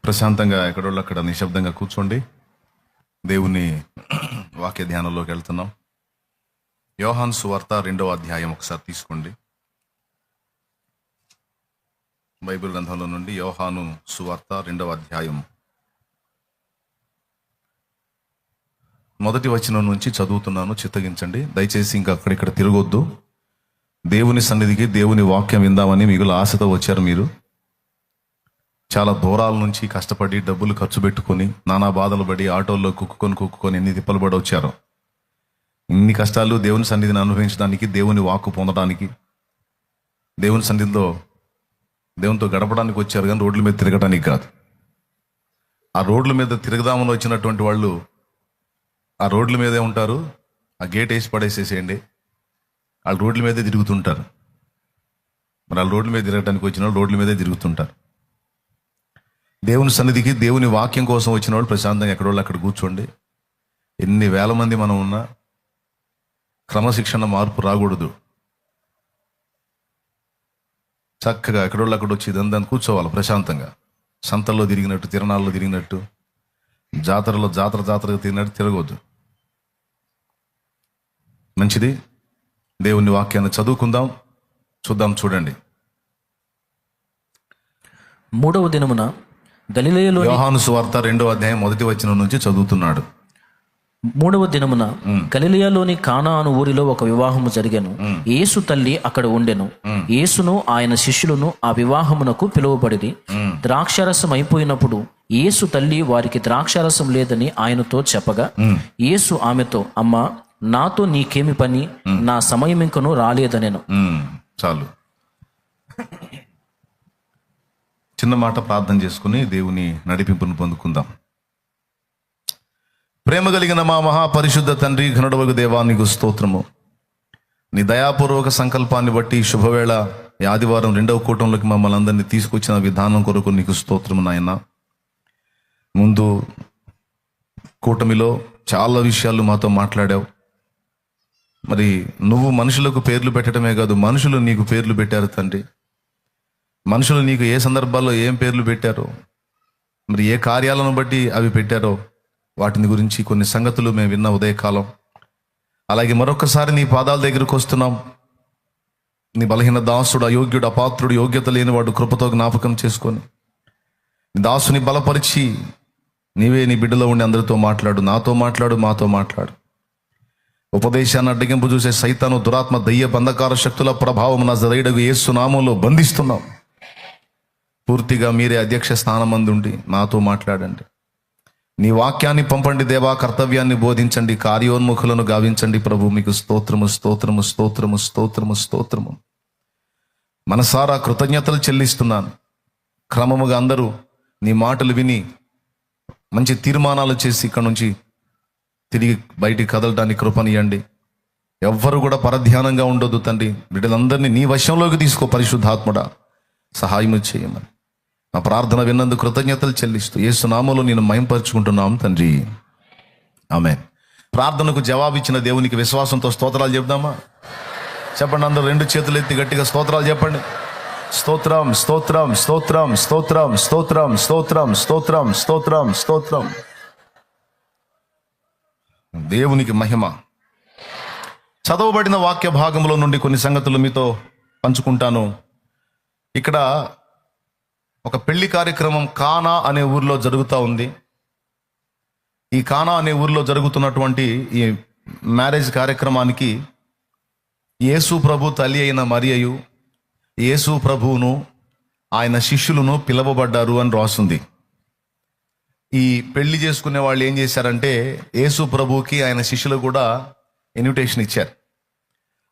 ప్రశాంతంగా ఎక్కడోళ్ళు అక్కడ నిశ్శబ్దంగా కూర్చోండి. దేవుని వాక్య ధ్యానంలోకి వెళ్తున్నాం. యోహాను సువార్త 2వ అధ్యాయం ఒకసారి తీసుకోండి. బైబిల్ గ్రంథంలో నుండి యోహాను సువార్త 2వ అధ్యాయం మొదటి వచనం నుంచి చదువుతున్నాను, చిత్తగించండి. దయచేసి ఇంకా అక్కడిక్కడ తిరగొద్దు. దేవుని సన్నిధికి దేవుని వాక్యం విందామని మిగులు ఆశతో వచ్చారు. మీరు చాలా దూరాల నుంచి కష్టపడి డబ్బులు ఖర్చు పెట్టుకొని నానా బాధలు పడి ఆటోల్లో కుక్కుకొని ఎన్ని తిప్పలు పడి వచ్చారు. ఇన్ని కష్టాలు దేవుని సన్నిధిని అనుభవించడానికి, దేవుని వాక్కు పొందడానికి, దేవుని సన్నిధిలో దేవునితో గడపడానికి వచ్చారు, కానీ రోడ్ల మీద తిరగడానికి కాదు. ఆ రోడ్ల మీద తిరగదామని వచ్చినటువంటి వాళ్ళు ఆ రోడ్ల మీదే ఉంటారు. ఆ గేట్ వేసి పడేసేసేయండి, వాళ్ళు రోడ్ల మీదే తిరుగుతుంటారు. మరి వాళ్ళు రోడ్ల మీద తిరగడానికి వచ్చిన వాళ్ళు రోడ్ల మీదే తిరుగుతుంటారు. దేవుని సన్నిధికి దేవుని వాక్యం కోసం వచ్చిన వాళ్ళు ప్రశాంతంగా ఎక్కడోళ్ళు అక్కడ కూర్చోండి. ఎన్ని వేల మంది మనం ఉన్నా క్రమశిక్షణ మార్పు రాకూడదు. చక్కగా ఎక్కడోళ్ళు అక్కడ వచ్చి దాన్ని కూర్చోవాలి ప్రశాంతంగా. సంతల్లో తిరిగినట్టు, తిరణాల్లో తిరిగినట్టు, జాతరలో జాతరగా తిరిగినట్టు తిరగవద్దు. మంచిది. దేవుని వాక్యాన్ని చదువుకుందాం, చూద్దాం. చూడండి. 3వ దినమున గలిలయలో యోహాను సువార్త 2వ అధ్యాయం మొదటి వచనం నుంచి చదువుతున్నాడు. 3వ దినమున గలిలయలోని కానా అను ఊరిలో ఒక వివాహము జరిగెను. యేసు తల్లి అక్కడ ఉండెను. యేసును ఆయన శిష్యులను ఆ వివాహమునకు పిలువబడిరి. ద్రాక్షారసం అయిపోయినప్పుడు యేసు తల్లి వారికి ద్రాక్షారసం లేదని ఆయనతో చెప్పగా, యేసు ఆమెతో, అమ్మా, నాతో నీకేమి పని? నా సమయం ఇంకను రాలేదనెను. చాలు. చిన్న మాట ప్రార్థన చేసుకుని దేవుని నడిపింపును పొందుకుందాం. ప్రేమ కలిగిన మా మహాపరిశుద్ధ తండ్రి, ఘనుడవగు దేవా, నీకు స్తోత్రము. నీ దయాపూర్వక సంకల్పాన్ని బట్టి శుభవేళ ఈ ఆదివారం 2వ కూటంలోకి మమ్మల్ని అందరినీ తీసుకొచ్చిన విధానం కొరకు నీకు స్తోత్రము నాయన. ముందు కూటమిలో చాలా విషయాలు మాతో మాట్లాడావు. మరి నువ్వు మనుషులకు పేర్లు పెట్టడమే కాదు, మనుషులు నీకు పేర్లు పెట్టారు తండ్రి. మనుషులు నీకు ఏ సందర్భాల్లో ఏం పేర్లు పెట్టారో, మరి ఏ కార్యాలను బట్టి అవి పెట్టారో, వాటిని గురించి కొన్ని సంగతులు మేము విన్న ఉదయకాలం. అలాగే మరొకసారి నీ పాదాల దగ్గరకు వస్తున్నాం. నీ బలహీన దాసుడు, అయోగ్యుడు, అపాత్రుడు, యోగ్యత లేనివాడు కృపతో జ్ఞాపకం చేసుకొని నీ దాసుని బలపరిచి నీవే నీ బిడ్డలో ఉండి అందరితో మాట్లాడు. నాతో మాట్లాడు, మాతో మాట్లాడు. ఉపదేశాన్ని అడ్డగింపు చూసే సైతాను, దురాత్మ, దయ్య బంధకార శక్తుల ప్రభావం నజరేయుడగు యేసు నామములో బంధిస్తున్నాం. పూర్తిగా మీరే అధ్యక్ష స్థానం అందుండి నాతో మాట్లాడండి. నీ వాక్యాన్ని పంపండి దేవా, కర్తవ్యాన్ని బోధించండి, కార్యోన్ముఖులను గావించండి. ప్రభు, మీకు స్తోత్రము, స్తోత్రము, స్తోత్రము, స్తోత్రము, స్తోత్రము. మనసారా కృతజ్ఞతలు చెల్లిస్తున్నాను. క్రమముగా అందరూ నీ మాటలు విని మంచి తీర్మానాలు చేసి ఇక్కడ నుంచి తిరిగి బయటికి కదలడానికి కృపనియండి. ఎవ్వరు కూడా పరధ్యానంగా ఉండొద్దు తండ్రి. బిడ్డలందరినీ నీ వశంలోకి తీసుకో పరిశుద్ధాత్ముడా, సహాయము చేయమని నా ప్రార్థన విన్నందుకు కృతజ్ఞతలు చెల్లిస్తూ యేసు నామములో నేను మహింపరుచుకుంటున్నాం తండ్రి, ఆమేన్. ప్రార్థనకు జవాబిచ్చిన దేవునికి విశ్వాసంతో స్తోత్రాలు చెప్దామా? చెప్పండి అందరూ, 2 చేతులు ఎత్తి గట్టిగా స్తోత్రాలు చెప్పండి. స్తోత్రం, స్తోత్రం, స్తోత్రం, స్తోత్రం, స్తోత్రం, స్తోత్రం, స్తోత్రం, స్తోత్రం, స్తోత్రం. దేవునికి మహిమ. చదవబడిన వాక్య భాగంలో నుండి కొన్ని సంగతులు మీతో పంచుకుంటాను. ఇక్కడ ఒక పెళ్లి కార్యక్రమం కానా అనే ఊర్లో జరుగుతూ ఉంది. ఈ కానా అనే ఊర్లో జరుగుతున్నటువంటి ఈ మ్యారేజ్ కార్యక్రమానికి యేసు ప్రభు తల్లి అయిన మరియయు, యేసు ప్రభువును, ఆయన శిష్యులను పిలవబడ్డారు అని రాస్తుంది. ఈ పెళ్లి చేసుకునే వాళ్ళు ఏం చేశారంటే, యేసు ప్రభువుకి ఆయన శిష్యులు కూడా ఇన్విటేషన్ ఇచ్చారు,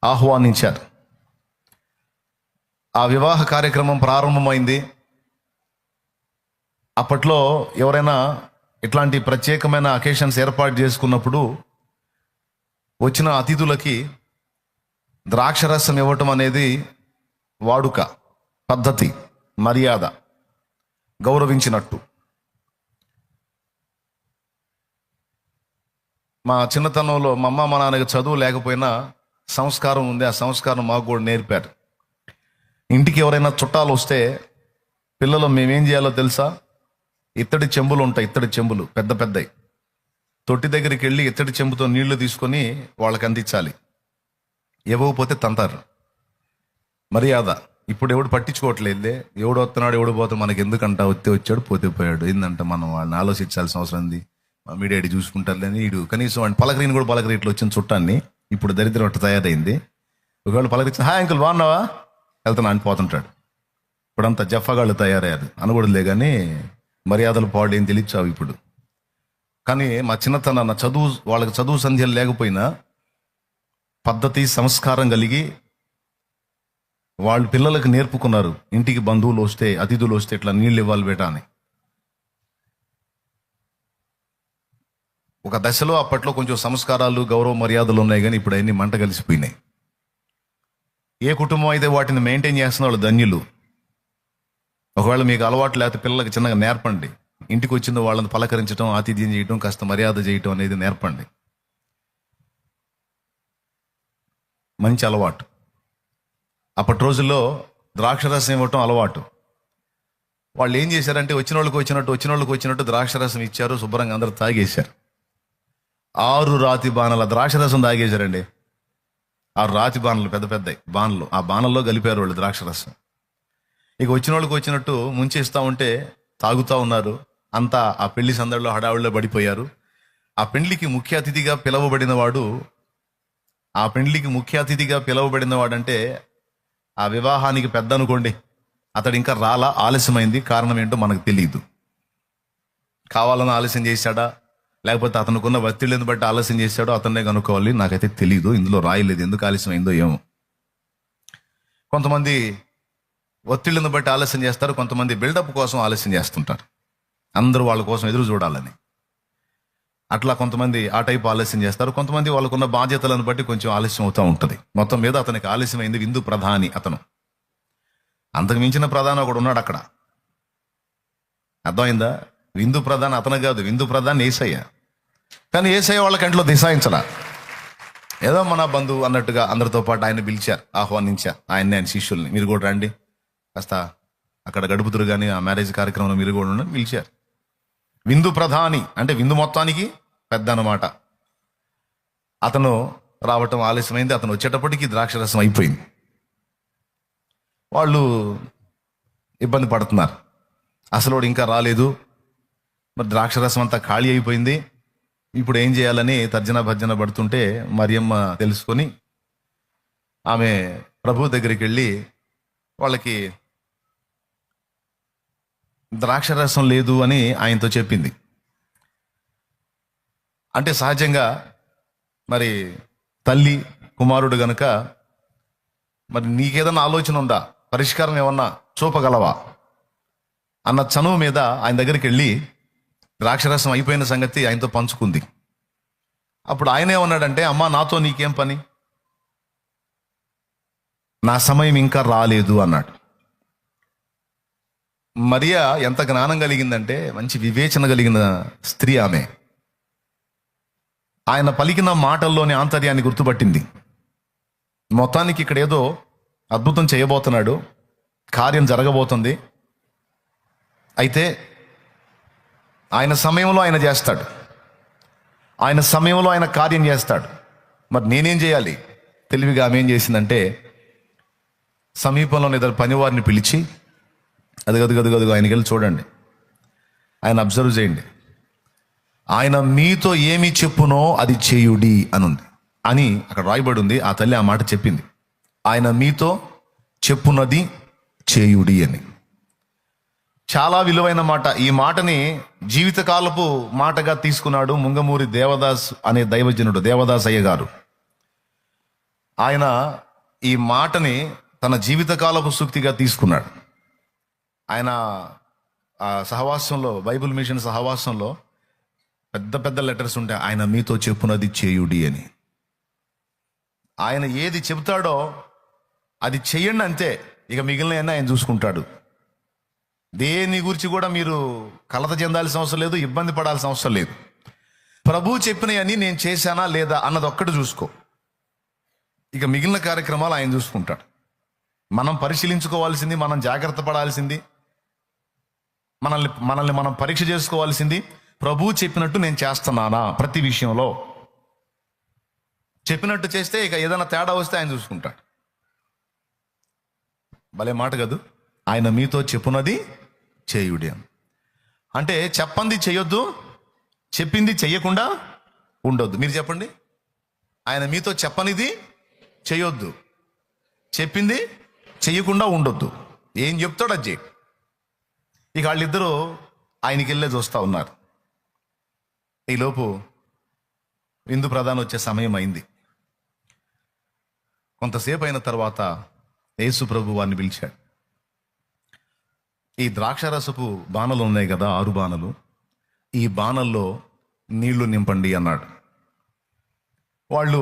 ఆహ్వానించారు. ఆ వివాహ కార్యక్రమం ప్రారంభమైంది. అప్పట్లో ఎవరైనా ఇట్లాంటి ప్రత్యేకమైన అకేషన్స్ ఏర్పాటు చేసుకున్నప్పుడు వచ్చిన అతిథులకి ద్రాక్షరసం ఇవ్వటం అనేది వాడుక, పద్ధతి, మర్యాద, గౌరవించినట్టు. మా చిన్నతనంలో మా అమ్మ మా నాన్నకి చదువు లేకపోయినా సంస్కారం ఉంది. ఆ సంస్కారం మాకు కూడా నేర్పారు. ఇంటికి ఎవరైనా చుట్టాలు వస్తే పిల్లలు మేమేం చేయాలో తెలుసా? ఇత్తడి చెంబులు ఉంటాయి, ఇత్తడి చెంబులు పెద్ద పెద్దవి. తొట్టి దగ్గరికి వెళ్ళి ఇత్తడి చెంబుతో నీళ్లు తీసుకొని వాళ్ళకి అందించాలి. ఇవ్వకపోతే తంతారు. మర్యాద. ఇప్పుడు ఎవడు పట్టించుకోవట్లేదే, ఎవడు వస్తున్నాడు ఎవడు పోతాడు మనకి ఎందుకంట, వచ్చాడు పోతే పోయాడు. ఏంటంటే మనం వాళ్ళని ఆలోచించాల్సిన అవసరం ఉంది. మీడియా చూసుకుంటారులేని వీడు కనీసం వాడిని పలకరిని కూడా పలకరి ఇట్లా వచ్చిన చుట్టాన్ని. ఇప్పుడు దరిద్రం అట్ట తయారైంది. ఒకవేళ పలకరించిన హాయ్ అంకుల్ బాగున్నావా వెళ్తాను అని పోతుంటాడు. ఇప్పుడంతా జఫాగాళ్ళు తయారయ్యారు అనకూడదులే, కానీ మర్యాదలు పాడు ఏం తెలియచావు ఇప్పుడు. కానీ మా చిన్నతనాన్న వాళ్ళకి చదువు సంధ్యలు లేకపోయినా పద్ధతి సంస్కారం కలిగి వాళ్ళు పిల్లలకు నేర్పుకున్నారు. ఇంటికి బంధువులు వస్తే అతిథులు వస్తే ఇట్లా నీళ్ళు ఇవ్వాలి బేటా అని. ఒక దశలో అప్పట్లో కొంచెం సంస్కారాలు గౌరవ మర్యాదలు ఉన్నాయి, కానీ ఇప్పుడు అన్ని మంట కలిసిపోయినాయి. ఏ కుటుంబం అయితే వాటిని మెయింటైన్ చేస్తున్న వాళ్ళు ధన్యులు. ఒకవేళ మీకు అలవాటు లేకపోతే పిల్లలకి చిన్నగా నేర్పండి. ఇంటికి వచ్చిన వాళ్ళని పలకరించడం, ఆతిథ్యం చేయటం, కాస్త మర్యాద చేయటం అనేది నేర్పండి. మంచి అలవాటు. అప్పటి రోజుల్లో ద్రాక్షరసం ఇవ్వటం అలవాటు. వాళ్ళు ఏం చేశారంటే వచ్చిన వాళ్ళకి వచ్చినట్టు ద్రాక్షరసం ఇచ్చారు. శుభ్రంగా అందరూ తాగేశారు. 6 రాతి బాణల ద్రాక్షరసం తాగేశారండి. 6 రాతి బాణలు, పెద్ద పెద్ద బాణలు. ఆ బాణల్లో కలిపారు వాళ్ళు ద్రాక్షరసం. ఇక వచ్చిన వాళ్ళకి వచ్చినట్టు ముంచేస్తూ ఉంటే తాగుతూ ఉన్నారు. అంతా ఆ పెళ్లి సందడిలో హడావుడిలో పడిపోయారు. ఆ పెళ్లికి ముఖ్య అతిథిగా పిలవబడినవాడంటే ఆ వివాహానికి పెద్ద అనుకోండి. అతడు ఇంకా రాలా, ఆలస్యమైంది. కారణం ఏంటో మనకు తెలియదు. కావాలని ఆలస్యం చేశాడా, లేకపోతే అతనుకున్న ఒత్తిళ్ళని బట్టి ఆలస్యం చేశాడో అతన్నే కనుక్కోవాలి. నాకైతే తెలియదు, ఇందులో రాయలేదు ఎందుకు ఆలస్యం అయిందో ఏమో. కొంతమంది ఒత్తిళ్ళను బట్టి ఆలస్యం చేస్తారు, కొంతమంది బిల్డప్ కోసం ఆలస్యం చేస్తుంటారు, అందరూ వాళ్ళ కోసం ఎదురు చూడాలని. అట్లా కొంతమంది ఆ టైప్ ఆలస్యం చేస్తారు. కొంతమంది వాళ్ళకున్న బాధ్యతలను బట్టి కొంచెం ఆలస్యం అవుతూ ఉంటుంది. మొత్తం మీద అతనికి ఆలస్యమైంది విందు ప్రధాని. అతను అంతకు మించిన ప్రధాని ఒకడు ఉన్నాడు అక్కడ. అర్థమైందా? విందు ప్రధాని అతను కాదు, విందు ప్రధాని యేసయ్య. కానీ యేసయ్య వాళ్ళ కంట్లో దిశాయించడా, ఏదో మన బంధువు అన్నట్టుగా అందరితో పాటు ఆయన పిలిచారు, ఆహ్వానించారు ఆయన శిష్యుల్ని. మీరు కూడా రండి, కాస్త అక్కడ గడుపుతురు కానీ ఆ మ్యారేజ్ కార్యక్రమంలో మీరు కూడా ఉండండి పిలిచారు. విందు ప్రధాని అంటే విందు మొత్తానికి పెద్ద అన్నమాట. అతను రావటం ఆలస్యమైంది. అతను వచ్చేటప్పటికి ద్రాక్షరసం అయిపోయింది. వాళ్ళు ఇబ్బంది పడుతున్నారు. అసలు వాడు ఇంకా రాలేదు, మరి ద్రాక్షరసం అంతా ఖాళీ అయిపోయింది. ఇప్పుడు ఏం చేయాలని తర్జన భర్జన పడుతుంటే మరియమ్మ తెలుసుకొని ఆమె ప్రభు దగ్గరికి వెళ్ళి వాళ్ళకి ద్రాక్షరసం లేదు అని ఆయనతో చెప్పింది. అంటే సహజంగా మరి తల్లి కుమారుడు గనుక మరి నీకేదన్నా ఆలోచన ఉందా, పరిష్కారం ఏమన్నా చూపగలవా అన్న చనువు మీద ఆయన దగ్గరికి వెళ్ళి ద్రాక్షరసం అయిపోయిన సంగతి ఆయనతో పంచుకుంది. అప్పుడు ఆయన ఏమన్నాడంటే, అమ్మా నాతో నీకేం పని, నా సమయం ఇంకా రాలేదు అన్నాడు. మరియా ఎంత జ్ఞానం కలిగిందంటే, మంచి వివేచన కలిగిన స్త్రీ ఆమె. ఆయన పలికిన మాటల్లోని ఆంతర్యాన్ని గుర్తుపట్టింది. మొత్తానికి ఇక్కడ ఏదో అద్భుతం చేయబోతున్నాడు, కార్యం జరగబోతుంది. అయితే ఆయన సమయంలో ఆయన చేస్తాడు, ఆయన సమయంలో ఆయన కార్యం చేస్తాడు. మరి నేనేం చేయాలి? తెలివిగా ఆమె ఏం చేసిందంటే, సమీపంలో ఇద్దరు పనివారిని పిలిచి, అదిగదిగదిగదిగో ఆయనకి వెళ్ళి చూడండి, ఆయన అబ్జర్వ్ చేయండి, ఆయన మీతో ఏమి చెప్పునో అది చేయుడి అనుంది అని అక్కడ రాయబడి ఉంది. ఆ తల్లి ఆ మాట చెప్పింది, ఆయన మీతో చెప్పున్నది చేయుడి అని. చాలా విలువైన మాట. ఈ మాటని జీవితకాలపు మాటగా తీసుకున్నాడు ముంగమూరి దేవదాస్ అనే దైవజనుడు, దేవదాస్ అయ్య గారు. ఆయన ఈ మాటని తన జీవితకాలపు సూక్తిగా తీసుకున్నాడు. ఆయన ఆ సహవాసంలో, బైబిల్ మిషన్ సహవాసంలో పెద్ద పెద్ద లెటర్స్ ఉంటాయి, ఆయన మీతో చెప్పున్నది చేయుడి అని. ఆయన ఏది చెబుతాడో అది చెయ్యండి అంతే, ఇక మిగిలిన ఆయన చూసుకుంటాడు. దేని గురించి కూడా మీరు కలత చెందాల్సిన అవసరం లేదు, ఇబ్బంది పడాల్సిన అవసరం లేదు. ప్రభువు చెప్పినవన్నీ నేను చేశానా లేదా అన్నది ఒక్కటి చూసుకో, ఇక మిగిలిన కార్యక్రమాలు ఆయన చూసుకుంటాడు. మనం పరిశీలించుకోవాల్సింది, మనం జాగ్రత్త పడాల్సింది మనల్ని మనం పరీక్ష చేసుకోవాల్సింది, ప్రభువు చెప్పినట్టు నేను చేస్తున్నానా? ప్రతి విషయంలో చెప్పినట్టు చేస్తే ఇక ఏదైనా తేడా వస్తే ఆయన చూసుకుంటాడు. భలే మాట కాదు, ఆయన మీతో చెప్పునది చేయుడి అని. అంటే చెప్పంది చేయొద్దు, చెప్పింది చెయ్యకుండా ఉండొద్దు. మీరు చెప్పండి, ఆయన మీతో చెప్పనిది చేయొద్దు, చెప్పింది చెయ్యకుండా ఉండొద్దు. ఏం చెప్తాడు అది చేయి. ఇక వాళ్ళిద్దరూ ఆయనకి వెళ్ళే చూస్తూ ఉన్నారు. ఈలోపు విందు ప్రధానం వచ్చే సమయం అయింది. కొంతసేపు అయిన తర్వాత యేసు ప్రభు వారిని పిలిచాడు. ఈ ద్రాక్షరసపు బాణలు ఉన్నాయి కదా, 6 బాణలు, ఈ బాణల్లో నీళ్లు నింపండి అన్నాడు. వాళ్ళు,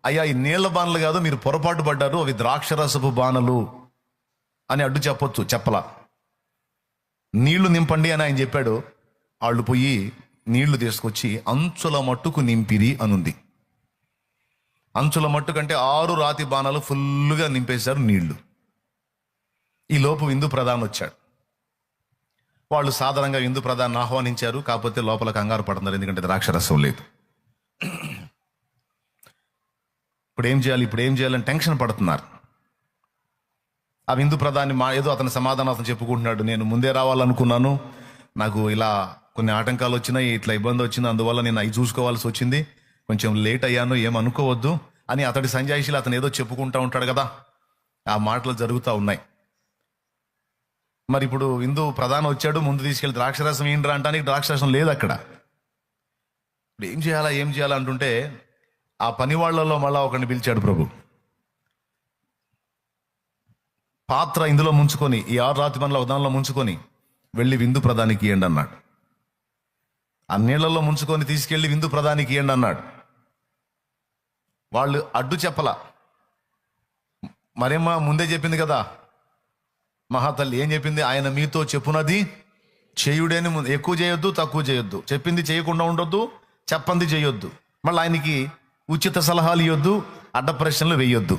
అయ్యా ఈ నీళ్ల బాణలు కాదు, మీరు పొరపాటు పడ్డారు, అవి ద్రాక్షరసపు బాణలు అని అడ్డు చెప్పొచ్చు, చెప్పలా. నీళ్లు నింపండి అని ఆయన చెప్పాడు. వాళ్ళు పోయి నీళ్లు తీసుకొచ్చి అంచుల మట్టుకు నింపిరి అనుంది. అంచుల మట్టు కంటే 6 రాతి బాణాలు ఫుల్లుగా నింపేశారు నీళ్లు. ఈ లోపు విందు ప్రధాని వచ్చాడు. వాళ్ళు సాధారణంగా విందు ప్రధాన్ని ఆహ్వానించారు, కాకపోతే లోపల కంగారు పడుతున్నారు, ఎందుకంటే ద్రాక్షరసం లేదు. ఇప్పుడు ఏం చేయాలని టెన్షన్ పడుతున్నారు. ఆ విందు ప్రధాని ఏదో అతని సమాధానం అతను చెప్పుకుంటున్నాడు. నేను ముందే రావాలనుకున్నాను, నాకు ఇలా కొన్ని ఆటంకాలు వచ్చినాయి, ఇట్లా ఇబ్బంది వచ్చింది, అందువల్ల నేను అవి చూసుకోవాల్సి వచ్చింది, కొంచెం లేట్ అయ్యాను, ఏమనుకోవద్దు అని అతడి సంజాయిషిలో అతను ఏదో చెప్పుకుంటూ ఉంటాడు కదా, ఆ మాటలు జరుగుతూ ఉన్నాయి. మరి ఇప్పుడు విందు ప్రధానం వచ్చాడు, ముందు తీసుకెళ్ళి ద్రాక్షరసం ఏంట్రా అంటానికి ద్రాక్షరసం లేదు అక్కడ. ఇప్పుడు ఏం చేయాలా అంటుంటే ఆ పని వాళ్ళలో మళ్ళా ఒకరిని పిలిచాడు ప్రభు. పాత్ర ఇందులో ముంచుకొని, ఈ 6 రాతి పనుల దానిలో ముంచుకొని వెళ్ళి విందు ప్రధానికి ఇవ్వండి అన్నాడు. ఆ నీళ్లలో ముంచుకొని తీసుకెళ్లి విందు ప్రధానికి ఇవ్వండి అన్నాడు. వాళ్ళు అడ్డు చెప్పలా. మరేమ్మా ముందే చెప్పింది కదా మహాతల్లి, ఏం చెప్పింది? ఆయన మీతో చెప్పునది చేయుడని. ఎక్కువ చేయొద్దు, తక్కువ చేయొద్దు, చెప్పింది చేయకుండా ఉండొద్దు, చెప్పంది చేయొద్దు, మళ్ళీ ఆయనకి ఉచిత సలహాలు ఇవ్వద్దు, అడ్డ ప్రశ్నలు వేయొద్దు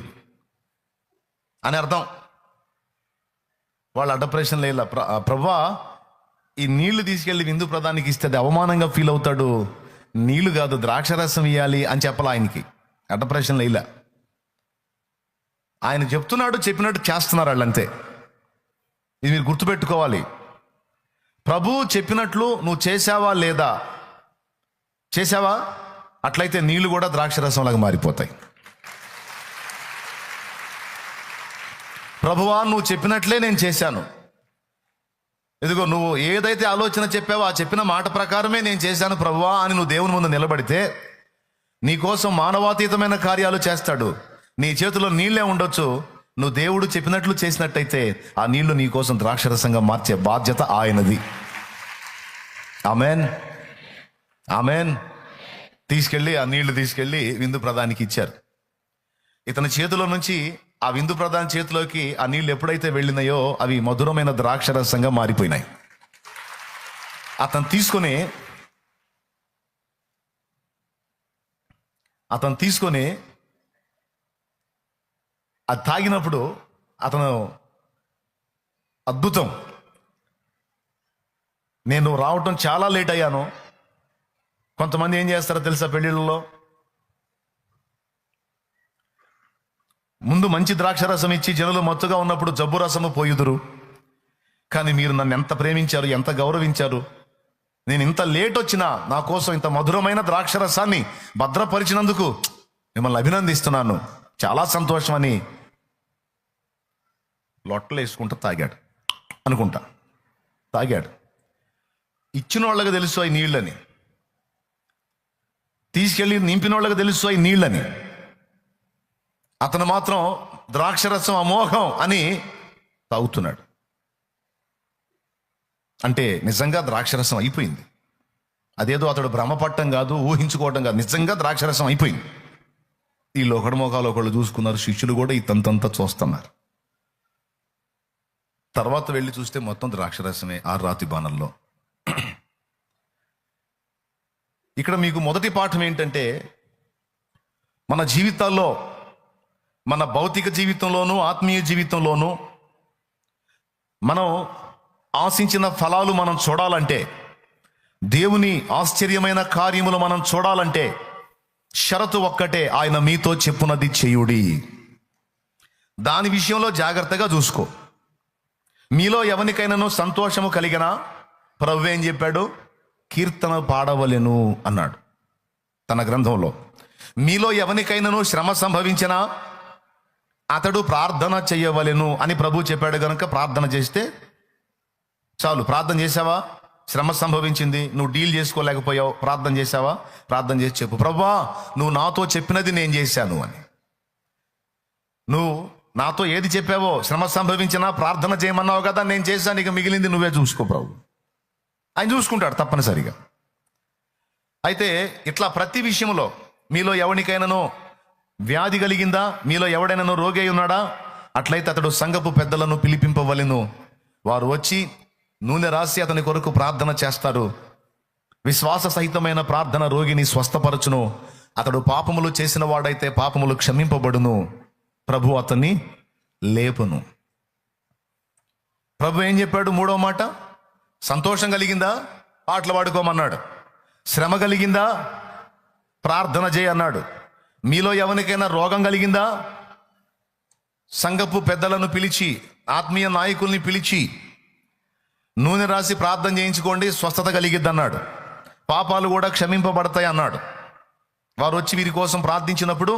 అని అర్థం. వాళ్ళు అడ్డ ప్రశ్నలు వేయాల. ప్రభువా, ఈ నీళ్లు తీసుకెళ్లి విందు ప్రధానికి ఇస్తే అది అవమానంగా ఫీల్ అవుతాడు, నీళ్లు కాదు ద్రాక్షరసం ఇవ్వాలి అని చెప్పాలి ఆయనకి. అడ్డ ప్రశ్నలు వేయలే. ఆయన చెప్తున్నాడు, చెప్పినట్టు చేస్తున్నారు వాళ్ళంతే. ఇది మీరు గుర్తుపెట్టుకోవాలి. ప్రభు చెప్పినట్లు నువ్వు చేసావా లేదా? చేసావా? అట్లయితే నీళ్లు కూడా ద్రాక్షరసంలాగా మారిపోతాయి. ప్రభువా, నువ్వు చెప్పినట్లే నేను చేశాను, ఇదిగో నువ్వు ఏదైతే ఆలోచన చెప్పావో ఆ చెప్పిన మాట ప్రకారమే నేను చేశాను ప్రభువా అని నువ్వు దేవుని ముందు నిలబడితే నీకోసం మానవాతీతమైన కార్యాలు చేస్తాడు. నీ చేతిలో నీళ్ళే ఉండొచ్చు, నువ్వు దేవుడు చెప్పినట్లు చేసినట్టయితే ఆ నీళ్లు నీ కోసం ద్రాక్షరసంగా మార్చే బాధ్యత ఆయనది. Amen, amen. తీసుకెళ్ళి ఆ నీళ్లు తీసుకెళ్ళి విందు ప్రధానికి ఇచ్చారు. ఇతని చేతిలో నుంచి ఆ విందు ప్రధాని చేతిలోకి ఆ నీళ్లు ఎప్పుడైతే వెళ్ళినాయో అవి మధురమైన ద్రాక్షరసంగా మారిపోయినాయి. అతను తీసుకొని అది తాగినప్పుడు అతను అద్భుతం, నేను రావటం చాలా లేట్ అయ్యాను. కొంతమంది ఏం చేస్తారో తెలుసా, పెళ్ళిళ్ళలో ముందు మంచి ద్రాక్ష రసం ఇచ్చి జనులు మత్తుగా ఉన్నప్పుడు జబ్బు రసము పోయుదురు. కానీ మీరు నన్ను ఎంత ప్రేమించారు, ఎంత గౌరవించారు, నేను ఇంత లేట్ వచ్చినా నా కోసం ఇంత మధురమైన ద్రాక్ష రసాన్ని భద్రపరిచినందుకు మిమ్మల్ని అభినందిస్తున్నాను, చాలా సంతోషం అని లొట్టలు వేసుకుంటా తాగాడు. ఇచ్చిన వాళ్ళకి తెలుసు అవి నీళ్ళని, తీసుకెళ్ళి నింపిన వాళ్ళకి తెలుసు అవి నీళ్ళని. అతను మాత్రం ద్రాక్షరసం అమోఘం అని తాగుతున్నాడు. అంటే నిజంగా ద్రాక్షరసం అయిపోయింది. అదేదో అతడు భ్రమపట్టం కాదు, ఊహించుకోవటం కాదు, నిజంగా ద్రాక్షరసం అయిపోయింది. వీళ్ళు ఒకటి మోకాలు ఒకళ్ళు చూసుకున్నారు, శిష్యులు కూడా ఈ తంతంతా చూస్తున్నారు. తర్వాత వెళ్ళి చూస్తే మొత్తం ద్రాక్షరసమే 6 రాతి బాణల్లో. ఇక్కడ మీకు మొదటి పాఠం ఏంటంటే, మన జీవితాల్లో, మన భౌతిక జీవితంలోనూ ఆత్మీయ జీవితంలోనూ మనం ఆశించిన ఫలాలు మనం చూడాలంటే, దేవుని ఆశ్చర్యమైన కార్యములు మనం చూడాలంటే షరతు ఒక్కటే, ఆయన మీతో చెప్పునది చేయుడి. దాని విషయంలో జాగ్రత్తగా చూసుకో. మీలో ఎవరికైనాను సంతోషము కలిగినా ప్రభువు ఏం చెప్పాడు? కీర్తన పాడవలెను అన్నాడు తన గ్రంథంలో. మీలో ఎవరికైనాను శ్రమ సంభవించినా అతడు ప్రార్థన చెయ్యవలెను అని ప్రభు చెప్పాడు. గనుక ప్రార్థన చేస్తే చాలు. ప్రార్థన చేసావా? శ్రమ సంభవించింది, నువ్వు డీల్ చేసుకోలేకపోయావు, ప్రార్థన చేసావా? ప్రార్థన చేసి చెప్పు, ప్రభువా నువ్వు నాతో చెప్పినది నేను చేశాను అని. నువ్వు నాతో ఏది చెప్పావో, శ్రమ సంభవించినా ప్రార్థన చేయమన్నావు కదా, నేను చేశాను, ఇక మిగిలింది నువ్వే చూసుకో. ప్రభు ఆయన చూసుకుంటాడు తప్పనిసరిగా. అయితే ఇట్లా ప్రతి విషయంలో మీలో ఎవరికైనానో వ్యాధి కలిగిందా, మీలో ఎవడైనానో రోగి అయి ఉన్నాడా, అట్లయితే అతడు సంఘపు పెద్దలను పిలిపింపవలెను. వారు వచ్చి నూనె రాసి అతని కొరకు ప్రార్థన చేస్తారు. విశ్వాస సహితమైన ప్రార్థన రోగిని స్వస్థపరచును. అతడు పాపములు చేసిన వాడైతే పాపములు క్షమింపబడును. ప్రభు అతన్ని లేపును. ప్రభు ఏం చెప్పాడు? మూడో మాట, సంతోషం కలిగిందా పాటలు పాడుకోమన్నాడు. శ్రమ కలిగిందా ప్రార్థన చేయి అన్నాడు. మీలో ఎవరికైనా రోగం కలిగిందా సంఘపు పెద్దలను పిలిచి, ఆత్మీయ నాయకుల్ని పిలిచి నూనె రాసి ప్రార్థన చేయించుకోండి, స్వస్థత కలిగిద్ది అన్నాడు. పాపాలు కూడా క్షమింపబడతాయి అన్నాడు. వారు వచ్చి వీరి కోసం ప్రార్థించినప్పుడు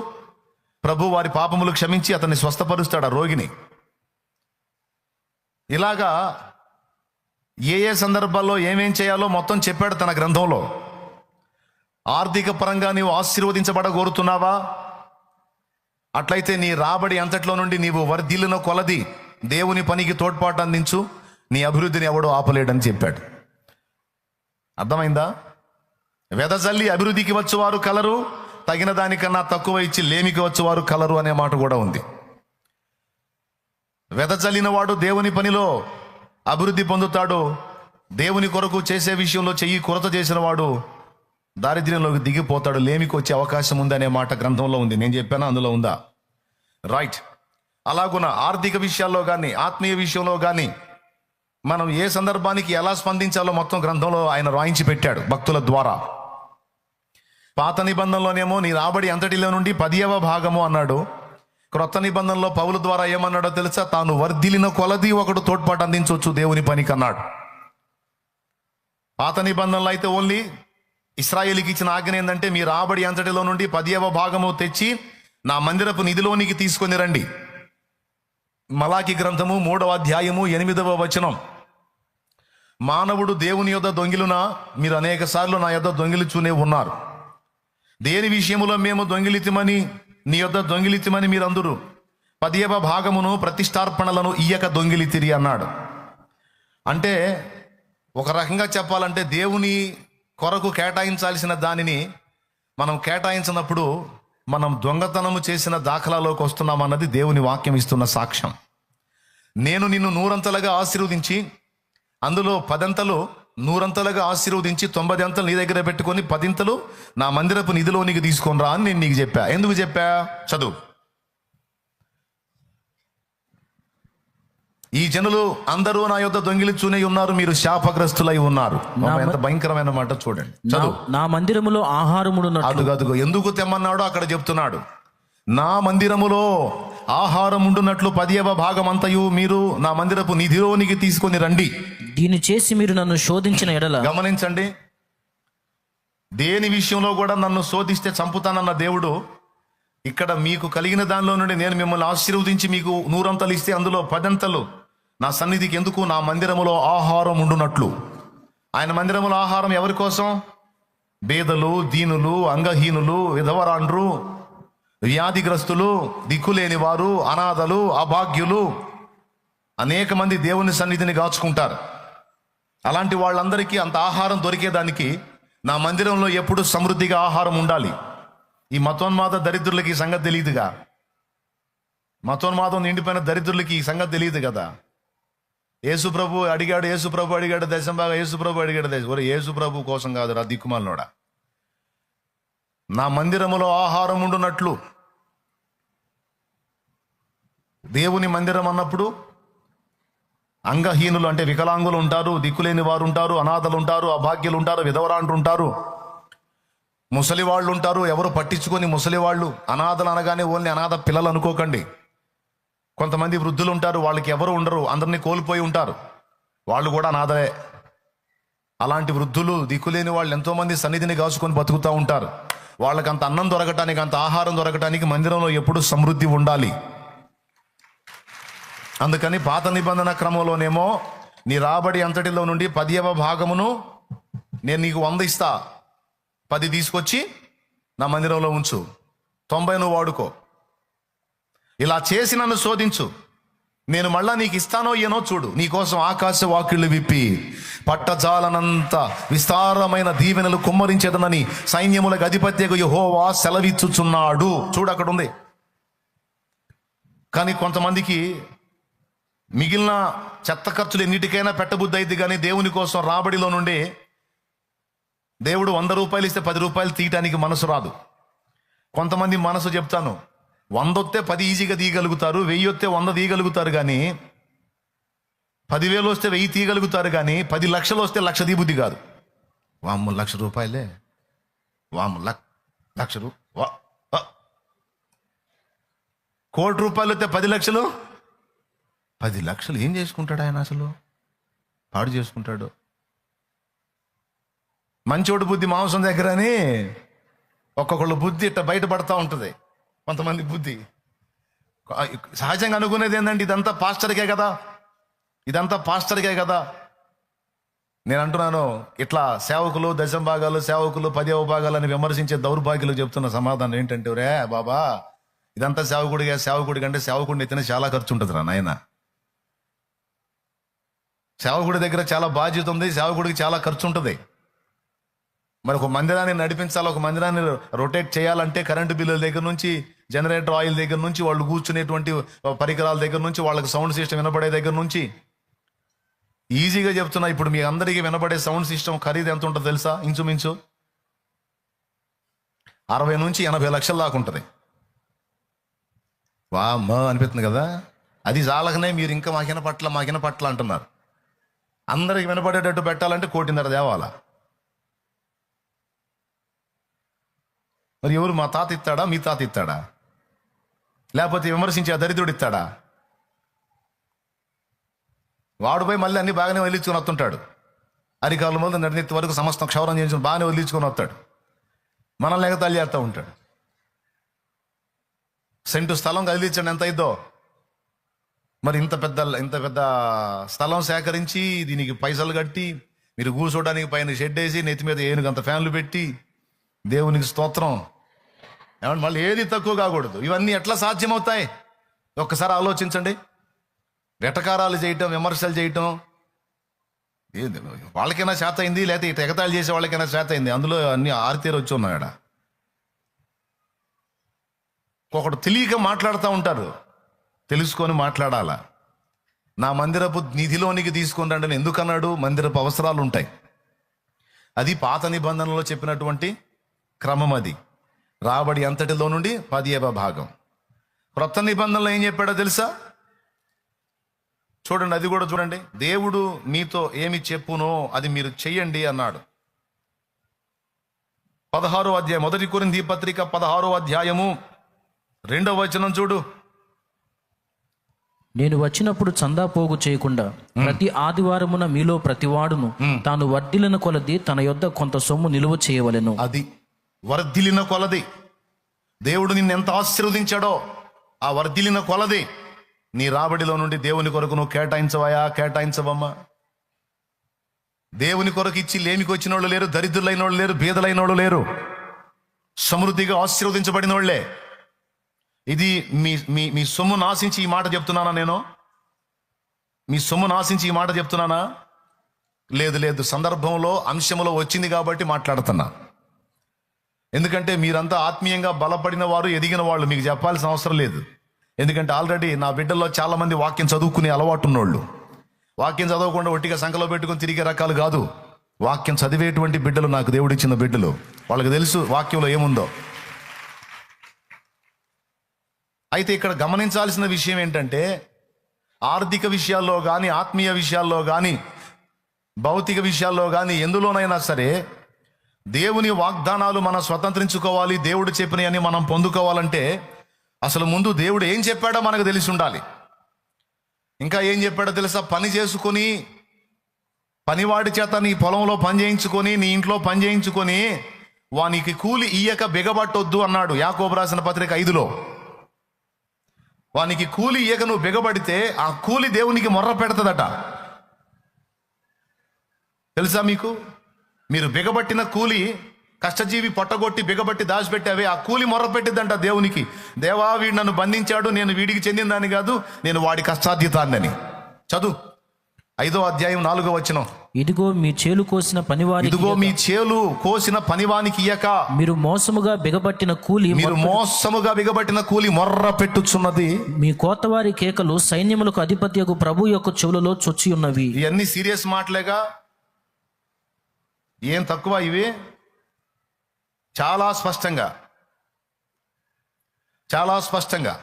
ప్రభు వారి పాపములు క్షమించి అతన్ని స్వస్థపరుస్తాడు, ఆ రోగిని. ఇలాగా ఏ ఏ సందర్భాల్లో ఏమేం చేయాలో మొత్తం చెప్పాడు తన గ్రంథంలో. ఆర్థిక పరంగా నీవు ఆశీర్వదించబడగోరుతున్నావా? అట్లయితే నీ రాబడి అంతట్లో నుండి నీవు వర్ధిల్లిన కొలది దేవుని పనికి తోడ్పాటు అందించు, నీ అభివృద్ధిని ఎవడో ఆపలేడని చెప్పాడు. అర్థమైందా? వెదజల్లి అభివృద్ధికి వచ్చేవారు కలరు, తగిన దానికన్నా తక్కువ ఇచ్చి లేమికి వచ్చేవారు కలరు అనే మాట కూడా ఉంది. వెదజల్లిన వాడు దేవుని పనిలో అభివృద్ధి పొందుతాడు. దేవుని కొరకు చేసే విషయంలో చెయ్యి కొరత చేసిన వాడు దారిద్ర్యంలోకి దిగిపోతాడు, లేమికి వచ్చే అవకాశం ఉంది అనే మాట గ్రంథంలో ఉంది. నేను చెప్పానా? అందులో ఉందా? రైట్. అలాగున ఆర్థిక విషయాల్లో కానీ ఆత్మీయ విషయంలో కానీ మనం ఏ సందర్భానికి ఎలా స్పందించాలో మొత్తం గ్రంథంలో ఆయన రాయించి పెట్టాడు భక్తుల ద్వారా. పాత నిబంధనలోనేమో నీ రాబడి అంతటిలో నుండి 10వ భాగము అన్నాడు. క్రొత్త నిబంధనలో పౌలు ద్వారా ఏమన్నాడో తెలుసా? తాను వర్ధిల్లిన కొలది ఒకడు తోడ్పాటు అందించవచ్చు దేవుని పనికి అన్నాడు. పాత నిబంధనలో అయితే ఓన్లీ ఇశ్రాయేలుకి ఇచ్చిన ఆజ్ఞ ఏంటంటే, మీ రాబడి అంతటిలో నుండి 10వ భాగము తెచ్చి నా మందిరపు నిధిలోనికి తీసుకొని రండి. మలాకి గ్రంథము 3వ అధ్యాయము 8వ వచనం. మానవుడు దేవుని యొద్ద దొంగిలునా, మీరు అనేక సార్లు నా యొద్ద దొంగిలిచూనే ఉన్నారు. దేని విషయములో మేము దొంగిలితిమని నీ యొద్ద దొంగిలితిమని మీరందరూ 10వ భాగమును ప్రతిష్టార్పణలను ఇయ్యక దొంగిలితిరి అన్నాడు. అంటే ఒక రకంగా చెప్పాలంటే దేవుని కొరకు కేటాయించాల్సిన దానిని మనం కేటాయించినప్పుడు మనం దొంగతనము చేసిన దాఖలాలోకి వస్తున్నాం అన్నది దేవుని వాక్యం ఇస్తున్న సాక్ష్యం. నేను నిన్ను 100 ఆశీర్వదించి అందులో 10 100 ఆశీర్వదించి 90 నీ దగ్గర పెట్టుకొని 10 నా మందిరపు నిధిలోనికి తీసుకొని రా అని నేను నీకు చెప్పా. ఎందుకు చెప్పా? చదువు. ఈ జనులు అందరూ నా యొద్ద దొంగిలిచూనే ఉన్నారు, మీరు శాపగ్రస్తులై ఉన్నారు. ఎంత భయంకరమైన మాట చూడండి. చదువు. నా మందిరములో ఆహారమును అదుగదుగో ఎందుకు తెమ్మన్నాడో అక్కడ చెప్తున్నాడు. నా మందిరములో ఆహారం ఉండునట్లు 10వ భాగం అంతయు మీరు నా మందిరపు నిధిలోనికి తీసుకొని రండి. దీన్ని చేసి మీరు నన్ను శోధించిన ఎడల. గమనించండి, దేని విషయంలో కూడా నన్ను శోధిస్తే చంపుతానన్న దేవుడు ఇక్కడ మీకు కలిగిన దానిలో నుండి నేను మిమ్మల్ని ఆశీర్వదించి మీకు 100 ఇస్తే అందులో 10 నా సన్నిధికి ఎందుకు? నా మందిరములో ఆహారం ఉండునట్లు. ఆయన మందిరములో ఆహారం ఎవరి కోసం? బేదలు, దీనులు, అంగహీనులు, విధవరాండ్రు, వ్యాధిగ్రస్తులు, దిక్కులేని వారు, అనాథలు, అభాగ్యులు, అనేక మంది దేవుని సన్నిధిని గాచుకుంటారు. అలాంటి వాళ్ళందరికీ అంత ఆహారం దొరికేదానికి నా మందిరంలో ఎప్పుడు సమృద్ధిగా ఆహారం ఉండాలి. ఈ మతోన్మాద దరిద్రులకి ఈ సంగతి తెలియదుగా. మతోన్మాదం నిండిపోయిన దరిద్రులకి ఈ సంగతి తెలియదు కదా. యేసుప్రభు అడిగాడు దశంబాగా, యేసుప్రభు అడిగాడు దశ. ఒరే యేసుప్రభు కోసం కాదు రా దిక్కుమాలనోడా. నా మందిరములో ఆహారం ఉండునట్లు. దేవుని మందిరం అన్నప్పుడు అంగహీనులు అంటే వికలాంగులు ఉంటారు, దిక్కులేని వారు ఉంటారు, అనాథలు ఉంటారు, అభాగ్యులు ఉంటారు, విధవరాండ్రు ఉంటారు, ముసలి వాళ్ళు ఉంటారు. ఎవరు పట్టించుకొని ముసలి వాళ్ళు. అనాథలు అనగానే ఓన్లీ అనాథ పిల్లలు అనుకోకండి. కొంతమంది వృద్ధులు ఉంటారు, వాళ్ళకి ఎవరు ఉండరు, అందరినీ కోల్పోయి ఉంటారు, వాళ్ళు కూడా అనాథలే. అలాంటి వృద్ధులు, దిక్కులేని వాళ్ళు ఎంతోమంది సన్నిధిని కాసుకొని బతుకుతూ ఉంటారు. వాళ్ళకి అంత అన్నం దొరకటానికి, అంత ఆహారం దొరకటానికి మందిరంలో ఎప్పుడు సమృద్ధి ఉండాలి. అందుకని పాత నిబంధన క్రమంలోనేమో నీ రాబడి అంతటిలో నుండి 10వ భాగమును నేను నీకు 100 ఇస్తా, 10 తీసుకొచ్చి నా మందిరంలో ఉంచు, 90 నువ్వు వాడుకో. ఇలా చేసి నన్ను శోధించు, నేను మళ్ళా నీకు ఇస్తానో ఏనో చూడు. నీకోసం ఆకాశ వాకిళ్ళు విప్పి పట్టజాలనంత విస్తారమైన దీవెనలు కుమ్మరించేదనని సైన్యములకు అధిపత్యకు యెహోవా సెలవిచ్చుచున్నాడు. చూడు, అక్కడ ఉంది. కానీ కొంతమందికి మిగిలిన చెత్త ఖర్చులు ఎన్నిటికైనా పెట్టబుద్ధి అయింది, కానీ దేవుని కోసం రాబడిలో నుండి దేవుడు 100 రూపాయలు ఇస్తే 10 రూపాయలు తీయటానికి మనసు రాదు. కొంతమంది మనసు చెప్తాను, 100 వస్తే 10 ఈజీగా తీయగలుగుతారు, 1000 వస్తే 100 తీయగలుగుతారు, కానీ 10,000 వస్తే 1000 తీయగలుగుతారు, కానీ 10 లక్షలు వస్తే 1,00,000 తీయబుద్ధి కాదు. వామ్మ 1,00,000 రూపాయలే, వామ్మ 1,00,000 కోటి రూపాయలు వస్తే 10 లక్షలు. 10 లక్షలు ఏం చేసుకుంటాడు ఆయన? అసలు పాడు చేసుకుంటాడు. మంచోడు బుద్ధి మాంసం దగ్గర అని ఒక్కొక్కళ్ళు బుద్ధి ఇట్ట బయటపడతా ఉంటుంది. కొంతమంది బుద్ధి సహజంగా అనుకునేది ఏంటంటే ఇదంతా పాస్టర్కే కదా, ఇదంతా పాస్టర్కే కదా. నేను అంటున్నాను, ఇట్లా సేవకులు, దశంభాగాలు, సేవకులు 10వ భాగాలని విమర్శించే దౌర్భాగ్యులు చెప్తున్న సమాధానం ఏంటంటే, రే బాబా, ఇదంతా సేవకుడి కంటే సేవకుడిని ఎత్తిన చాలా ఖర్చు ఉంటుంది రా నాయన. సేవకుడి దగ్గర చాలా బాధ్యత ఉంది, సేవకుడికి చాలా ఖర్చు ఉంటుంది. మరి ఒక మందిరాన్ని నడిపించాలి, ఒక మందిరాన్ని రొటేట్ చేయాలంటే కరెంటు బిల్లుల దగ్గర నుంచి, జనరేటర్ ఆయిల్ దగ్గర నుంచి, వాళ్ళు కూర్చునేటువంటి పరికరాల దగ్గర నుంచి, వాళ్ళకి సౌండ్ సిస్టమ్ వినపడే దగ్గర నుంచి, ఈజీగా చెప్తున్నా, ఇప్పుడు మీ అందరికీ వినపడే సౌండ్ సిస్టమ్ ఖరీదు ఎంత ఉంటుందో తెలుసా? ఇంచుమించు 60 నుంచి 80 లక్షల దాకా ఉంటుంది. వామ్మో అనిపిస్తుంది కదా. అది చాలకనే మీరు ఇంకా మాకిన పట్ల అంటున్నారు. అందరికి వినపడేటట్టు పెట్టాలంటే 1,50,00,000 తేవాలా. మరి ఎవరు? మా తాత ఇస్తాడా, మీ తాత ఇస్తాడా, లేకపోతే విమర్శించే దరిద్రుడు ఇస్తాడా? వాడు పోయి మళ్ళీ అన్ని బాగానే వదిలించుకొని వస్తుంటాడు. అరికాళ్ళ మొదలు నడినెత్తి వరకు సమస్తం క్షౌరం చేయించుకొని బాగానే వదిలించుకొని వస్తాడు. మనల్ని ఎగతాళి చేస్తూ ఉంటాడు. సెంటు స్థలం కదిలించండి ఎంత అయిద్దో. మరి ఇంత పెద్ద స్థలం సేకరించి దీనికి పైసలు కట్టి మీరు కూర్చోడానికి పైన షెడ్ వేసి నెత్తి మీద ఏనుగంత ఫ్యాన్లు పెట్టి దేవునికి స్తోత్రం. ఏమంటే మళ్ళీ ఏది తక్కువ కాకూడదు. ఇవన్నీ ఎట్లా సాధ్యమవుతాయి? ఒక్కసారి ఆలోచించండి. వెటకారాలు చేయటం, విమర్శలు చేయటం వాళ్ళకైనా చేత అయింది, లేకపోతే ఇటు ఎగతాళి చేసే వాళ్ళకైనా చేత అయింది. అందులో అన్ని ఆరితేరు వచ్చి ఉన్నాయడ. ఒకడు తెలియక మాట్లాడుతూ ఉంటారు, తెలుసుకొని మాట్లాడాలా. నా మందిరపు నిధిలోనికి తీసుకొని రండి ఎందుకన్నాడు? మందిరపు అవసరాలు ఉంటాయి. అది పాత నిబంధనలో చెప్పినటువంటి క్రమం. అది రాబడి అంతటిలో నుండి 10వ భాగం. క్రొత్త నిబంధనలో ఏం చెప్పాడో తెలుసా? చూడండి, అది కూడా చూడండి. దేవుడు మీతో ఏమి చెప్పునో అది మీరు చెయ్యండి అన్నాడు. 16వ అధ్యాయం, 1 కొరింథీ పత్రిక 16వ అధ్యాయము 2వ వచనం చూడు. నేను వచ్చినప్పుడు చందా పోగు చేయకుండా ప్రతి ఆదివారమున మీలో ప్రతివాడును తాను వర్ధిల్లిన కొలది తన యొద్ద కొంత సొమ్ము నిలువ చేయవలెను. అది వర్ధిల్లిన కొలది. దేవుడు నిన్ను ఎంత ఆశీర్వదించాడో ఆ వర్ధిల్లిన కొలది నీ రాబడిలో నుండి దేవుని కొరకు నువ్వు కేటాయించవమ్మా. దేవుని కొరకు ఇచ్చి లేమికి వచ్చిన వాళ్ళు లేరు, దరిద్రులైన వాళ్ళు లేరు, బీదలైన వాళ్ళు లేరు, సమృద్ధిగా ఆశీర్వదించబడిన వాళ్ళే. ఇది మీ సొమ్ము నాశించి ఈ మాట చెప్తున్నానా? నేను మీ సొమ్ము నాశించి ఈ మాట చెప్తున్నానా? లేదు, సందర్భంలో అంశంలో వచ్చింది కాబట్టి మాట్లాడుతున్నా. ఎందుకంటే మీరంతా ఆత్మీయంగా బలపడిన వారు, ఎదిగిన వాళ్ళు, మీకు చెప్పాల్సిన అవసరం లేదు. ఎందుకంటే ఆల్రెడీ నా బిడ్డల్లో చాలా మంది వాక్యం చదువుకునే అలవాటు ఉన్నోళ్ళు. వాక్యం చదవకుండా ఒట్టిగా సంకలో పెట్టుకుని తిరిగే రకాలు కాదు. వాక్యం చదివేటువంటి బిడ్డలు నాకు దేవుడిచ్చిన బిడ్డలు. వాళ్ళకి తెలుసు వాక్యంలో ఏముందో. అయితే ఇక్కడ గమనించాల్సిన విషయం ఏంటంటే, ఆర్థిక విషయాల్లో కానీ, ఆత్మీయ విషయాల్లో కానీ, భౌతిక విషయాల్లో కానీ, ఎందులోనైనా సరే దేవుని వాగ్దానాలు మనం స్వతంత్రించుకోవాలి, దేవుడు చెప్పినవని మనం పొందుకోవాలంటే అసలు ముందు దేవుడు ఏం చెప్పాడో మనకు తెలిసి ఉండాలి. ఇంకా ఏం చెప్పాడో తెలుసా? పని చేసుకొని, పనివాడి చేత నీ పొలంలో పని చేయించుకొని, నీ ఇంట్లో పని చేయించుకొని వానికి కూలి ఇయ్యక బిగబట్టొద్దు అన్నాడు యాకోబు రాసిన పత్రిక 5లో. వానికి కూలి ఇయ్యక నువ్వు బిగబడితే ఆ కూలి దేవునికి మొర్ర పెడతదట. తెలుసా మీకు? మీరు బిగబట్టిన కూలి, కష్టజీవి పొట్టగొట్టి బిగబట్టి దాచిపెట్టావే, ఆ కూలి మొర్ర పెట్టిద్దంట దేవునికి. దేవా, వీడు నన్ను బంధించాడు, నేను వీడికి చెందిందాన్ని కాదు, నేను వాడి కష్టార్జితాన్ని. చదువు 5వ అధ్యాయం 4వ వచనం. ఇదిగో మీ చేలు కోసిన పనివారికి, ఇదిగో మీ చేలు కోసిన పనివానికి ఇయ్యక మీరు మోసముగా బిగబట్టిన కూలి మొర్ర పెట్టుచున్నది. మీ కోతవారి కేకలు సైన్యములకు అధిపత్యకు ప్రభు యొక్క చెవులలో చొచ్చి ఉన్నవి. ఇవన్నీ సీరియస్ మాటలేగా, ఏం తక్కువ ఇవి. చాలా స్పష్టంగా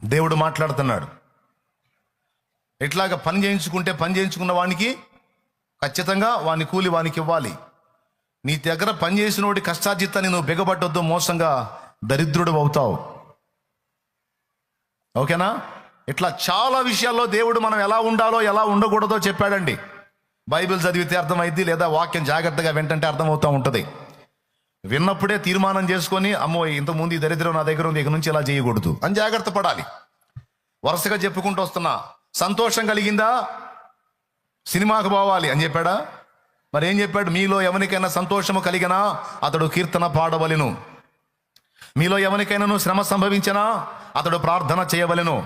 దేవుడు మాట్లాడుతున్నాడు. ఎట్లాగా పని చేయించుకున్న వానికి ఖచ్చితంగా వాని కూలి వానికి ఇవ్వాలి. నీ దగ్గర పని చేసినోడి కష్టార్జితాన్ని నువ్వు బిగబట్టొద్దు, మోసంగా దరిద్రుడు అవుతావు. ఓకేనా? ఇట్లా చాలా విషయాల్లో దేవుడు మనం ఎలా ఉండాలో ఎలా ఉండకూడదో చెప్పాడండి. బైబిల్ చదివితే అర్థమైంది, లేదా వాక్యం జాగ్రత్తగా వింటంటే అర్థమవుతూ ఉంటుంది. విన్నప్పుడే తీర్మానం చేసుకొని, అమ్మో ఇంతకుముందు ఈ దరిద్రం నా దగ్గర ఉంది, ఇక నుంచి ఇలా చేయకూడదు అని జాగ్రత్త పడాలి. వరుసగా చెప్పుకుంటూ వస్తున్నా. సంతోషం కలిగిందా? సినిమాకు పోవాలి అని చెప్పాడా? మరి ఏం చెప్పాడు? మీలో ఎవరికైనా సంతోషము కలిగినా అతడు కీర్తన పాడవలెను, మీలో ఎవరికైనాను శ్రమ సంభవించినా అతడు ప్రార్థన చేయవలెను.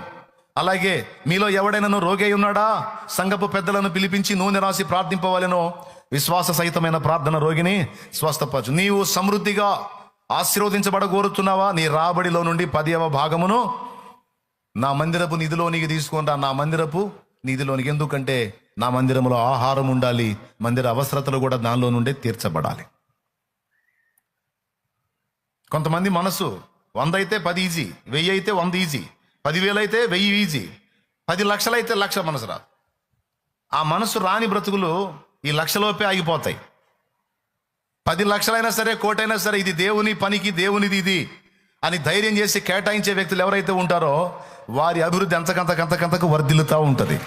అలాగే మీలో ఎవడైనాను రోగి ఉన్నాడా, సంఘపు పెద్దలను పిలిపించి నూనె రాసి ప్రార్థింపవలెను. విశ్వాస సహితమైన ప్రార్థన రోగిని స్వస్థపరచు. నీవు సమృద్ధిగా ఆశీర్వదించబడగోరుతున్నావా? నీ రాబడిలో నుండి 10వ భాగమును నా మందిరపు నిధిలోనికి తీసుకుంటా. నా మందిరపు నిధిలోనికి, ఎందుకంటే నా మందిరంలో ఆహారం ఉండాలి, మందిర అవసరతలు కూడా దానిలో నుండే తీర్చబడాలి. కొంతమంది మనసు 100 అయితే 10 ఈజీ, 1000 అయితే 100 ఈజీ, 10,000 అయితే 1000 ఈజీ, 10 లక్షలు అయితే 1,00,000 మనసు రా. ఆ మనసు రాని బ్రతుకులు ఈ లక్షలోపే ఆగిపోతాయి. 10 లక్షలైనా సరే, కోటైనా సరే, ఇది దేవుని పనికి, దేవునిది ఇది అని ధైర్యం చేసి కేటాయించే వ్యక్తులు ఎవరైతే ఉంటారో వారి అభివృద్ధి అంతకంతకు వర్ధిల్లుతూ ఉంటుంది.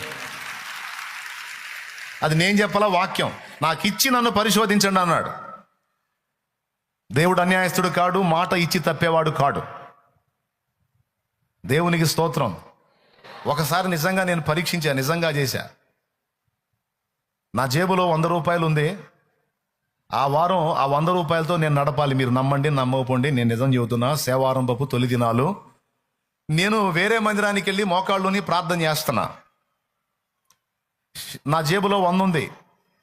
అది నేను చెప్పాలా? వాక్యం. నాకు ఇచ్చి నన్ను పరిశోధించండి అన్నాడు. దేవుడు అన్యాయస్తుడు కాడు, మాట ఇచ్చి తప్పేవాడు కాడు. దేవునికి స్తోత్రం. ఒకసారి నిజంగా నేను నిజంగా చేశా. నా జేబులో 100 రూపాయలు ఉంది. ఆ వారం ఆ 100 రూపాయలతో నేను నడపాలి. మీరు నమ్మండి నమ్మకపోండి, నేను నిజం చెబుతున్నా. సేవారంభపు తొలి దినాలు నేను వేరే మందిరానికి వెళ్ళి మోకాళ్ళుని ప్రార్థన చేస్తున్నా. నా జేబులో 100 ఉంది.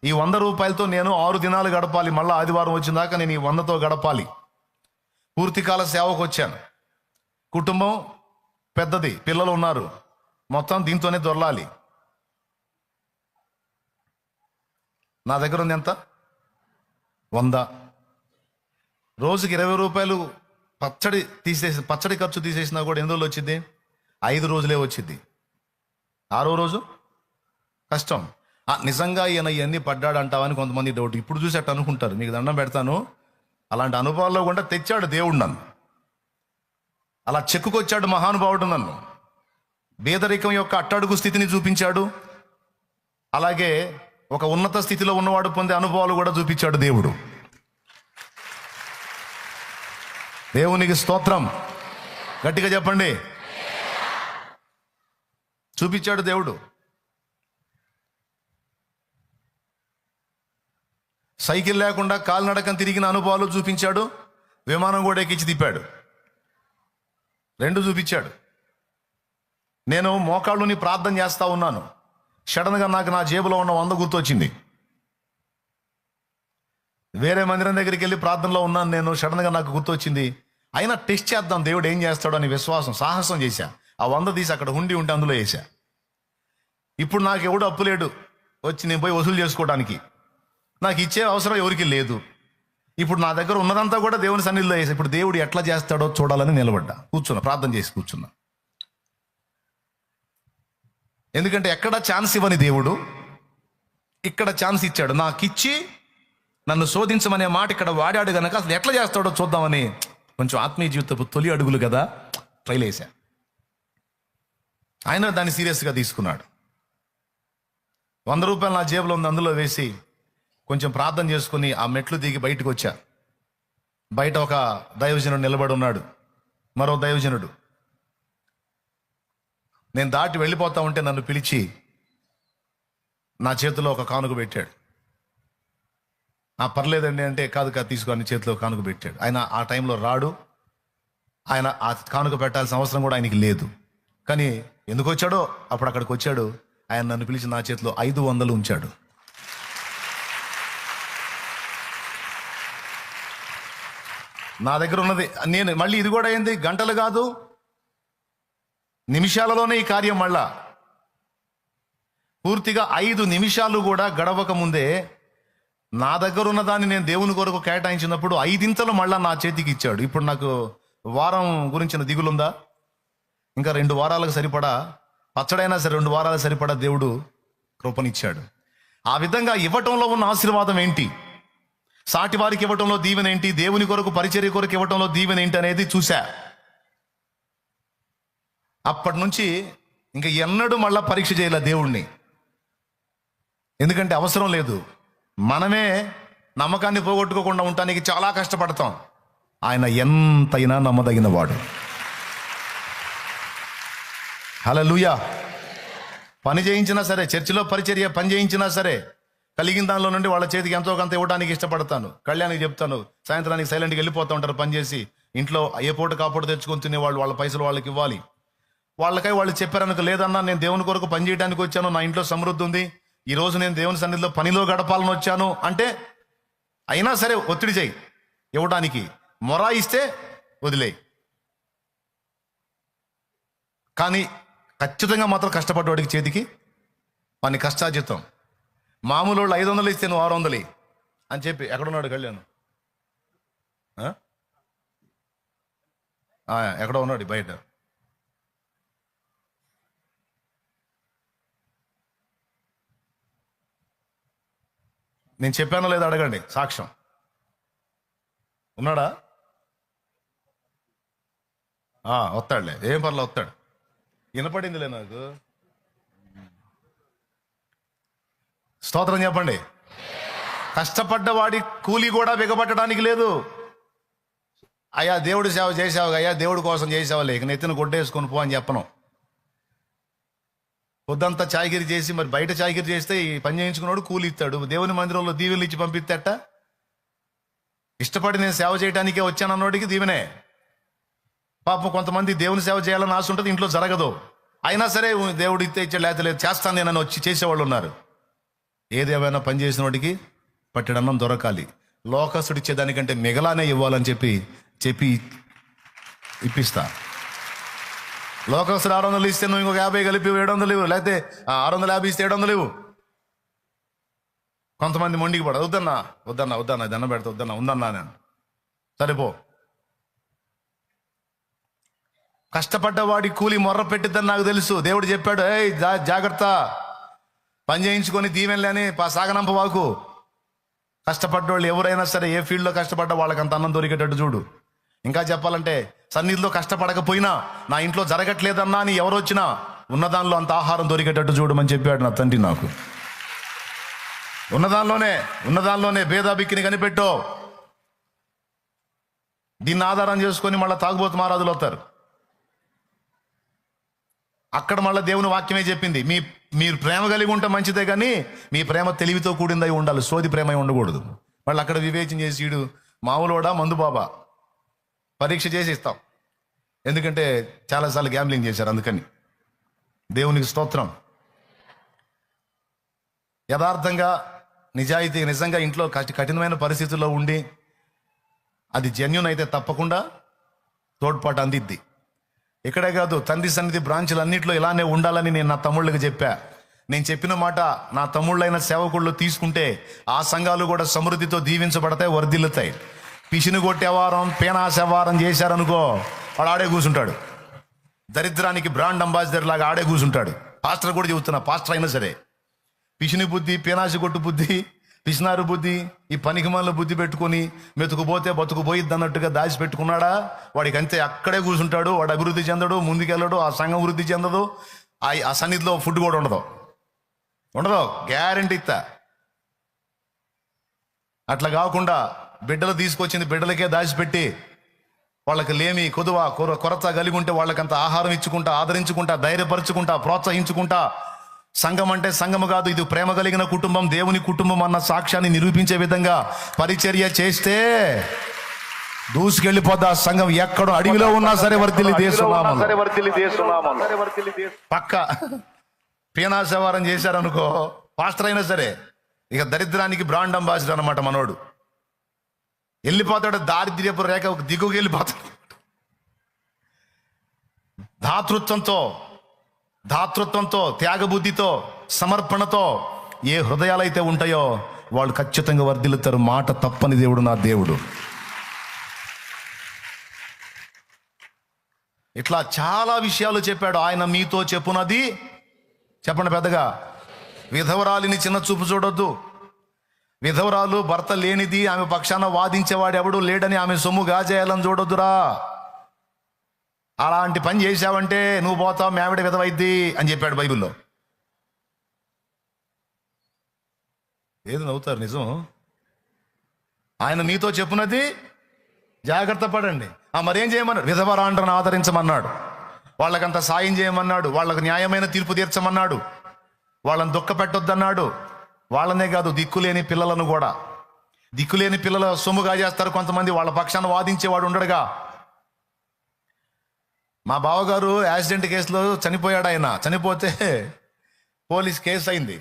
ఈ 100 రూపాయలతో నేను 6 దినాలు గడపాలి. మళ్ళీ ఆదివారం వచ్చిన దాకా నేను ఈ 100తో గడపాలి. పూర్తికాల సేవకు వచ్చాను. కుటుంబం పెద్దది, పిల్లలు ఉన్నారు, మొత్తం దీంతోనే దొరలాలి. నా దగ్గర ఉంది ఎంత? 100. రోజుకి 20 రూపాయలు పచ్చడి ఖర్చు తీసేసినా కూడా ఎన్ని రోజులు వచ్చింది? 5 రోజులే వచ్చింది. 6వ రోజు కష్టం. నిజంగా ఈయన ఇవన్నీ పడ్డాడంటావని కొంతమంది డౌట్. ఇప్పుడు చూసి అట్టు అనుకుంటారు. మీకు దండం పెడతాను, అలాంటి అనుభవాల్లో కూడా తెచ్చాడు దేవుడు నన్ను. అలా చెక్కుకొచ్చాడు మహానుభావుడు నన్ను. పేదరికం యొక్క అట్టడుగు స్థితిని చూపించాడు. అలాగే ఒక ఉన్నత స్థితిలో ఉన్నవాడు పొందే అనుభవాలు కూడా చూపించాడు దేవుడు. దేవునికి స్తోత్రం. గట్టిగా చెప్పండి. చూపించాడు దేవుడు. సైకిల్ లేకుండా కాలినడకం తిరిగిన అనుభవాలు చూపించాడు. విమానం కూడా ఎక్కించి తిప్పాడు. 2 చూపించాడు. నేను మోకాళ్ళుని ప్రార్థన చేస్తా ఉన్నాను. సడన్గా నాకు నా జేబులో ఉన్న 100 గుర్తొచ్చింది. వేరే మందిరం దగ్గరికి వెళ్ళి ప్రార్థనలో ఉన్నాను నేను. సడన్గా నాకు గుర్తొచ్చింది. అయినా టెస్ట్ చేద్దాం దేవుడు ఏం చేస్తాడో అని సాహసం చేశా. ఆ 100 తీసి అక్కడ హుండి ఉంటే అందులో వేసా. ఇప్పుడు నాకు ఎవడు అప్పు లేడు వచ్చి నేను పోయి వసూలు చేసుకోవడానికి. నాకు ఇచ్చే అవసరం ఎవరికి లేదు. ఇప్పుడు నా దగ్గర ఉన్నదంతా కూడా దేవుని సన్నిధిలో వేసా. ఇప్పుడు దేవుడు ఎట్లా చేస్తాడో చూడాలని నిలబడ్డా. కూర్చున్నా, ప్రార్థన చేసి కూర్చున్నా. ఎందుకంటే ఎక్కడ ఛాన్స్ ఇవ్వని దేవుడు ఇక్కడ ఛాన్స్ ఇచ్చాడు. నాకిచ్చి నన్ను శోధించమనే మాట ఇక్కడ వాడాడు గనక అసలు ఎట్లా చేస్తాడో చూద్దామని కొంచెం ఆత్మీయ జీవితపు తొలి అడుగులు కదా ట్రైల్ వేశా. ఆయన దాన్ని సీరియస్గా తీసుకున్నాడు. 100 రూపాయలు నా జేబులో ఉంది, అందులో వేసి కొంచెం ప్రార్థన చేసుకుని ఆ మెట్లు దిగి బయటకు వచ్చా. బయట ఒక దైవజనుడు నిలబడి ఉన్నాడు, మరో దైవజనుడు. నేను దాటి వెళ్ళిపోతా ఉంటే నన్ను పిలిచి నా చేతిలో ఒక కానుక పెట్టాడు. పర్లేదండి అంటే కాదు తీసుకొని చేతిలో కానుక పెట్టాడు. ఆయన ఆ టైంలో రాడు, ఆయన ఆ కానుక పెట్టాల్సిన అవసరం కూడా ఆయనకి లేదు. కానీ ఎందుకు వచ్చాడో అప్పుడు అక్కడికి వచ్చాడు. ఆయన నన్ను పిలిచి నా చేతిలో 500 ఉంచాడు. నా దగ్గర ఉన్నది నేను మళ్ళీ ఇది కూడా ఏంది, గంటలు కాదు నిమిషాలలోనే ఈ కార్యం. మళ్ళా పూర్తిగా 5 నిమిషాలు కూడా గడవక ముందే నా దగ్గర ఉన్న దాన్ని నేను దేవుని కొరకు కేటాయించినప్పుడు 5 మళ్ళా నా చేతికి ఇచ్చాడు. ఇప్పుడు నాకు వారం గురించిన దిగులుందా? ఇంకా 2 వారాలకు సరిపడా పచ్చడైనా సరే 2 వారాలకు సరిపడా దేవుడు కృపనిచ్చాడు. ఆ విధంగా ఇవ్వటంలో ఉన్న ఆశీర్వాదం ఏంటి, సాటి వారికి ఇవ్వటంలో దీవెన ఏంటి, దేవుని కొరకు పరిచర్య కొరకు ఇవ్వటంలో దీవెన ఏంటి అనేది చూసా. అప్పటి నుంచి ఇంకా ఎన్నడూ మళ్ళా పరీక్ష చేయలే దేవుణ్ణి. ఎందుకంటే అవసరం లేదు. మనమే నమ్మకాన్ని పోగొట్టుకోకుండా ఉండటానికి చాలా కష్టపడతాం. ఆయన ఎంతైనా నమ్మదగిన వాడు. హల్లెలూయా. పని చేయించినా సరే, చర్చిలో పరిచర్య పని చేయించినా సరే, కలిగిన దానిలో నుండి వాళ్ళ చేతికి ఎంతో కొంత ఇవ్వడానికి ఇష్టపడతాను. కళ్యాణికి చెప్తాను, సాయంత్రానికి సైలెంట్గా వెళ్ళిపోతూ ఉంటారు పని చేసి. ఇంట్లో ఏ పూట కాపూట తెచ్చుకొని తినేవాళ్ళు, వాళ్ళ పైసలు వాళ్ళకి ఇవ్వాలి. వాళ్ళకై వాళ్ళు చెప్పారనుకో, లేదన్నా నేను దేవుని కొరకు పని చేయడానికి వచ్చాను, నా ఇంట్లో సమృద్ధి ఉంది, ఈ రోజు నేను దేవుని సన్నిధిలో పనిలో గడపాలని వచ్చాను అంటే అయినా సరే ఒత్తిడి చేయి ఇవ్వడానికి. మొరాయిస్తే వదిలేయి. కానీ ఖచ్చితంగా మాత్రం కష్టపడ్డవాడికి చేతికి పని కష్టాజితం. మామూలు వాళ్ళు 500 ఇస్తే నువ్వు 600 అని చెప్పి ఎక్కడున్నాడు కళ్యాణ్? ఎక్కడో ఉన్నాడు బయట. నేను చెప్పానో లేదో అడగండి, సాక్ష్యం. ఉన్నాడా? వస్తాడులే, ఏం పర్లే వస్తాడు. వినపడిందిలే నాకు. స్తోత్రం చెప్పండి. కష్టపడ్డవాడి కూలి కూడా బిగపట్టడానికి లేదు. అయ్యా దేవుడు సేవ చేసావు, అయ్యా దేవుడి కోసం చేసావులే, ఇక నెత్తిన గొడ్డేసుకొని పో అని చెప్పను. పొద్దంతా చాయగిరి చేసి మరి బయట చాయగిరి చేస్తే ఈ పని చేయించుకున్నాడు కూలి ఇస్తాడు. దేవుని మందిరంలో దీవెనలు ఇచ్చి పంపిస్తేట. ఇష్టపడి నేను సేవ చేయడానికే వచ్చానన్నోడికి దీవెనే. పాపం కొంతమంది దేవుని సేవ చేయాలని ఆశ ఉంటుంది, ఇంట్లో జరగదు. అయినా సరే దేవుడు ఇస్తే ఇచ్చాడు, లేకపోతే లేదు చేస్తాను నేను వచ్చి చేసేవాళ్ళు ఉన్నారు. ఏదేమైనా పని చేసిన వాడికి పట్టెడన్నం దొరకాలి. లోకస్తుడు ఇచ్చేదానికంటే మిగలానే ఇవ్వాలని చెప్పి ఇప్పిస్తా. లోకస్తుడు 600 ఇస్తే నువ్వు ఇంకొక 50 కలిపి 700 ఇవ్వు, లేకపోతే 650 ఇస్తే 700 ఇవ్వు. కొంతమంది మొండికి పడదు, వద్దన్నా దండం పెడతా, ఉందన్నా నేను సరిపో. కష్టపడ్డవాడి కూలి మొర్ర పెట్టిద్దని నాకు తెలుసు. దేవుడు చెప్పాడు, జాగ్రత్త, పని చేయించుకొని దీవెనలేని సాగనంపవాకు. కష్టపడ్డవాళ్ళు ఎవరైనా సరే ఏ ఫీల్డ్లో కష్టపడ్డ వాళ్ళకి అంత అన్నం దొరికేటట్టు చూడు. ఇంకా చెప్పాలంటే సన్నిధిలో కష్టపడకపోయినా నా ఇంట్లో జరగట్లేదన్నా అని ఎవరు వచ్చినా ఉన్నదానిలో అంత ఆహారం దొరికేటట్టు చూడమని చెప్పాడు నా తండ్రి నాకు. ఉన్నదానిలోనే భేదాబిక్కిని కనిపెట్టో. దీన్ని ఆధారం చేసుకొని మళ్ళీ తాగుబోతు మహారాజులు అవుతారు. అక్కడ మళ్ళీ దేవుని వాక్యమే చెప్పింది, మీరు ప్రేమ కలిగి ఉంటే మంచిదే, కానీ మీ ప్రేమ తెలివితో కూడిందై ఉండాలి, సోది ప్రేమ ఉండకూడదు. మళ్ళీ అక్కడ వివేచన చేసి ఈడు మామూలుడా మందు బాబా పరీక్ష చేసి ఇస్తాం. ఎందుకంటే చాలాసార్లు గ్యాంబ్లింగ్ చేశారు, అందుకని. దేవునికి స్తోత్రం. యథార్థంగా నిజాయితీ నిజంగా ఇంట్లో కఠినమైన పరిస్థితుల్లో ఉండి అది జెన్యూన్ అయితే తప్పకుండా తోడ్పాటు అందిద్ది. ఇక్కడే కాదు, తండ్రి సన్నిధి బ్రాంచులు అన్నింటిలో ఇలానే ఉండాలని నేను నా తమ్ముళ్ళకి చెప్పా. నేను చెప్పిన మాట నా తమ్ముళ్ళైన సేవకుళ్ళు తీసుకుంటే ఆ సంఘాలు కూడా సమృద్ధితో దీవించబడతాయి, వర్ధిల్లుతాయి. పిసిని కొట్టేవారం పేనాసేవారం చేశారనుకో, వాడు ఆడే కూర్చుంటాడు. దరిద్రానికి బ్రాండ్ అంబాసిడర్ లాగా ఆడే కూర్చుంటాడు. పాస్టర్ కూడా చెబుతున్నా, పాస్టర్ అయినా సరే పిసిని బుద్ధి, పేనాసి కొట్టు బుద్ధి, పిసినారు బుద్ధి, ఈ పనికిమాల బుద్ధి పెట్టుకొని మెతుకుపోతే బతుకుపోయిద్ది అన్నట్టుగా దాచి పెట్టుకున్నాడా, వాడికి అంతే అక్కడే కూర్చుంటాడు. వాడు అభివృద్ధి చెందడు, ముందుకెళ్ళడు, ఆ సంఘం వృద్ధి చెందదు, ఆ సన్నిధిలో ఫుడ్ కూడా ఉండదు గ్యారంటీ ఇస్తా. అట్లా కాకుండా బిడ్డలు తీసుకొచ్చింది బిడ్డలకే దాచిపెట్టి వాళ్ళకి లేమి కొదువ కొరత కలిగి ఉంటే వాళ్ళకంత ఆహారం ఇచ్చుకుంటా, ఆదరించుకుంటా, ధైర్యపరుచుకుంటా, ప్రోత్సహించుకుంటా, సంఘం అంటే సంఘము కాదు, ఇది ప్రేమ కలిగిన కుటుంబం, దేవుని కుటుంబం అన్న సాక్ష్యాన్ని నిరూపించే విధంగా పరిచర్య చేస్తే దూసుకెళ్ళిపోద్ది ఆ సంఘం. ఎక్కడో అడవిలో ఉన్నా సరే వర్ధిల్లి దేశనామం. పక్క పీనాశవారం చేశారనుకో, పాస్టర్ అయినా సరే ఇక దరిద్రానికి బ్రాండ్ అంబాసిడర్ అనమాట మనోడు. వెళ్ళిపోతాడు, దారిద్ర్యపు రేఖ దిగువకి వెళ్ళిపోతాడు. ధాతృత్వంతో త్యాగబుద్ధితో సమర్పణతో ఏ హృదయాలైతే ఉంటాయో వాళ్ళు ఖచ్చితంగా వర్ధిల్లుతారు. మాట తప్పని దేవుడు నా దేవుడు. ఇట్లా చాలా విషయాలు చెప్పాడు ఆయన. మీతో చెప్పునది, చెప్పండి పెద్దగా, విధవరాలిని చిన్న చూపు చూడొద్దు. విధవరాలు భర్త లేనిది, ఆమె పక్షాన వాదించేవాడు ఎవడు లేడని ఆమె సొమ్ము గాజేయాలని చూడొద్దురా. అలాంటి పని చేశావంటే నువ్వు పోతావు, మేవిడ విధవైద్ది అని చెప్పాడు బైబిల్లో. ఏది నవ్వుతారు, నిజం. ఆయన మీతో చెప్పున్నది జాగ్రత్త పడండి. మరేం చేయమన్నాడు? విధవరాండ్రను ఆదరించమన్నాడు, వాళ్ళకంత సాయం చేయమన్నాడు, వాళ్ళకు న్యాయమైన తీర్పు తీర్చమన్నాడు, వాళ్ళని దుఃఖ పెట్టొద్దన్నాడు. వాళ్ళనే కాదు, దిక్కులేని పిల్లలను కూడా. దిక్కులేని పిల్లల సొమ్ముగా చేస్తారు కొంతమంది, వాళ్ళ పక్షాన వాదించేవాడు ఉండడుగా. మా బావగారు యాక్సిడెంట్ కేసులో చనిపోయాడు. ఆయన చనిపోతే పోలీస్ కేసు అయింది.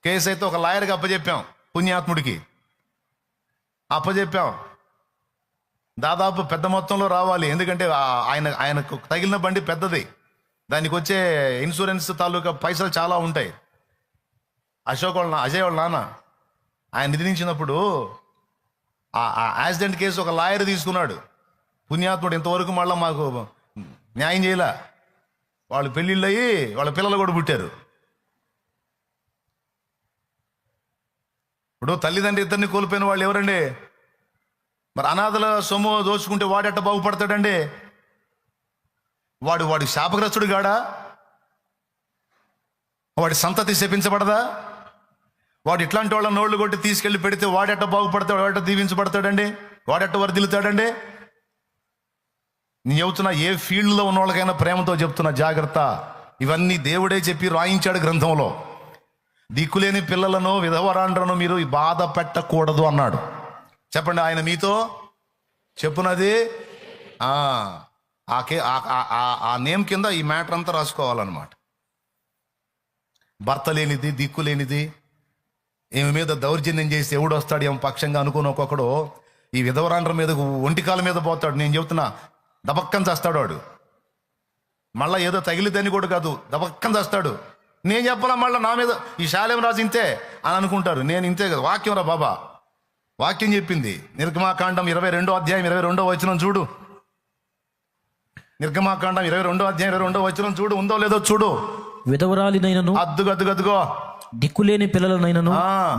కేసు అయితే ఒక లాయర్కి అప్పచెప్పాం, పుణ్యాత్ముడికి అప్పచెప్పాం. దాదాపు పెద్ద మొత్తంలో రావాలి, ఎందుకంటే ఆయనకు తగిలిన బండి పెద్దది, దానికి వచ్చే ఇన్సూరెన్స్ తాలూకా పైసలు చాలా ఉంటాయి. అజయ్ వాళ్ళ నాన్న ఆయన నిధించినప్పుడు ఆ యాక్సిడెంట్ కేసు ఒక లాయర్ తీసుకున్నాడు. పుణ్యాత్ముడు ఇంతవరకు మళ్ళీ మాకు న్యాయం చేయలే. వాళ్ళు పెళ్ళిళ్ళు అయ్యి వాళ్ళ పిల్లలు కూడా పుట్టారు. ఇప్పుడు తల్లిదండ్రి ఇద్దరిని కోల్పోయిన వాళ్ళు ఎవరండి? మరి అనాథల సొమ్ము దోచుకుంటే వాడెట్ట బాగుపడతాడండి? వాడు శాపగ్రస్తుడు గాడా? వాడి సంతతి శపించబడదా? వాడు ఇట్లాంటి వాళ్ళ నోళ్లు కొట్టి తీసుకెళ్లి పెడితే వాడెట్ట బాగుపడతాడు, వాడెట్ట దీవించబడతాడండి, వాడెట్ట వర్ధిల్లుతాడండి? నేను చెబుతున్నా, ఏ ఫీల్డ్లో ఉన్న వాళ్ళకైనా ప్రేమతో చెప్తున్నా, జాగ్రత్త. ఇవన్నీ దేవుడే చెప్పి రాయించాడు గ్రంథంలో. దిక్కులేని పిల్లలను, విధవరాండ్రను మీరు బాధ పెట్టకూడదు అన్నాడు. చెప్పండి, ఆయన మీతో చెప్పునది. ఆ నేమ్ కింద ఈ మ్యాటర్ అంతా రాసుకోవాలన్నమాట. భర్త లేనిది, దిక్కు లేనిది, ఈమె మీద దౌర్జన్యం చేసి ఎవడు వస్తాడు ఏమో పక్షంగా అనుకుని ఒక్కొక్కడు ఈ విధవరాండ్ర మీద ఒంటికాల మీద పోతాడు. నేను చెబుతున్నా, దబక్కని చేస్తాడు వాడు. మళ్ళీ ఏదో తగిలిదని కూడా కాదు, దబక్కని చేస్తాడు. నేను చెప్పాలా మళ్ళీ నా మీద ఈ శాలేం రాజు ఇంతే అని అనుకుంటారు. నేను ఇంతే కదా, వాక్యం రా బాబా, వాక్యం చెప్పింది. నిర్గమాకాండం 22వ అధ్యాయం 22వ వచనం చూడు. నిర్గమాకాండం 22వ అధ్యాయం 22వ వచనం చూడు, ఉందో లేదో చూడు. విధవరాలినైనను, అద్దుగద్దుగద్దుగో, దిక్కులేని పిల్లలనైనను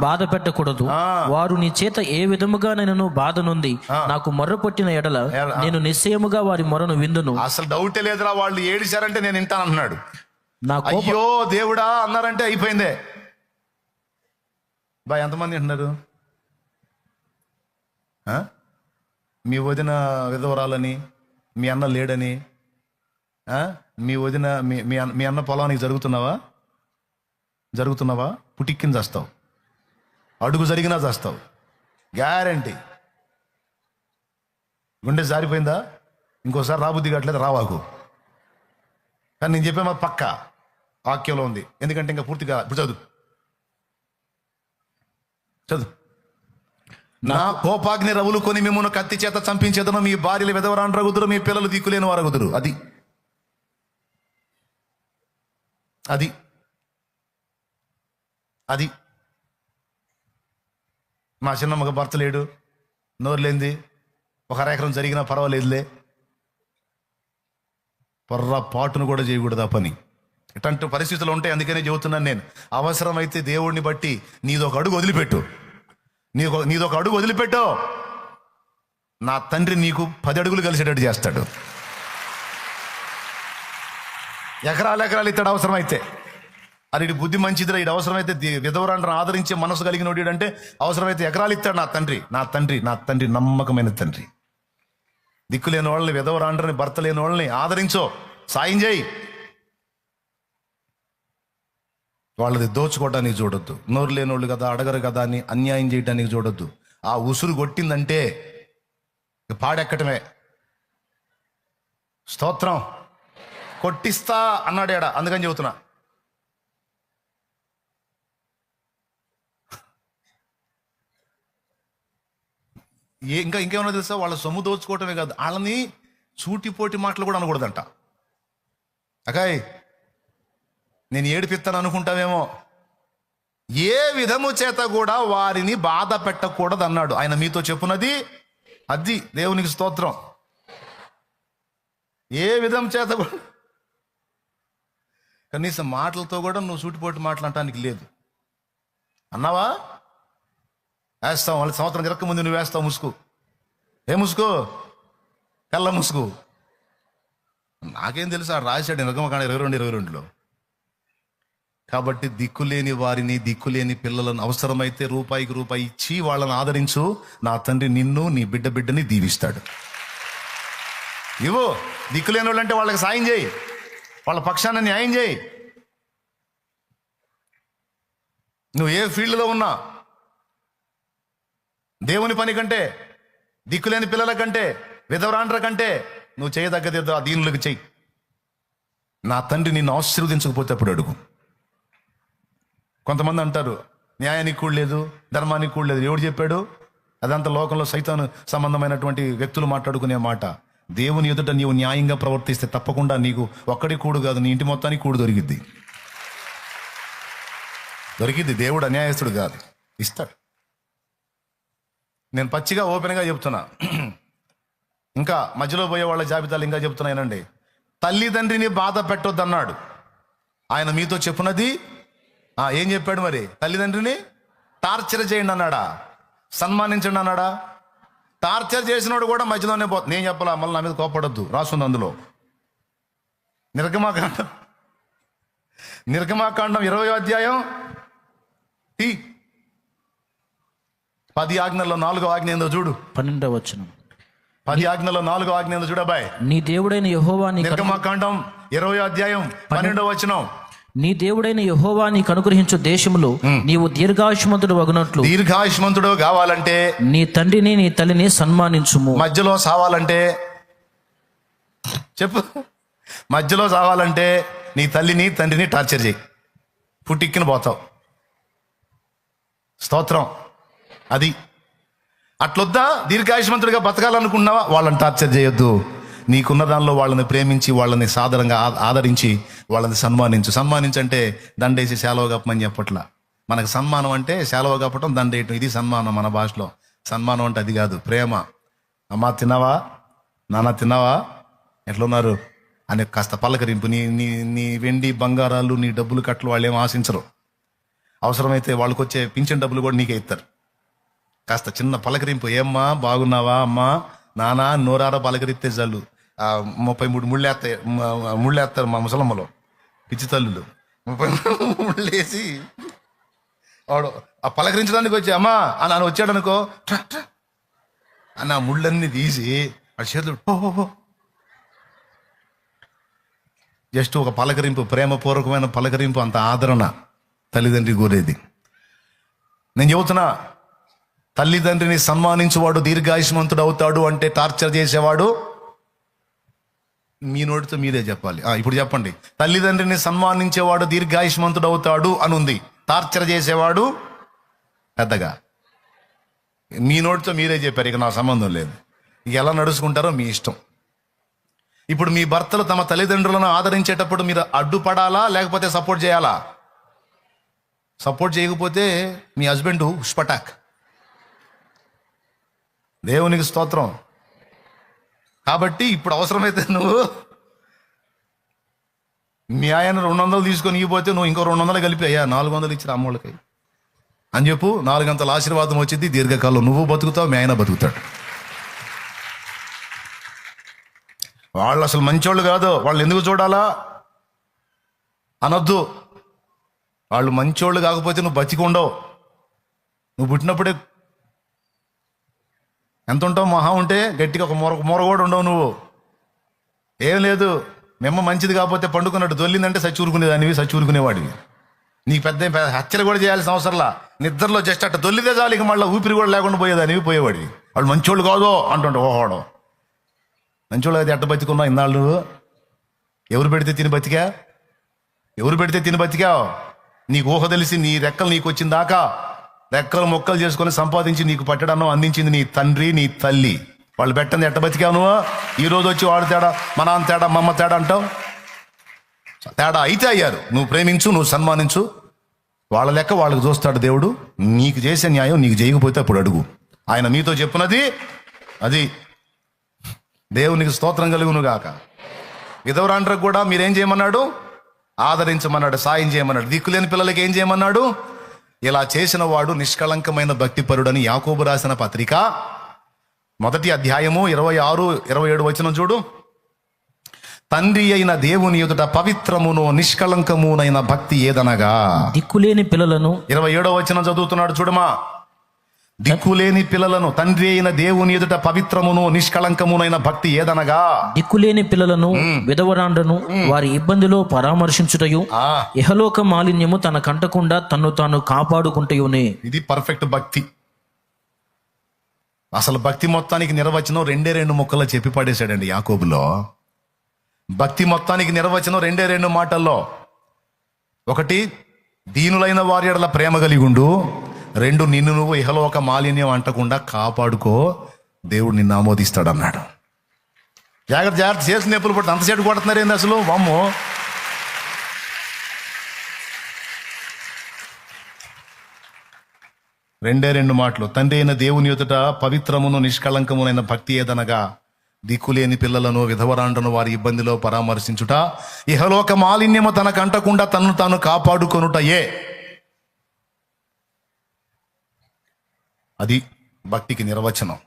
బాధ పెట్టకూడదు. వారు నీ చేత ఏ విధముగానైనను బాధ నొంది నాకు మొర్ర పొట్టిన ఎడల నేను నిశ్చయముగా వారి మొరను విందును. అసలు డౌటే లేదురా, వాళ్ళు ఏడిశారంటే నేను వింటానన్నాడు. అయ్యో దేవుడా అన్నారంటే అయిపోయిందే. ఎంతమంది అంటున్నారు? మీ వదిన విధవరాలని, మీ అన్న లేడని, మీ వదిన మీ అన్న పొలానికి జరుగుతున్నావా? పుటిక్కిని చేస్తావు, అడుగు జరిగినా చేస్తావు, గ్యారంటీ. గుండె జారిపోయిందా? ఇంకోసారి రాబుద్ది కావట్లేదు, రావాకు. కానీ నేను చెప్పే మా పక్క వాక్యంలో ఉంది, ఎందుకంటే ఇంకా పూర్తిగా చదువు. నా కోపాగ్ని రవులు కొని మిమ్మల్ని కత్తి చేత చంపించేదను, మీ భార్యలు విధవరాండ్రగుదురు, మీ పిల్లలు దిక్కులేని వారగుదురు. అది మా చిన్నమ్మకి భర్త లేడు, నోరు లేనిది, ఒక అరెకరం జరిగినా పర్వాలేదులే, పొర్రపాటును కూడా చేయకూడదు ఆ పని. ఇట్లాంటి పరిస్థితులు ఉంటాయి. అందుకనే చెబుతున్నాను నేను, అవసరమైతే దేవుడిని బట్టి నీదొక అడుగు వదిలిపెట్టు. నీదొక అడుగు వదిలిపెట్టు, నా తండ్రి నీకు 10 అడుగులు కలిసేటట్టు చేస్తాడు. ఎకరాలు ఇస్తాడు అవసరమైతే. అది ఇటు బుద్ధి మంచిదిరా, ఇటు అవసరమైతే విధవరాండ్రను ఆదరించే మనసు కలిగినోడు అంటే అవసరమైతే ఎకరాలు ఇస్తాడు నా తండ్రి నమ్మకమైన తండ్రి. దిక్కులేని వాళ్ళని, విధవరాండ్రని, భర్త లేని వాళ్ళని ఆదరించో, సాయం చేయి. వాళ్ళది దోచుకోవడానికి చూడొద్దు. నోరు లేనోళ్ళు కదా, అడగరు కదా అని అన్యాయం చేయడానికి చూడొద్దు. ఆ ఉసురు కొట్టిందంటే పాడెక్కటమే. స్తోత్రం. కొట్టిస్తా అన్నాడు ఏడా, అందుకని చెబుతున్నా. ఇంకేమన్నా తెలుసా, వాళ్ళ సొమ్ము దోచుకోవటమే కాదు, వాళ్ళని సూటిపోటి మాటలు కూడా అనకూడదంట. అకాయ్ నేను ఏడిపిస్తాను అనుకుంటావేమో, ఏ విధము చేత కూడా వారిని బాధ పెట్టకూడదు అన్నాడు ఆయన. మీతో చెప్పున్నది అది. దేవునికి స్తోత్రం. ఏ విధం చేత కూడా, కనీసం మాటలతో కూడా నువ్వు సూటిపోటి మాట్లాడటానికి లేదు. అన్నావా, వేస్తావు. వాళ్ళ సంవత్సరం తిరక్క ముందు నువ్వు వేస్తావు ముసుగు. ఏ ముసుగు? కళ్ళ ముసుగు. నాకేం తెలుసు, ఆ రాశాడు నిర్గమకాండ 22:22లో. కాబట్టి దిక్కులేని వారిని, దిక్కులేని పిల్లలను అవసరమైతే రూపాయికి రూపాయి ఇచ్చి వాళ్ళని ఆదరించు. నా తండ్రి నిన్ను, నీ బిడ్డని దీవిస్తాడు. ఇవో దిక్కులేని వాళ్ళు అంటే వాళ్ళకి సాయం చేయి, వాళ్ళ పక్షాన న్యాయం చేయి. నువ్వు ఏ ఫీల్డ్లో ఉన్నా, దేవుని పని కంటే, దిక్కులేని పిల్లల కంటే, విధవరాండ్ర కంటే నువ్వు చేయదగ్గది ఆ దీనులకు చెయ్యి. నా తండ్రి నిన్ను ఆశీర్వదించకపోతే అప్పుడు అడుగు. కొంతమంది అంటారు న్యాయానికి కూడా లేదు, ధర్మానికి కూడా లేదు. ఎవడు చెప్పాడు? అదంతా లోకంలో సైతాను సంబంధమైనటువంటి వ్యక్తులు మాట్లాడుకునే మాట. దేవుని ఎదుట నీవు న్యాయంగా ప్రవర్తిస్తే తప్పకుండా నీకు ఒక్కడి కూడు కాదు, నీ ఇంటి మొత్తానికి కూడు దొరికిద్ది. దేవుడు అన్యాయస్తుడు కాదు, ఇస్తాడు. నేను పచ్చిగా ఓపెన్గా చెప్తున్నా. ఇంకా మధ్యలో పోయే వాళ్ళ జాబితాలు ఇంకా చెప్తున్నాయనండి. తల్లిదండ్రిని బాధ పెట్టొద్దన్నాడు ఆయన. మీతో చెప్పున్నది ఏం చెప్పాడు మరి? తల్లిదండ్రిని టార్చర్ చేయండి అన్నాడా? సన్మానించండి అన్నాడా? టార్చర్ చేసినోడు కూడా మధ్యలోనే పోతుంది. నేను చెప్పాలా, మళ్ళీ నా మీద కోపడొద్దు, రాసుంది అందులో. నిర్గమాకాండం 20వ అధ్యాయం 10 ఆజ్ఞల్లో 4వ ఆజ్ఞ ఏందో చూడు. 12వ వచనం. 10 ఆజ్ఞల్లో 4వ ఆజ్ఞ ఏందో చూడబాయ్. నీ దేవుడైన యెహోవా నిర్గమాకాండం 20వ అధ్యాయం 12వ వచనం. నీ దేవుడైన యెహోవా నీకు అనుగ్రహించు దేశములో నీవు దీర్ఘాయుష్మంతుడు వగునట్లు. దీర్ఘాయుష్మంతుడు కావాలంటే నీ తండ్రిని, నీ తల్లిని సన్మానించుము. మధ్యలో సావాలంటే చెప్పు. మధ్యలో సావాలంటే నీ తల్లిని, తండ్రిని టార్చర్ చేయి, పుట్టిక్కిన పోతావు. స్తోత్రం. అది అట్లొద్దా? దీర్ఘాయుష్మంతుడిగా బతకాలనుకున్నావా? వాళ్ళని టార్చర్ చేయొద్దు. నీకున్న దానిలో వాళ్ళని ప్రేమించి, వాళ్ళని సాదరంగా ఆదరించి, వాళ్ళని సన్మానించంటే దండేసి సేలవ కప్పమని చెప్పట్లా. మనకు సన్మానం అంటే సేలవ కప్పటం, దండేయటం, ఇది సన్మానం మన భాషలో. సన్మానం అంటే అది కాదు, ప్రేమ. అమ్మా తిన్నావా, నాన్న తిన్నావా, ఎట్లున్నారు అని కాస్త పలకరింపు. నీ వెండి బంగారాలు, నీ డబ్బులు కట్టలు వాళ్ళు ఏం ఆశించరు. అవసరమైతే వాళ్ళకి వచ్చే పింఛన్ డబ్బులు కూడా నీకే ఇస్తారు. కాస్త చిన్న పలకరింపు. ఏమ్మా బాగున్నావా, అమ్మా నానా నోరారా పలకరిస్తే చాలు. 33 ముళ్ళేస్తారు మా ముసలమ్మలో, పిచ్చి తల్లులు. 33 ముళ్ళేసి వాడు ఆ పలకరించడానికి వచ్చి అమ్మా అని ఆయన వచ్చాడు అనుకో, అని ఆ ముళ్ళన్నీ తీసి ఆ చేతులు జస్ట్ ఒక పలకరింపు, ప్రేమపూర్వకమైన పలకరింపు. అంత ఆదరణ తల్లిదండ్రి కోరేది. నేను చెబుతున్నా, తల్లిదండ్రిని సన్మానించేవాడు దీర్ఘాయుష్మంతుడు అవుతాడు అంటే టార్చర్ చేసేవాడు మీ నోటితో మీరే చెప్పాలి. ఇప్పుడు చెప్పండి. తల్లిదండ్రిని సన్మానించేవాడు దీర్ఘాయుష్మంతుడు అవుతాడు అని ఉంది. టార్చర్ చేసేవాడు పెద్దగా. మీ నోటితో మీరే చెప్పారు, ఇక నా సంబంధం లేదు. ఇక ఎలా నడుచుకుంటారో మీ ఇష్టం. ఇప్పుడు మీ భర్తలు తమ తల్లిదండ్రులను ఆదరించేటప్పుడు మీరు అడ్డుపడాలా లేకపోతే సపోర్ట్ చేయాలా? సపోర్ట్ చేయకపోతే మీ హస్బెండ్ ఉష్పటాక్. దేవునికి స్తోత్రం. కాబట్టి ఇప్పుడు అవసరమైతే నువ్వు మీ ఆయన 200 తీసుకొని ఇవ్వకపోతే నువ్వు ఇంకో 200 కలిపి అయ్యా 400 ఇచ్చిన అమ్మోళ్ళకి అని చెప్పు. 4 గంటల ఆశీర్వాదం వచ్చింది. దీర్ఘకాలం నువ్వు బతుకుతావు, మీ ఆయన బతుకుతాడు. వాళ్ళు అసలు మంచోళ్ళు కాదు, వాళ్ళు ఎందుకు చూడాలా అనొద్దు. వాళ్ళు మంచోళ్ళు కాకపోతే నువ్వు బతికి ఉండవు. నువ్వు పుట్టినప్పుడే ఎంత ఉంటావు? మహా ఉంటే గట్టిగా ఒక మూర కూడా ఉండవు. నువ్వు ఏం లేదు, మెమ్మ మంచిది కాకపోతే పండుకున్నట్టు దొల్లిందంటే సచ్చూరుకునేదానివి, సచ్చూరుకునేవాడివి. నీకు పెద్ద హత్యలు కూడా చేయాల్సిన అవసరంలా. నిద్రలో జస్ట్ అట్ట దొల్లితే చాలు, ఇక మళ్ళీ ఊపిరి కూడా లేకుండా పోయేదానివి, పోయేవాడివి. వాళ్ళు మంచోళ్ళు కాదో అంటుంటే ఓహోడు మంచోళ్ళు అయితే ఎట్ట బతికున్నావు ఇన్నాళ్ళు? ఎవరు పెడితే తిని బతికా? ఎవరు పెడితే తిని బతికావు? నీకు ఊహ తెలిసి నీ రెక్కలు నీకు వచ్చిన దాకా రెక్కలు మొక్కలు చేసుకొని సంపాదించి నీకు పట్టడన్నం అందించింది నీ తండ్రి, నీ తల్లి. వాళ్ళు పెట్టండి ఎట్ట బతికావు నువ్వు? ఈరోజు వచ్చి వాడు తేడా, మా నాన్న తేడా, మా అమ్మ తేడా అంటావు. తేడా అయితే అయ్యారు. నువ్వు ప్రేమించు, నువ్వు సన్మానించు. వాళ్ళ లెక్క వాళ్ళకు చూస్తాడు దేవుడు. నీకు చేసే న్యాయం నీకు చేయకపోతే అప్పుడు అడుగు. ఆయన మీతో చెప్పున్నది అది. దేవునికి స్తోత్రం కలుగును గాక. విధవరాండ్రకు కూడా మీరేం చేయమన్నాడు? ఆదరించమన్నాడు, సాయం చేయమన్నాడు. దిక్కులేని పిల్లలకి ఏం చేయమన్నాడు? ఇలా చేసిన వాడు నిష్కళంకమైన భక్తిపరుడని యాకోబు రాసిన పత్రిక 1వ అధ్యాయము 26, 27 వచనం చూడు. తండ్రి అయిన దేవుని ఎదుట పవిత్రమును నిష్కళంకమునైన భక్తి ఏదనగా. దిక్కులేని పిల్లలను 27వ వచనం చదువుతున్నాడు చూడమా. దిక్కులేని పిల్లలను, తండ్రి అయిన దేవుని ఎదుట పవిత్రమును నిష్కళంకమునైన భక్తి ఏదనగా. దిక్కులేని పిల్లలను, విధవరాండ్రను వారి ఇబ్బందిలో పరామర్శించుటయు, ఇహలోక మాలిన్యము తన కంటకుండా తన్ను తాను కాపాడుకుంటయునే. ఇది పర్ఫెక్ట్ భక్తి. అసలు భక్తి మొత్తానికి నిర్వచనం 2 ముక్కల్లో చెప్పి పడేశాడండి యాకోబులో. భక్తి మొత్తానికి నిర్వచనం 2 మాటల్లో. 1, దీనులైన వారి ఎడల ప్రేమ కలిగి ఉండు. 2, నిన్ను నువ్వు ఇహలోక మాలిన్యం అంటకుండా కాపాడుకో, దేవుడు నిన్ను ఆమోదిస్తాడు అన్నాడు. జాగ్రత్త జాగ్రత్త, చేసిన నొప్పులు పడుతుంది. అంతసేపు కొడుతున్నారు ఏంది అసలు? వామ్మో. రెండు మాటలు. తండ్రి అయిన దేవుని ఎదుట పవిత్రమును నిష్కళంకమునైన భక్తి ఏదనగా, దిక్కులేని పిల్లలను, విధవరాండ్రను వారి ఇబ్బందిలో పరామర్శించుట, ఇహలోక మాలిన్యము తనకు అంటకుండా తనను తాను కాపాడుకొనుటయే. అది భక్తికి నిర్వచనం.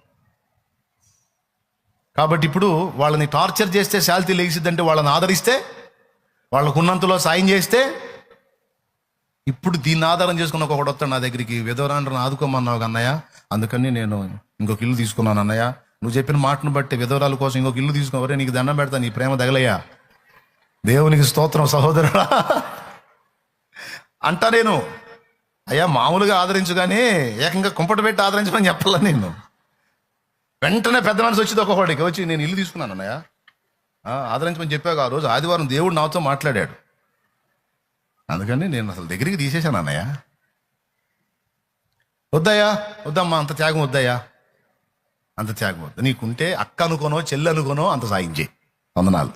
కాబట్టి ఇప్పుడు వాళ్ళని టార్చర్ చేస్తే శాల్తీ లేచిద్దంటే, వాళ్ళని ఆదరిస్తే, వాళ్ళకున్నంతలో సాయం చేస్తే, ఇప్పుడు దీన్ని ఆధారం చేసుకున్న ఒకడు వస్తాడు నా దగ్గరికి, విధవరాండ్రను ఆదుకోమన్నావు అన్నయ్య, అందుకని నేను ఇంకొక ఇల్లు తీసుకున్నాను అన్నయ్య, నువ్వు చెప్పిన మాటను బట్టి విధవరాల కోసం ఇంకొక ఇల్లు తీసుకోవరే, నీకు దండం పెడతా, నీ ప్రేమ తగలయ్యా, దేవునికి స్తోత్రం సహోదరుడా అంటా నేను. అయ్యా మామూలుగా ఆదరించు కానీ ఏకంగా కుంపట పెట్టి ఆదరించమని చెప్పాల నేను. వెంటనే పెద్ద మనసు వచ్చింది ఒక్కొక్కడికి వచ్చి, నేను ఇల్లు తీసుకున్నాను అన్నయ్య, ఆదరించమని చెప్పాక ఆ రోజు ఆదివారం దేవుడు నాతో మాట్లాడాడు, అందుకని నేను అసలు దగ్గరికి తీసేశాను అన్నయ్య. వద్దయ్యా, వద్దమ్మా, అంత త్యాగం వద్దయ్యా, అంత త్యాగం వద్దు. నీకుంటే అక్క అనుకోనో చెల్లి అనుకోనో అంత సాయం చేయి. వందనాలు.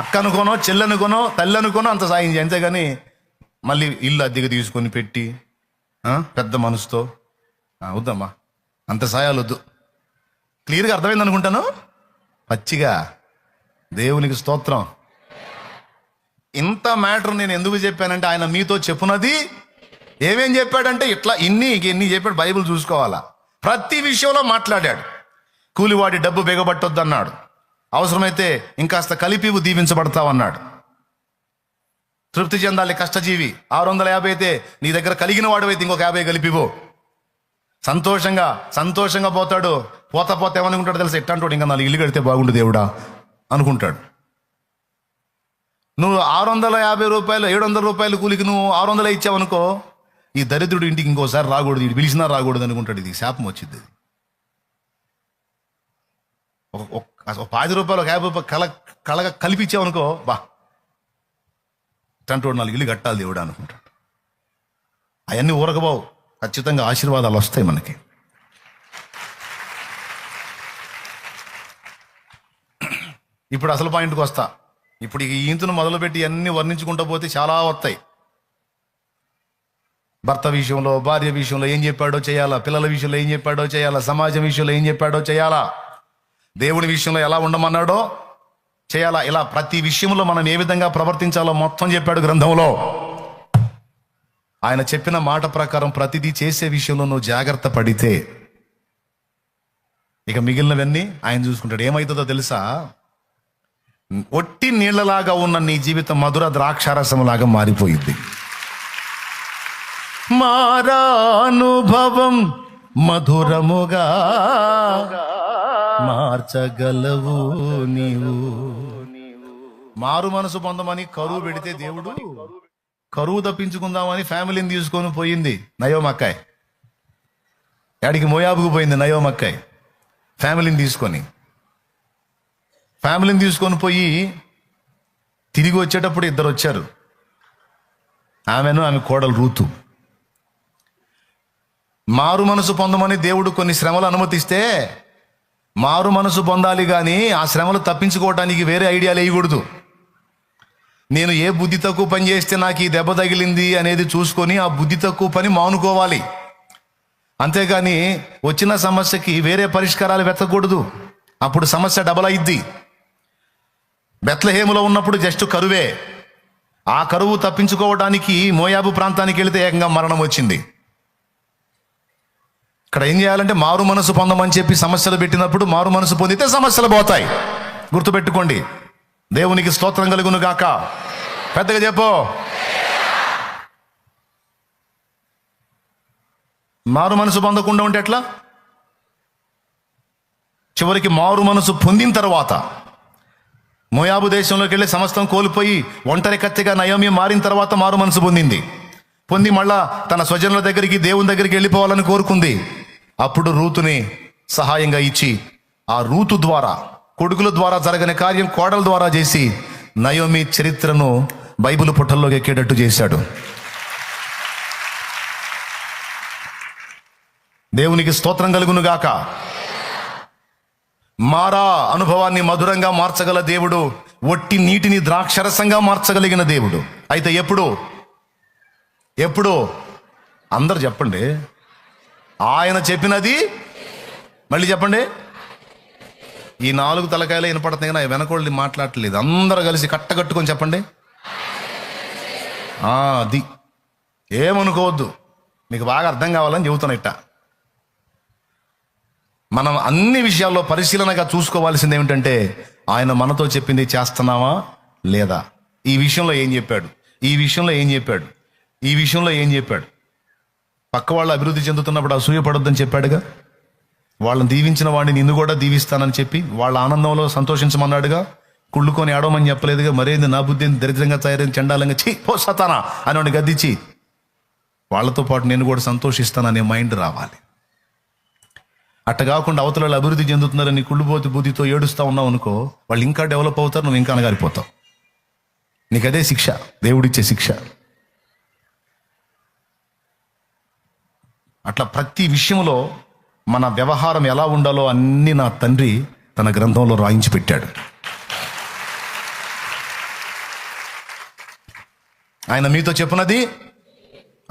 అక్క అనుకోనో చెల్లి అనుకోనో తల్లి అనుకోనో అంత సాయం చేయి. అంతేగాని మళ్ళీ ఇల్లు అద్దెకి తీసుకొని పెట్టి పెద్ద మనసుతో వద్దమ్మా, అంత సాయాలు వద్దు. క్లియర్గా అర్థమైంది అనుకుంటాను. పచ్చిగా దేవునికి స్తోత్రం. ఇంత మ్యాటర్ నేను ఎందుకు చెప్పానంటే, ఆయన మీతో చెప్పున్నది ఏమేం చెప్పాడంటే, ఇట్లా ఇన్ని చెప్పాడు. బైబిల్ చూసుకోవాలా. ప్రతి విషయంలో మాట్లాడాడు. కూలివాడి డబ్బు బిగబట్టొద్దు అన్నాడు. అవసరమైతే ఇంకాస్త కలిపివు, దీవించబడతావన్నాడు. తృప్తి చెందాలి కష్టజీవి. 650 అయితే నీ దగ్గర కలిగిన వాడు అయితే ఇంకొక 50 కలిపివో. సంతోషంగా పోతాడు. పోతా ఏమనుకుంటాడు తెలుసా? ఎట్టంటాడు, ఇంకా 4 ఇల్లు కడితే బాగుండు దేవుడా అనుకుంటాడు. నువ్వు 650 రూపాయలు 700 రూపాయలు కూలికి నువ్వు 600 ఇచ్చావనుకో, ఈ దరిద్రుడు ఇంటికి ఇంకోసారి రాకూడదు, ఇది పిలిచినా రాకూడదు అనుకుంటాడు. ఇది శాపం వచ్చింది. ఒక 10 రూపాయలు, ఒక 50 రూపాయలు కలగా కలిపిచ్చావనుకో, బా టంటోడు 4 ఇల్లు కట్టాలి దేవుడా అనుకుంటాడు. అవన్నీ ఊరకబావు. ఖచ్చితంగా ఆశీర్వాదాలు వస్తాయి మనకి. ఇప్పుడు అసలు పాయింట్కి వస్తా. ఇప్పుడు ఈ ఈంతును మొదలుపెట్టి అన్ని వర్ణించుకుంటూ పోతే చాలా వస్తాయి. భర్త విషయంలో, భార్య విషయంలో ఏం చెప్పాడో చేయాలా, పిల్లల విషయంలో ఏం చెప్పాడో చేయాలా, సమాజం విషయంలో ఏం చెప్పాడో చేయాలా, దేవుడి విషయంలో ఎలా ఉండమన్నాడో చేయాలా. ఇలా ప్రతి విషయంలో మనం ఏ విధంగా ప్రవర్తించాలో మొత్తం చెప్పాడు గ్రంథంలో. ఆయన చెప్పిన మాట ప్రకారం ప్రతిదీ చేసే విషయంలో నువ్వు జాగ్రత్త పడితే ఇక మిగిలినవన్నీ ఆయన చూసుకుంటాడు. ఏమవుతుందో తెలుసా? ఒట్టి నీళ్లలాగా ఉన్న నీ జీవితం మధుర ద్రాక్షారసంలాగా మారిపోయింది. మారానుభవం మధురముగా మార్చగలవు నీవు. మారు మనసు పొందమని కరువు పెడితే దేవుడు కరువు తప్పించుకుందామని ఫ్యామిలీని తీసుకొని పోయింది నయోమక్కాయ్. యాడికి? మోయాబుకు పోయింది నయోమక్కాయ్ ఫ్యామిలీని తీసుకొని పోయి తిరిగి వచ్చేటప్పుడు ఇద్దరు వచ్చారు, ఆమె కోడలు రూతు. మారు మనసు పొందమని దేవుడు కొన్ని శ్రమలు అనుమతిస్తే మారు మనసు పొందాలి కానీ ఆ శ్రమలు తప్పించుకోవటానికి వేరే ఐడియాలు వేయకూడదు. నేను ఏ బుద్ధి తక్కువ పని చేస్తే నాకు ఈ దెబ్బ తగిలింది అనేది చూసుకొని ఆ బుద్ధి తక్కువ పని మానుకోవాలి. అంతేగాని వచ్చిన సమస్యకి వేరే పరిష్కారాలు వెతకూడదు. అప్పుడు సమస్య డబల్ అయింది. బెత్లెహేములో ఉన్నప్పుడు జస్ట్ కరువే. ఆ కరువు తప్పించుకోవడానికి మోయాబు ప్రాంతానికి వెళితే ఏకంగా మరణం వచ్చింది. ఇక్కడ ఏం చేయాలంటే మారు మనసు పొందమని చెప్పి సమస్యలు పెట్టినప్పుడు మారు మనసు పొందితే సమస్యలు పోతాయి. గుర్తుపెట్టుకోండి. దేవునికి స్తోత్రం కలుగును గాక. పెద్దగా చెప్పు. మారు మనసు పొందకుండా ఉంటే ఎట్లా? చివరికి మారు మనసు పొందిన తర్వాత మోయాబు దేశంలోకి వెళ్ళి సమస్తం కోల్పోయి ఒంటరి కత్తిగా నయోమి మారిన తర్వాత మారు మనసు పొంది మళ్ళా తన స్వజనుల దగ్గరికి దేవుని దగ్గరికి వెళ్ళిపోవాలని కోరుకుంది. అప్పుడు రూతుని సహాయంగా ఇచ్చి ఆ రూతు ద్వారా, కొడుకుల ద్వారా జరగని కార్యం కోడల ద్వారా చేసి నయోమి చరిత్రను బైబిల్ పుటల్లోకి ఎక్కేటట్టు చేశాడు. దేవునికి స్తోత్రం కలుగును గాక. మారా అనుభవాన్ని మధురంగా మార్చగల దేవుడు, ఒట్టి నీటిని ద్రాక్షరసంగా మార్చగలిగిన దేవుడు. అయితే ఎప్పుడు అందరు చెప్పండి. ఆయన చెప్పినది మళ్ళీ చెప్పండి. ఈ 4 తలకాయలు వినపడుతున్నాయి కానీ వెనకోళ్ళని మాట్లాడట్లేదు. అందరూ కలిసి కట్టగట్టుకొని చెప్పండి. అది ఏమనుకోవద్దు, మీకు బాగా అర్థం కావాలని చెబుతున్నా. ఇట్ట మనం అన్ని విషయాల్లో పరిశీలనగా చూసుకోవాల్సింది ఏమిటంటే ఆయన మనతో చెప్పింది చేస్తున్నావా లేదా, ఈ విషయంలో ఏం చెప్పాడు, ఈ విషయంలో ఏం చెప్పాడు, ఈ విషయంలో ఏం చెప్పాడు. పక్క వాళ్ళు అభివృద్ధి చెందుతున్నప్పుడు అసూయపడొద్దని చెప్పాడుగా. వాళ్ళని దీవించిన వాడిని నిన్ను కూడా దీవిస్తానని చెప్పి వాళ్ళ ఆనందంలో సంతోషించమన్నాడుగా. కుళ్ళుకొని ఆడమని చెప్పలేదుగా. మరేంది నా బుద్ధి దరిద్రంగా తయారైంది, చండాలంగా చీ పో సతానా అని వాడిని గద్దించి వాళ్ళతో పాటు నేను కూడా సంతోషిస్తాననే మైండ్ రావాలి. అట్ట కాకుండా అవతల వాళ్ళు అభివృద్ధి చెందుతున్నారని కుళ్ళుపోతు బుద్ధితో ఏడుస్తూ ఉన్నావు అనుకో, వాళ్ళు ఇంకా డెవలప్ అవుతారు, నువ్వు ఇంకా అనగారిపోతావు. నీకు అదే శిక్ష, దేవుడిచ్చే శిక్ష. అట్లా ప్రతి విషయంలో మన వ్యవహారం ఎలా ఉండాలో అన్ని నా తండ్రి తన గ్రంథంలో రాయించి పెట్టాడు. ఆయన మీతో చెప్పునది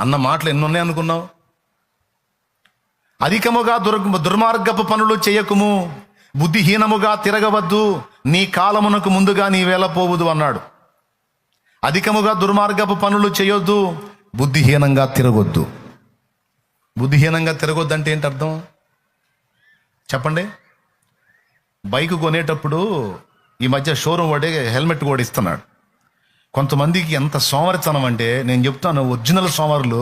అన్న మాటలు ఎన్నున్నాయి అనుకున్నావు? అధికముగా దుర్మార్గపు పనులు చేయకుము, బుద్ధిహీనముగా తిరగవద్దు, నీ కాలమునకు ముందుగా నీ వెళ్ళపోవద్దు అన్నాడు. అధికముగా దుర్మార్గపు పనులు చేయొద్దు, బుద్ధిహీనంగా తిరగొద్దు. బుద్ధిహీనంగా తిరగొద్దు అంటే ఏంటి అర్థం చెప్పండి? బైక్ కొనేటప్పుడు ఈ మధ్య షోరూమ్ వాడే హెల్మెట్ కూడా ఇస్తున్నాడు. కొంతమందికి ఎంత సోమరితనం అంటే, నేను చెప్తాను, ఒరిజినల్ సోమరులు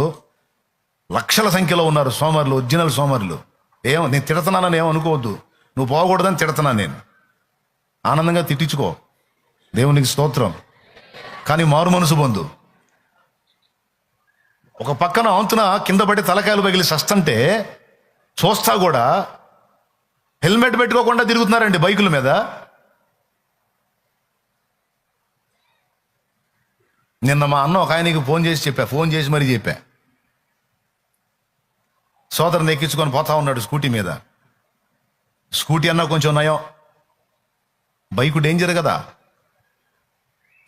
లక్షల సంఖ్యలో ఉన్నారు. సోమరులు, ఒరిజినల్ సోమరులు. నేను తిడుతున్నానని ఏమో అనుకోవద్దు, నువ్వు పోకూడదని తిడుతున్నాను నేను. ఆనందంగా తిట్టించుకో, దేవునికి స్తోత్రం. కానీ మారు మనసు పొందు. ఒక పక్కన అంతున కింద పడి తలకాయలు పగిలి సస్తంటే చూస్తా కూడా హెల్మెట్ పెట్టుకోకుండా తిరుగుతున్నారండి బైకుల మీద. నిన్న మా అన్న ఒక ఆయనకి ఫోన్ చేసి మరీ చెప్పా. సోదరుని ఎక్కించుకొని పోతా ఉన్నాడు స్కూటీ మీద. స్కూటీ అన్నా కొంచెం నయం, బైకు డేంజర్ కదా.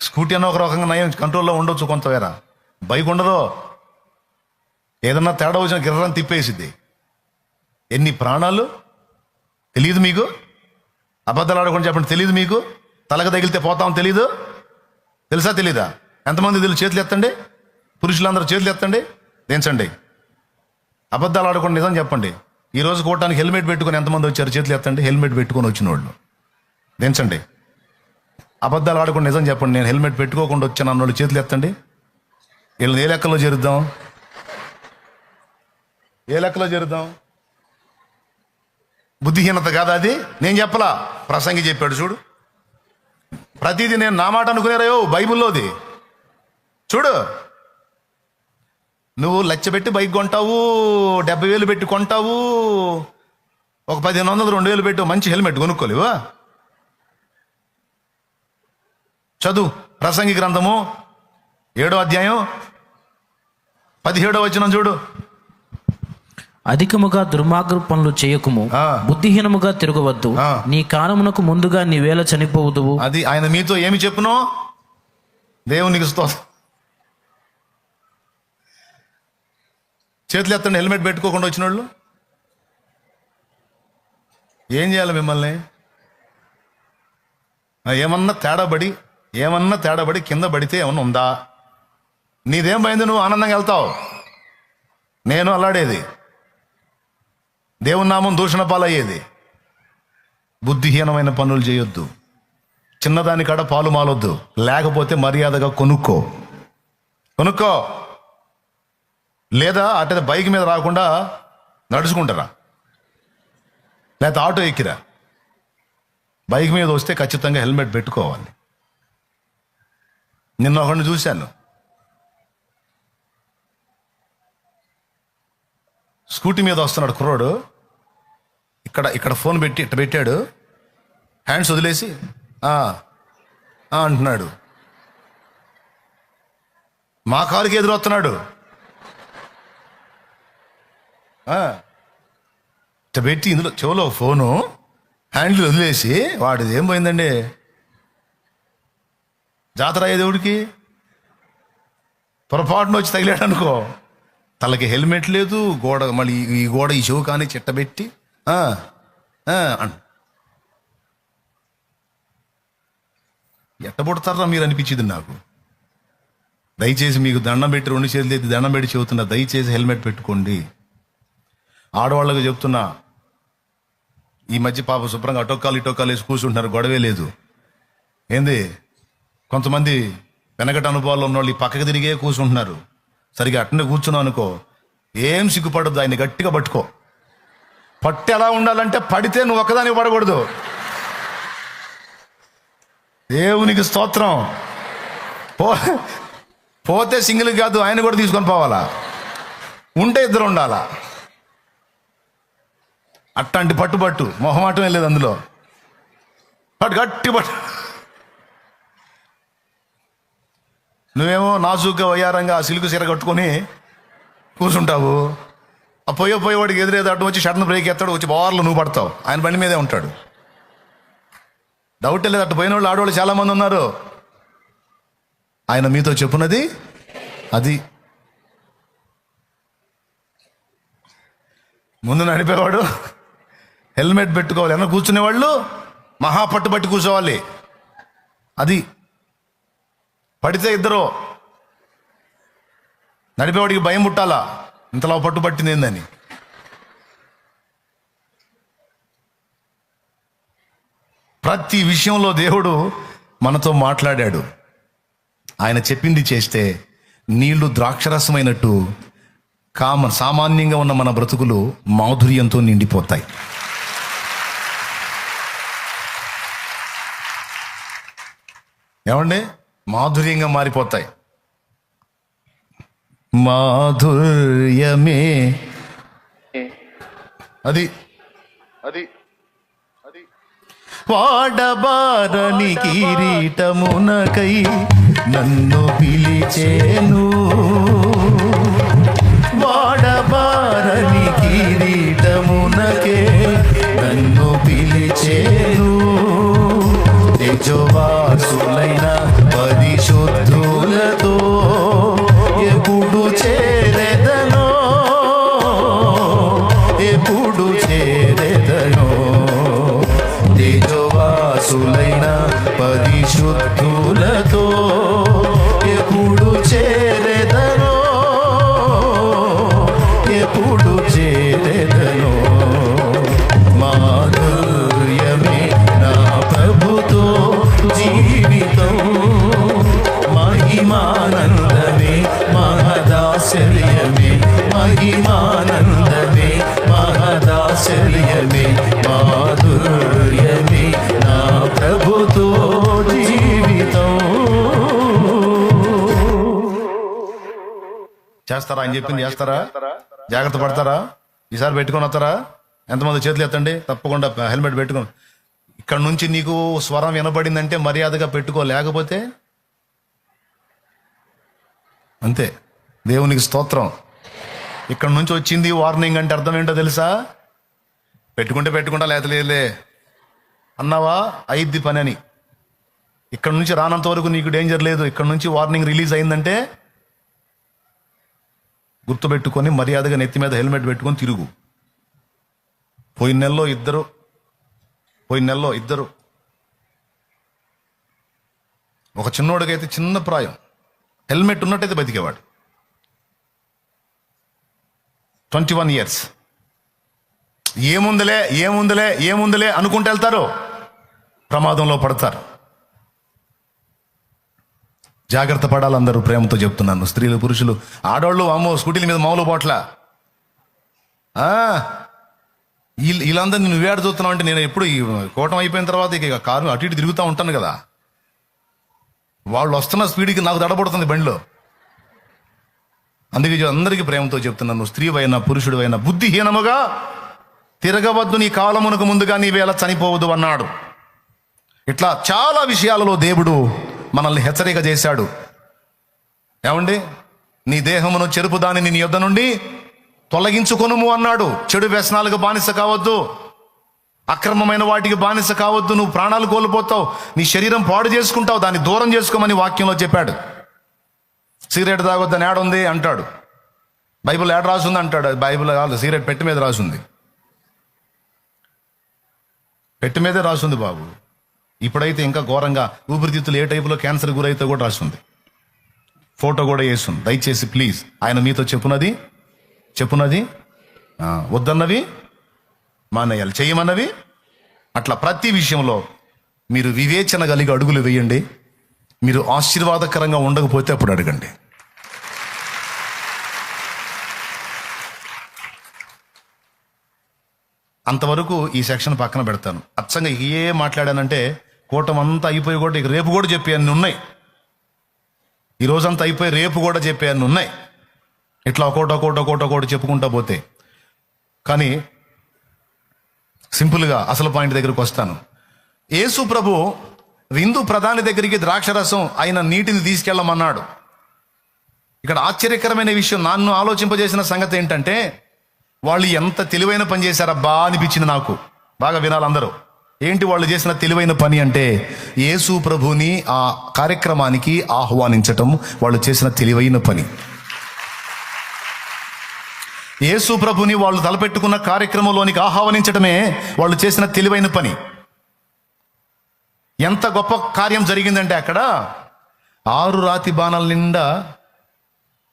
స్కూటీ అన్న ఒక రకంగా నయం, కంట్రోల్లో ఉండొచ్చు కొంతవేర. బైక్ ఉండదు, ఏదన్నా తేడా వచ్చిన గిర్రని తిప్పేసిద్ది. ఎన్ని ప్రాణాలు తెలియదు మీకు? అబద్ధాలు ఆడకుండా చెప్పండి, తెలియదు మీకు? తలకు తగిలితే పోతాం తెలీదు, తెలుసా తెలీదా? ఎంతమంది తెలుసు? చేతులు ఎత్తండి. పురుషులందరూ చేతులు ఎత్తండి, దించండి. అబద్ధాలు ఆడకుండా నిజం చెప్పండి. ఈ రోజు కోటానికి హెల్మెట్ పెట్టుకొని ఎంతమంది వచ్చారు? చేతులు ఎత్తండి. హెల్మెట్ పెట్టుకొని వచ్చిన వాళ్ళు దించండి. అబద్ధాలు ఆడకుండా నిజం చెప్పండి. నేను హెల్మెట్ పెట్టుకోకుండా వచ్చాను అన్నోళ్ళు చేతులు ఎత్తండి. వీళ్ళని ఏ లెక్కలో చేరుద్దాం? ఏ లెక్కలో చేరుద్దాం? బుద్ధిహీనత కాదా అది? నేను చెప్పలా, ప్రసంగి చెప్పాడు. చూడు, ప్రతిదీ నేను నా మాట అనుకునేరాయో బైబిల్లోది. చూడు, నువ్వు లచ్చ పెట్టి బైక్ కొంటావు, 70,000 పెట్టి కొంటావు, ఒక 1,500 2,000 పెట్టి మంచి హెల్మెట్ కొనుక్కోలేవా? చదువు ప్రసంగి గ్రంథము 7వ అధ్యాయం 17వ వచనం చూడు. అధికముగా దుర్మార్గ పనులు చేయకుము, బుద్ధిహీనముగా తిరగవద్దు, నీ కాలమునకు ముందుగా నీవేళ చనిపోవుదువు. అది ఆయన మీతో ఏమి చెప్పునో దేవునికి స్తోత్రం. చేతులు ఎత్తండి. హెల్మెట్ పెట్టుకోకుండా వచ్చిన వాళ్ళు ఏం చేయాలి? మిమ్మల్ని ఏమన్నా తేడాబడి కింద పడితే ఏమన్నా ఉందా? నీదేం పోయింది? నువ్వు ఆనందంగా వెళ్తావు. నేను అల్లాడేది, దేవుని నామం దూషణ పాలయ్యేది. బుద్ధిహీనమైన పనులు చేయొద్దు. చిన్నదాని కాడ పాలు మాలొద్దు. లేకపోతే మర్యాదగా కొనుక్కో. లేదా అటే బైక్ మీద రాకుండా నడుచుకుంటారా, లేకపోతే ఆటో ఎక్కిరా. బైక్ మీద వస్తే ఖచ్చితంగా హెల్మెట్ పెట్టుకోవాలి. నిన్న ఒకరిని చూశాను, స్కూటీ మీద వస్తున్నాడు కుర్రోడు. ఇక్కడ ఫోన్ పెట్టి ఇట్ట పెట్టాడు, హ్యాండ్స్ వదిలేసి అంటున్నాడు. మా కారుకి ఎదురొస్తున్నాడు. ఇట్ట పెట్టి ఇందులో చెవులో ఫోను, హ్యాండిల్ వదిలేసి. వాడిది ఏం పోయిందండి? జాతర అయ్యే దేవుడికి పొరపాటున వచ్చి తగిలాడు అనుకో, తలకి హెల్మెట్ లేదు, గోడ మళ్ళీ ఈ గోడ ఈ చెవు కానీ చిట్టబెట్టి ఎట్టబుడతారా మీరు అనిపించింది నాకు. దయచేసి మీకు దండం పెట్టి 2 చేతులు ఎత్తి దండం పెట్టి చెబుతున్నా, దయచేసి హెల్మెట్ పెట్టుకోండి. ఆడవాళ్ళకు చెప్తున్నా, ఈ మధ్య పాప శుభ్రంగా అటొక్కాలు వేసి కూర్చుంటున్నారు, గొడవే లేదు. ఏంది? కొంతమంది వెనకటి అనుభవాల్లో ఉన్న వాళ్ళు ఈ పక్కకి తిరిగే కూర్చుంటున్నారు. సరిగా అట్టనే కూర్చున్నావు అనుకో, ఏం సిగ్గుపడద్దు. ఆయన్ని గట్టిగా పట్టుకో. పట్టు ఎలా ఉండాలంటే, పడితే నువ్వు ఒక్కదానికి పడకూడదు. దేవునికి స్తోత్రం. పోతే సింగిల్ కాదు, ఆయన కూడా తీసుకొని పోవాలా. ఉంటే ఇద్దరు ఉండాలా. అట్లాంటి పట్టు మొహమాటం లేదు అందులో. గట్టి పట్టు. నువ్వేమో నాజుగ్గా వయ్యారంగా ఆ సిలుకు సీర కట్టుకొని కూర్చుంటావు. ఆ పోయేవాడికి ఎదురేదో అడ్డు వచ్చి షటన్ బ్రేక్ ఎత్తాడు, వచ్చి బార్లు నువ్వు పడతావు. ఆయన బండి మీదే ఉంటాడు. డౌట్ లేదు. అటు పోయిన వాళ్ళు ఆడవాళ్ళు చాలా మంది ఉన్నారు. ఆయన మీతో చెప్పున్నది అది. ముందు నడిపేవాడు హెల్మెట్ పెట్టుకోవాలి. వెనక కూర్చునేవాళ్ళు మహాపట్టుబట్టి కూర్చోవాలి. అది. పడితే ఇద్దరు. నడిపేవాడికి భయం పుట్టాలా, ఇంతలా పట్టుబట్టింది ఏందని. ప్రతి విషయంలో దేవుడు మనతో మాట్లాడాడు. ఆయన చెప్పింది చేస్తే నీళ్లు ద్రాక్షరసమైనట్టు సామాన్యంగా ఉన్న మన బ్రతుకులు మాధుర్యంతో నిండిపోతాయి. ఏమండి? మాధుర్యంగా మారిపోతాయి. మాధుర్యమే అది వాడబారని కిరీటమునకై నన్ను పిలిచేను. వాడబారని కిరీటమునకే నన్ను పిలిచేను. నిజవాసులైన పరిశుద్ధులతో ఎప్పుడు చేరెదనో నిజవాసులైన మహిమానందమే మహదాశ్చర్యమే మాధుర్యమే నా ప్రభుతో జీవితం. చేస్తారా? ఆయన చెప్పింది చేస్తారా? జాగ్రత్త పడతారా? ఈసారి పెట్టుకొని వస్తారా? ఎంతమంది చేతులు ఎత్తండి. తప్పకుండా హెల్మెట్ పెట్టుకొని. ఇక్కడ నుంచి నీకు స్వరం వినబడిందంటే మర్యాదగా పెట్టుకో, లేకపోతే అంతే. దేవునికి స్తోత్రం. ఇక్కడ నుంచి వచ్చింది వార్నింగ్ అంటే అర్థం ఏంటో తెలుసా? పెట్టుకుంటా లేతలేదులే అన్నావా అయిద్ది పని అని. ఇక్కడ నుంచి రానంత వరకు నీకు డేంజర్ లేదు. ఇక్కడ నుంచి వార్నింగ్ రిలీజ్ అయిందంటే గుర్తుపెట్టుకొని మర్యాదగా నెత్తి మీద హెల్మెట్ పెట్టుకొని తిరుగు. పోయిన నెలలో ఇద్దరు ఒక చిన్నోడికైతే చిన్న ప్రాయం, హెల్మెట్ ఉన్నట్టయితే బతికేవాడు. 21 years. ఏముందిలే అనుకుంటూ వెళ్తారు, ప్రమాదంలో పడతారు. జాగ్రత్త పడాలి. అందరూ ప్రేమతో చెప్తున్నాను. స్త్రీలు, పురుషులు, ఆడవాళ్ళు అమ్మో స్కూటీల మీద మామూలు పోట్ల. వీళ్ళందరినీ నువ్వు ఏడ చూస్తున్నావు అంటే, నేను ఎప్పుడు ఈ కూటం అయిపోయిన తర్వాత ఇక కారు అటు ఇటు తిరుగుతూ ఉంటాను కదా, వాళ్ళు వస్తున్న స్పీడ్కి నాకు దడపడుతుంది బండిలో. అందుకే అందరికీ ప్రేమతో చెప్తున్నాను, స్త్రీవైనా పురుషుడివైనా బుద్ధిహీనముగా తిరగవద్దు, నీ కాలమునకు ముందుగా నీవేళ చనిపోవద్దు అన్నాడు. ఇట్లా చాలా విషయాలలో దేవుడు మనల్ని హెచ్చరిక చేశాడు. ఏమండి, నీ దేహమును చెరుపు దానిని నీ యొద్ద నుండి తొలగించుకొనుము అన్నాడు. చెడు వ్యసనాలకు బానిస కావద్దు, అక్రమమైన వాటికి బానిస కావద్దు. నువ్వు ప్రాణాలు కోల్పోతావు, నీ శరీరం పాడు చేసుకుంటావు, దాన్ని దూరం చేసుకోమని వాక్యంలో చెప్పాడు. సిగరెట్ తాగొద్దని ఏడుంది అంటాడు, బైబిల్ ఏడ రాసుంది అంటాడు. బైబిల్ కాదు, సిగరెట్ పెట్టి మీద రాసుంది, పెట్టి మీదే రాసుంది బాబు. ఇప్పుడైతే ఇంకా ఘోరంగా ఊపిరితిత్తులు ఏ టైపులో క్యాన్సర్ గురైతే కూడా రాసుంది, ఫోటో కూడా వేస్తుంది. దయచేసి ప్లీజ్, ఆయన మీతో చెప్పున్నది వద్దన్నవి మానేయాలి, చేయమన్నవి అట్లా ప్రతి విషయంలో మీరు వివేచన కలిగి అడుగులు వేయండి. మీరు ఆశీర్వాదకరంగా ఉండకపోతే అప్పుడు అడగండి. అంతవరకు ఈ సెక్షన్ పక్కన పెడతాను. అచ్చంగా ఏ మాట్లాడానంటే కూటం అంతా అయిపోయి కూడా ఇక రేపు కూడా చెప్పే అన్ని ఉన్నాయి, ఈ రోజంతా అయిపోయి రేపు కూడా చెప్పే అన్ని ఉన్నాయి. ఇట్లా ఒకటి చెప్పుకుంటా పోతే. కానీ సింపుల్గా అసలు పాయింట్ దగ్గరికి వస్తాను. యేసు ప్రభు విందు ప్రధాని దగ్గరికి ద్రాక్షరసం అయిన నీటిని తీసుకెళ్ళమన్నాడు. ఇక్కడ ఆశ్చర్యకరమైన విషయం, నన్ను ఆలోచింపజేసిన సంగతి ఏంటంటే, వాళ్ళు ఎంత తెలివైన పని చేశారబ్బా అనిపించింది నాకు. బాగా వినాలి అందరూ. ఏంటి వాళ్ళు చేసిన తెలివైన పని అంటే, యేసు ప్రభుని ఆ కార్యక్రమానికి ఆహ్వానించటం వాళ్ళు చేసిన తెలివైన పని. యేసు ప్రభుని వాళ్ళు తలపెట్టుకున్న కార్యక్రమంలోనికి ఆహ్వానించటమే వాళ్ళు చేసిన తెలివైన పని. ఎంత గొప్ప కార్యం జరిగిందంటే, అక్కడ 6 రాతి బాణాల నిండా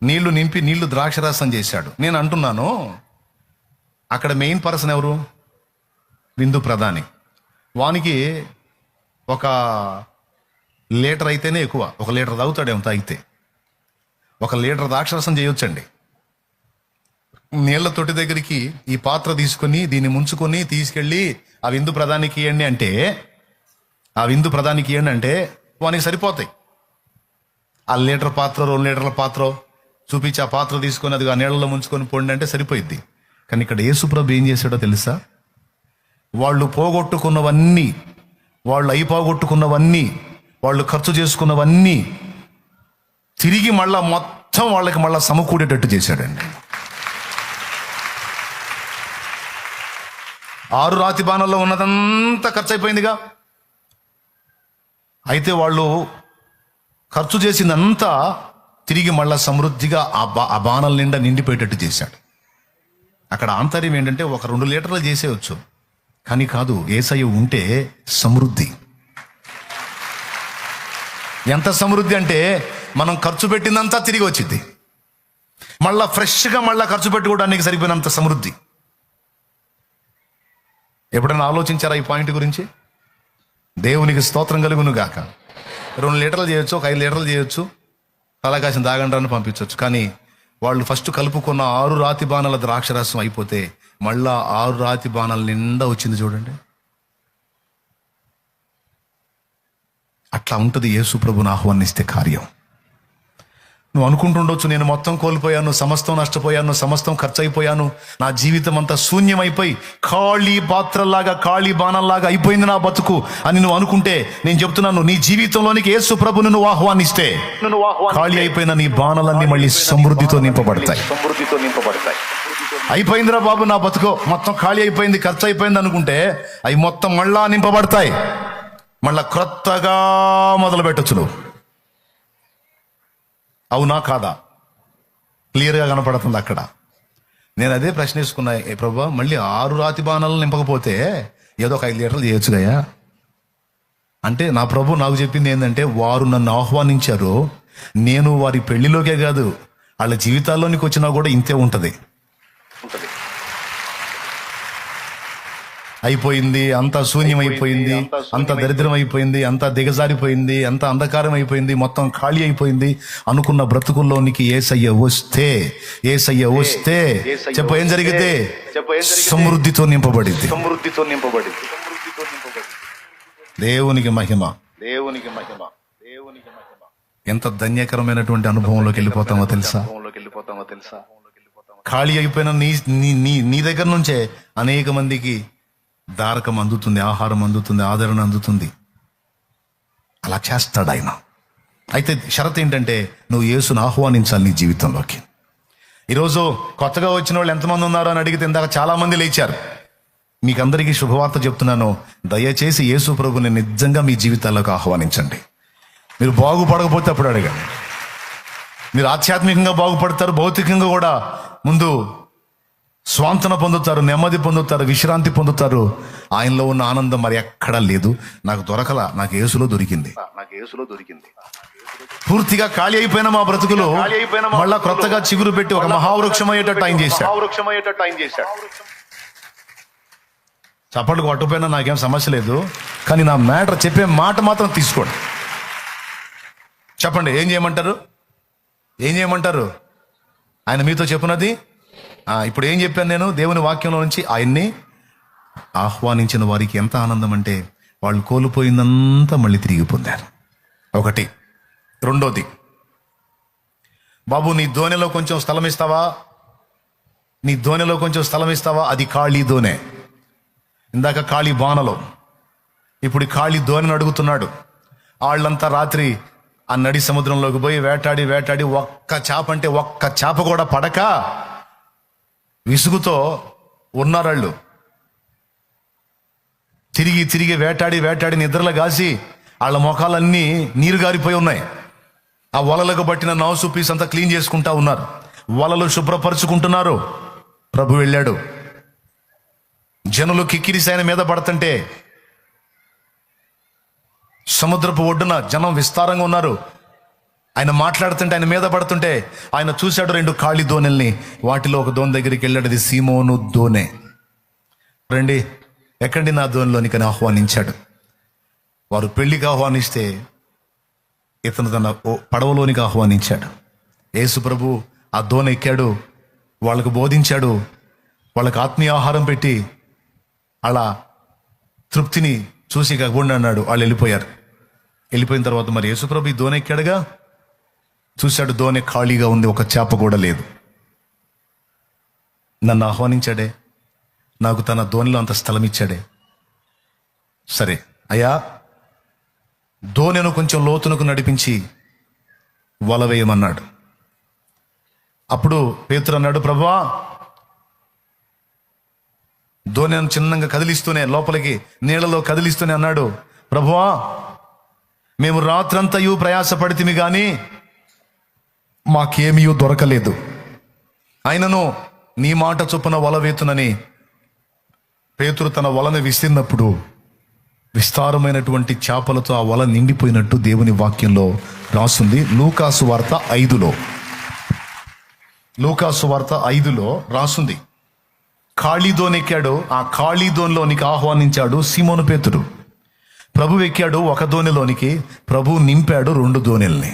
నీళ్లు నింపి నీళ్లు ద్రాక్షరసం చేశాడు. నేను అంటున్నాను, అక్కడ మెయిన్ పర్సన్ ఎవరు? విందు ప్రధాని. వానికి 1 లీటర్ అయితేనే ఎక్కువ, 1 లీటర్ తాగుతాడేమో. తాగితే 1 లీటర్ ద్రాక్షరసం చేయొచ్చండి. నీళ్ల తొట్టి దగ్గరికి ఈ పాత్ర తీసుకొని దీన్ని ముంచుకొని తీసుకెళ్ళి ఆ విందు ప్రధానికి ఇవ్వండి అంటే వానికి సరిపోతాయి. ఆ లీటర్ పాత్ర 2 లీటర్ల పాత్ర చూపించి ఆ పాత్ర తీసుకొని అది ఆ నీళ్ళలో ముంచుకొని పొండి అంటే సరిపోయిద్ది. కానీ ఇక్కడ యేసుప్రభు ఏం చేశాడో తెలుసా? వాళ్ళు పోగొట్టుకున్నవన్నీ, వాళ్ళు అయిపోగొట్టుకున్నవన్నీ, వాళ్ళు ఖర్చు చేసుకున్నవన్నీ తిరిగి మళ్ళా మొత్తం వాళ్ళకి మళ్ళా సమకూడేటట్టు చేశాడండి. 6 రాతి బాణల్లో ఉన్నదంతా ఖర్చు అయిపోయిందిగా. అయితే వాళ్ళు ఖర్చు చేసిందంతా తిరిగి మళ్ళా సమృద్ధిగా ఆ బాణల నిండా నిండిపోయేటట్టు చేశాడు. అక్కడ ఆంతర్యం ఏంటంటే, 1-2 లీటర్లు చేసేయచ్చు, కానీ కాదు, యేసయ్య ఉంటే సమృద్ధి. ఎంత సమృద్ధి అంటే, మనం ఖర్చు పెట్టిందంతా తిరిగి వచ్చింది, మళ్ళా ఫ్రెష్గా మళ్ళా ఖర్చు పెట్టుకోవడానికి సరిపోయినంత సమృద్ధి. ఎప్పుడైనా ఆలోచించారా ఈ పాయింట్ గురించి? దేవునికి స్తోత్రం కలుగును గాక. 2 లీటర్లు చేయొచ్చు, 5 లీటర్లు చేయొచ్చు, తలకాసిన తాగండ్రాన్ని పంపించవచ్చు, కానీ వాళ్ళు ఫస్ట్ కలుపుకున్న 6 రాతి బాణాల ద్రాక్షరసం అయిపోతే మళ్ళా 6 రాతి బాణాల నిండా వచ్చింది చూడండి. అట్లా ఉంటుంది యేసు ప్రభుని ఆహ్వానిస్తే కార్యం. నువ్వు అనుకుంటుండొచ్చు, నేను మొత్తం కోల్పోయాను, సమస్తం నష్టపోయాను, సమస్తం ఖర్చు అయిపోయాను, నా జీవితం అంతా శూన్యమైపోయి ఖాళీ పాత్రలాగా ఖాళీ బాణంలాగా అయిపోయింది నా బతుకు అని నువ్వు అనుకుంటే నేను చెప్తున్నాను, నీ జీవితంలోనికి యేసు ప్రభుని నువ్వు ఆహ్వానిస్తే ఖాళీ అయిపోయిన నీ బాణాలన్నీ మళ్ళీ సమృద్ధితో నింపబడతాయి. అయిపోయిందిరా బాబు నా బతుకు, మొత్తం ఖాళీ అయిపోయింది, ఖర్చు అయిపోయింది అనుకుంటే అవి మొత్తం మళ్ళా నింపబడతాయి. మళ్ళా క్రొత్తగా మొదలు పెట్టొచ్చు నువ్వు. అవునా కాదా? క్లియర్గా కనపడుతుంది అక్కడ. నేను అదే ప్రశ్నిస్తున్నా, ఏ ప్రభా మళ్ళీ 6 రాతి బాణాలు నింపకపోతే ఏదో ఒక 5 లీటర్లు చేయొచ్చుగా అంటే, నా ప్రభు నాకు చెప్పింది ఏంటంటే, వారు నన్ను ఆహ్వానించారు, నేను వారి పెళ్లిలోకే కాదు వాళ్ళ జీవితాల్లోనికి వచ్చినా కూడా ఇంతే ఉంటుంది. అయిపోయింది, అంతా శూన్యం అయిపోయింది, అంత దరిద్రం అయిపోయింది, అంత దిగజారిపోయింది, అంత అంధకారం అయిపోయింది, మొత్తం ఖాళీ అయిపోయింది అనుకున్న బ్రతుకుల్లోనికి యేసయ్య వస్తే చెప్పు ఏం జరిగితే సమృద్ధితో నింపబడింది. దేవునికి మహిమ. ఎంత ధన్యకరమైనటువంటి అనుభవంలోకి వెళ్ళిపోతామో తెలుసా? ఖాళీ అయిపోయిన నీ దగ్గర నుంచే అనేక మందికి దారకం అందుతుంది, ఆహారం అందుతుంది, ఆదరణ అందుతుంది. అలా చేస్తాడు ఆయన. అయితే షరత్ ఏంటంటే, నువ్వు యేసును ఆహ్వానించాలి నీ జీవితంలోకి. ఈరోజు కొత్తగా వచ్చిన వాళ్ళు ఎంతమంది ఉన్నారు అని అడిగితే ఇందాక చాలా మంది లేచారు. మీకందరికీ శుభవార్త చెప్తున్నాను, దయచేసి యేసు ప్రభుని నిజంగా మీ జీవితాల్లోకి ఆహ్వానించండి. మీరు బాగుపడకపోతే అప్పుడు అడగండి. మీరు ఆధ్యాత్మికంగా బాగుపడతారు, భౌతికంగా కూడా ముందు స్వాంతన పొందుతారు, నెమ్మది పొందుతారు, విశ్రాంతి పొందుతారు. ఆయనలో ఉన్న ఆనందం మరి ఎక్కడా లేదు. నాకు దొరకలా, నాకు యేసులో దొరికింది. పూర్తిగా ఖాళీ అయిపోయిన మా బ్రతుకులు మళ్ళా కొత్తగా చిగురు పెట్టి ఒక మహావృక్షం అయ్యేటట్టు ఆయన చేశాడు. చప్పట్లు కొట్టకపోయినా నాకేం సమస్య లేదు, కానీ నా మ్యాటర్ చెప్పే మాట మాత్రం తీసుకోండి. చెప్పండి, ఏం చేయమంటారు? ఆయన మీతో చెప్పున్నది ఇప్పుడు ఏం చెప్పాను నేను? దేవుని వాక్యంలో నుంచి ఆయన్ని ఆహ్వానించిన వారికి ఎంత ఆనందం అంటే, వాళ్ళు కోల్పోయిందంతా మళ్ళీ తిరిగి పొందారు. ఒకటి. రెండోది, బాబు నీ దోణిలో కొంచెం స్థలం ఇస్తావా? అది ఖాళీ దోణె. ఇందాక ఖాళీ బాణలో, ఇప్పుడు ఖాళీ దోణిని అడుగుతున్నాడు. వాళ్ళంతా రాత్రి ఆ నడి సముద్రంలోకి పోయి వేటాడి ఒక్క చేప కూడా పడక విసుగుతో ఉన్నారాళ్ళు. తిరిగి వేటాడి నిద్రలు కాసి వాళ్ళ ముఖాలన్నీ నీరు గారిపోయి ఉన్నాయి. ఆ వలలకు పట్టిన నాసు పీస్ అంతా క్లీన్ చేసుకుంటా ఉన్నారు, వలలు శుభ్రపరుచుకుంటున్నారు. ప్రభు వెళ్ళాడు. జనులు కిక్కిరిసి ఆయన మీద పడుతుంటే, సముద్రపు ఒడ్డున జనం విస్తారంగా ఉన్నారు. ఆయన మాట్లాడుతుంటే, ఆయన మీద పడుతుంటే ఆయన చూశాడు 2 ఖాళీ దోణెల్ని. వాటిలో ఒక దోణి దగ్గరికి వెళ్ళాడు. అది సీమోను దోణె. రండి, ఎక్కండి నా దోణిలోనికి అని ఆహ్వానించాడు. వారు పెళ్లికి ఆహ్వానిస్తే ఇతను తన పడవలోనికి ఆహ్వానించాడు. యేసు ప్రభు ఆ దోణి ఎక్కాడు, వాళ్ళకు బోధించాడు, వాళ్ళకి ఆత్మీయ ఆహారం పెట్టి అలా తృప్తిని చూసి కాకుండా అన్నాడు. వాళ్ళు వెళ్ళిపోయిన తర్వాత మరి యేసు ప్రభు ఈ దోణి ఎక్కాడుగా, చూశాడు దోణి ఖాళీగా ఉంది, ఒక చేప కూడా లేదు. నన్ను ఆహ్వానించాడే, నాకు తన దోణిలో అంత స్థలం ఇచ్చాడే. సరే అయ్యా, దోణెను కొంచెం లోతునకు నడిపించి వల వేయమన్నాడు. అప్పుడు పేతురు అన్నాడు, ప్రభువా, దోణెను చిన్నగా కదిలిస్తూనే, లోపలికి నీళ్ళలో కదిలిస్తూనే అన్నాడు, ప్రభువా, మేము రాత్రంతయు ప్రయాసపడితిమి గాని మాకేమీ దొరకలేదు. ఆయనను నీ మాట చొప్పున వల వేతునని పేతురు తన వలను విసిరినప్పుడు విస్తారమైనటువంటి చేపలతో ఆ వల నిండిపోయినట్టు దేవుని వాక్యంలో రాస్తుంది. లూకాసు వార్త 5లో రాస్తుంది. ఖాళీ దోణెక్కాడు, ఆ ఖాళీ దోణిలోనికి ఆహ్వానించాడు సీమోను పేతురు. ప్రభు ఎక్కాడు ఒక దోణిలోనికి, ప్రభు నింపాడు 2 దోణెల్ని.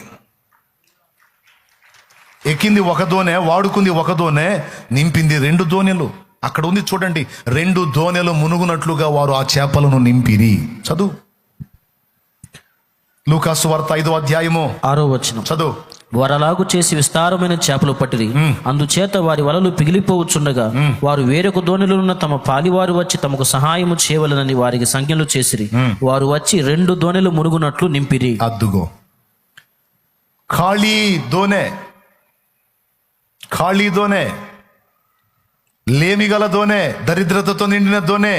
ఎక్కింది ఒక దోనె, వాడుకుంది ఒక దోనె, నింపింది 2 దోనెలు. అక్కడ ఉంది చూడండి, 2 దోనెలు మునుగునట్లుగా వారు ఆ చేపలను నింపిరి. చదువు లూకాసు వార్త 5వ అధ్యాయము 6వ వచనం. చదువు. వారు అలాగు చేసి విస్తారమైన చేపలు పట్టిరి. అందుచేత వారి వలలు పిగిలిపోవచ్చుండగా వారు వేరొక దోణిలో తమ పాలివారు వచ్చి తమకు సహాయము చేయవలనని వారికి సంజ్ఞలు చేసిరి. వారు వచ్చి 2 దోణెలు మునుగునట్లు నింపిరి. అద్దుగో, ఖాళీ దోనె, ఖాళీ దోనె, లేమిగల దోనె, దరిద్రతతో నిండిన దోనె,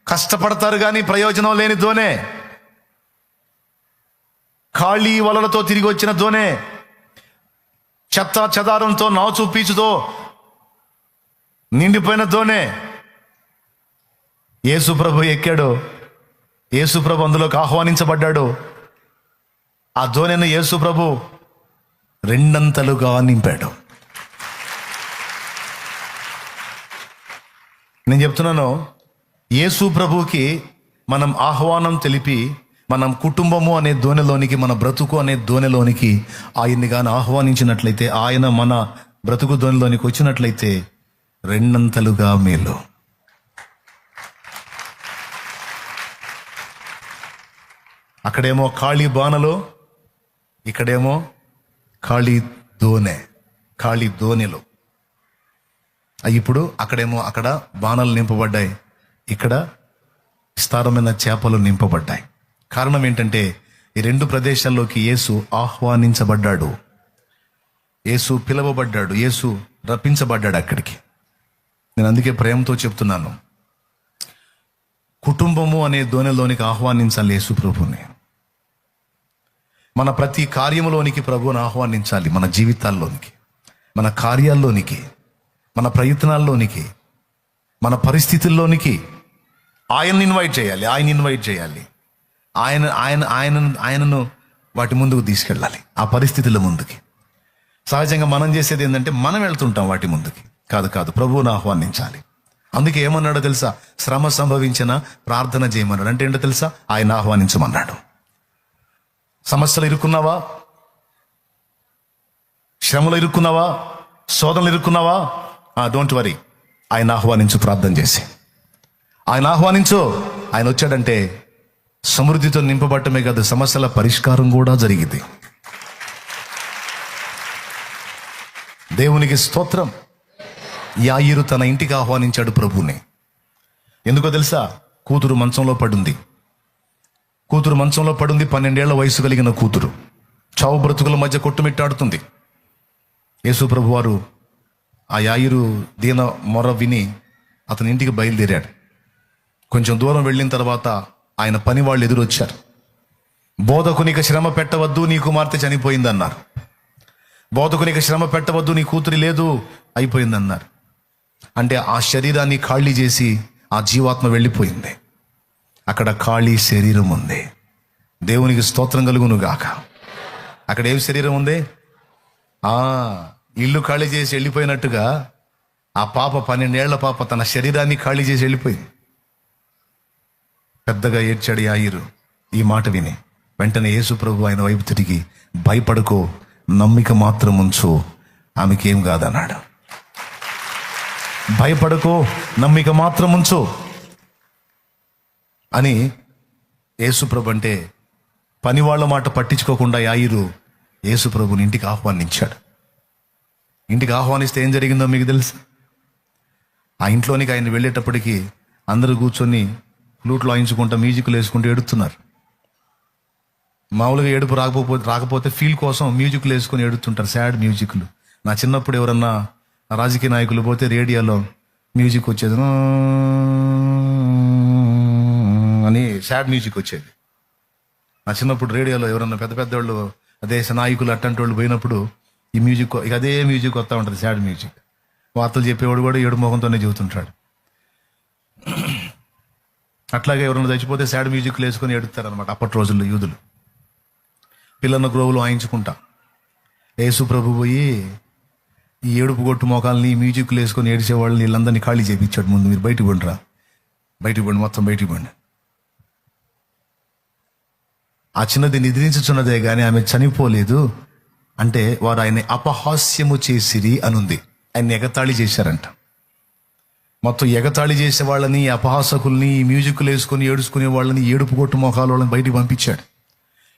కష్టపడతారు కానీ ప్రయోజనం లేని దోనె, ఖాళీ వలలతో తిరిగి వచ్చిన దోనె, చెత్త చెదారంతో నాచు పీచుతో నిండిపోయిన దోనె. యేసుప్రభు ఎక్కాడు, యేసుప్రభు అందులోకి ఆహ్వానించబడ్డాడు. ఆ దోనెను యేసుప్రభు 2 నింపాడు. నేను చెప్తున్నాను, యేసు ప్రభువుకి మనం ఆహ్వానం తెలిపి మనం కుటుంబము అనే దోణిలోనికి, మన బ్రతుకు అనే దోణిలోనికి ఆయన్ని గాని ఆహ్వానించినట్లయితే, ఆయన మన బ్రతుకు దోణిలోనికి వచ్చినట్లయితే 2 మేలు. అక్కడేమో ఖాళీ బాణలు, ఇక్కడేమో ఖాళీ దోనె, ఖాళీ దోనెలు. ఇప్పుడు అక్కడ బాణాలు నింపబడ్డాయి, ఇక్కడ విస్తారమైన చేపలు నింపబడ్డాయి. కారణం ఏంటంటే ఈ 2 ప్రదేశాల్లోకి యేసు ఆహ్వానించబడ్డాడు, యేసు పిలువబడ్డాడు, యేసు రప్పించబడ్డాడు అక్కడికి. నేను అందుకే ప్రేమతో చెప్తున్నాను, కుటుంబము అనే దోణిలోనికి ఆహ్వానించాలి యేసు ప్రభుని. మన ప్రతి కార్యములోనికి ప్రభువుని ఆహ్వానించాలి, మన జీవితాల్లోనికి, మన కార్యాల్లోనికి, మన ప్రయత్నాల్లోనికి, మన పరిస్థితుల్లోనికి ఆయన్ని ఇన్వైట్ చేయాలి, ఇన్వైట్ చేయాలి. ఆయనను వాటి ముందుకు తీసుకెళ్ళాలి, ఆ పరిస్థితుల ముందుకి. సహజంగా మనం చేసేది ఏంటంటే మనం వెళ్తుంటాం వాటి ముందుకి. కాదు, ప్రభువుని ఆహ్వానించాలి. అందుకే ఏమన్నాడో తెలుసా? శ్రమ సంభవించిన ప్రార్థన చేయమన్నాడు. అంటే ఏంటో తెలుసా? ఆయన ఆహ్వానించమన్నాడు. సమస్యలు ఇరుక్కున్నావా? శ్రమలు ఇరుక్కున్నావా? శోధనలు ఇరుక్కున్నావా? డోంట్ వరీ, ఆయన ఆహ్వానించు. ప్రార్థన చేసి ఆయన ఆహ్వానించు. ఆయన వచ్చాడంటే సమృద్ధితో నింపబట్టమే కాదు, సమస్యల పరిష్కారం కూడా జరిగింది. దేవునికి స్తోత్రం. యాయిరు తన ఇంటికి ఆహ్వానించాడు ప్రభువుని. ఎందుకో తెలుసా? కూతురు మంచంలో పడుంది. 12 ఏళ్ల వయసు కలిగిన కూతురు చావు బ్రతుకుల మధ్య కొట్టుమిట్టాడుతుంది. యేసు ప్రభు వారు ఆ యాయిరు దీన మొర విని అతని ఇంటికి బయలుదేరాడు. కొంచెం దూరం వెళ్ళిన తర్వాత ఆయన పని వాళ్ళు ఎదురొచ్చారు. బోధకునికి శ్రమ పెట్టవద్దు, నీ కుమార్తె చనిపోయిందన్నారు. బోధకునికి శ్రమ పెట్టవద్దు, నీ కూతురి లేదు, అయిపోయిందన్నారు. అంటే ఆ శరీరాన్ని ఖాళీ చేసి ఆ జీవాత్మ వెళ్ళిపోయింది. అక్కడ ఖాళీ శరీరం ఉంది. దేవునికి స్తోత్రం కలుగును గాక. అక్కడ ఏం శరీరం ఉంది? ఇల్లు ఖాళీ చేసి వెళ్ళిపోయినట్టుగా ఆ పాప, 12 ఏళ్ల పాప, తన శరీరాన్ని ఖాళీ చేసి వెళ్ళిపోయింది. పెద్దగా ఏడ్చాడు యాయిరు ఈ మాట విని. వెంటనే యేసు ప్రభు ఆయన వైపు తిరిగి, భయపడుకో, నమ్మిక మాత్రం ఉంచు, ఆమెకేం కాదన్నాడు. భయపడుకో, నమ్మిక మాత్రం ఉంచు అని యేసు ప్రభు అంటే పనివాళ్ళ మాట పట్టించుకోకుండా యాయిరు యేసు ప్రభుని ఇంటికి ఆహ్వానించాడు. ఇంటికి ఆహ్వానిస్తే ఏం జరిగిందో మీకు తెలుసు? ఆ ఇంట్లోనికి ఆయన వెళ్ళేటప్పటికి అందరూ కూర్చొని ఫ్లూట్లు వాయించుకుంటూ, మ్యూజిక్లు వేసుకుంటూ ఏడుతున్నారు. మామూలుగా ఏడుపు రాకపోతే ఫీల్ కోసం మ్యూజిక్లు వేసుకొని ఏడుతుంటారు, సాడ్ మ్యూజిక్లు. నా చిన్నప్పుడు ఎవరన్నా రాజకీయ నాయకులు పోతే రేడియోలో మ్యూజిక్ వచ్చేది, అని సాడ్ మ్యూజిక్ వచ్చేది. నా చిన్నప్పుడు రేడియోలో ఎవరన్నా పెద్ద పెద్దవాళ్ళు, దేశ నాయకులు అట్టంటి వాళ్ళు పోయినప్పుడు ఈ మ్యూజిక్, ఇక అదే మ్యూజిక్ వస్తూ ఉంటుంది, సాడ్ మ్యూజిక్. వార్తలు చెప్పేవాడు కూడా ఏడు మొహంతోనే చెబుతుంటాడు. అట్లాగే ఎవరైనా చచ్చిపోతే సాడ్ మ్యూజిక్లు వేసుకొని ఏడుతారనమాట అప్పటి రోజుల్లో యూదులు. పిల్లన్న గ్రోవులు వాయించుకుంటా యేసు ప్రభు పోయి ఈ ఏడుపు కొట్టు మోకాలని మ్యూజిక్లు వేసుకొని ఏడిచేవాళ్ళని వీళ్ళందరినీ ఖాళీ చేయించాడు. ముందు మీరు బయటికి పండిరా, మొత్తం బయటికి పండి. ఆ చిన్నది నిద్రించుచున్నదే కానీ ఆమె చనిపోలేదు, అంటే వారు ఆయన అపహాస్యము చేసిరి అని ఉంది. ఆయన ఎగతాళి చేశారంట. మొత్తం ఎగతాళి చేసే వాళ్ళని, అపహాసకుల్ని, మ్యూజిక్లు వేసుకొని ఏడుచుకునే వాళ్ళని, ఏడుపు కొట్టు మొఖాల వాళ్ళని బయటికి పంపించాడు.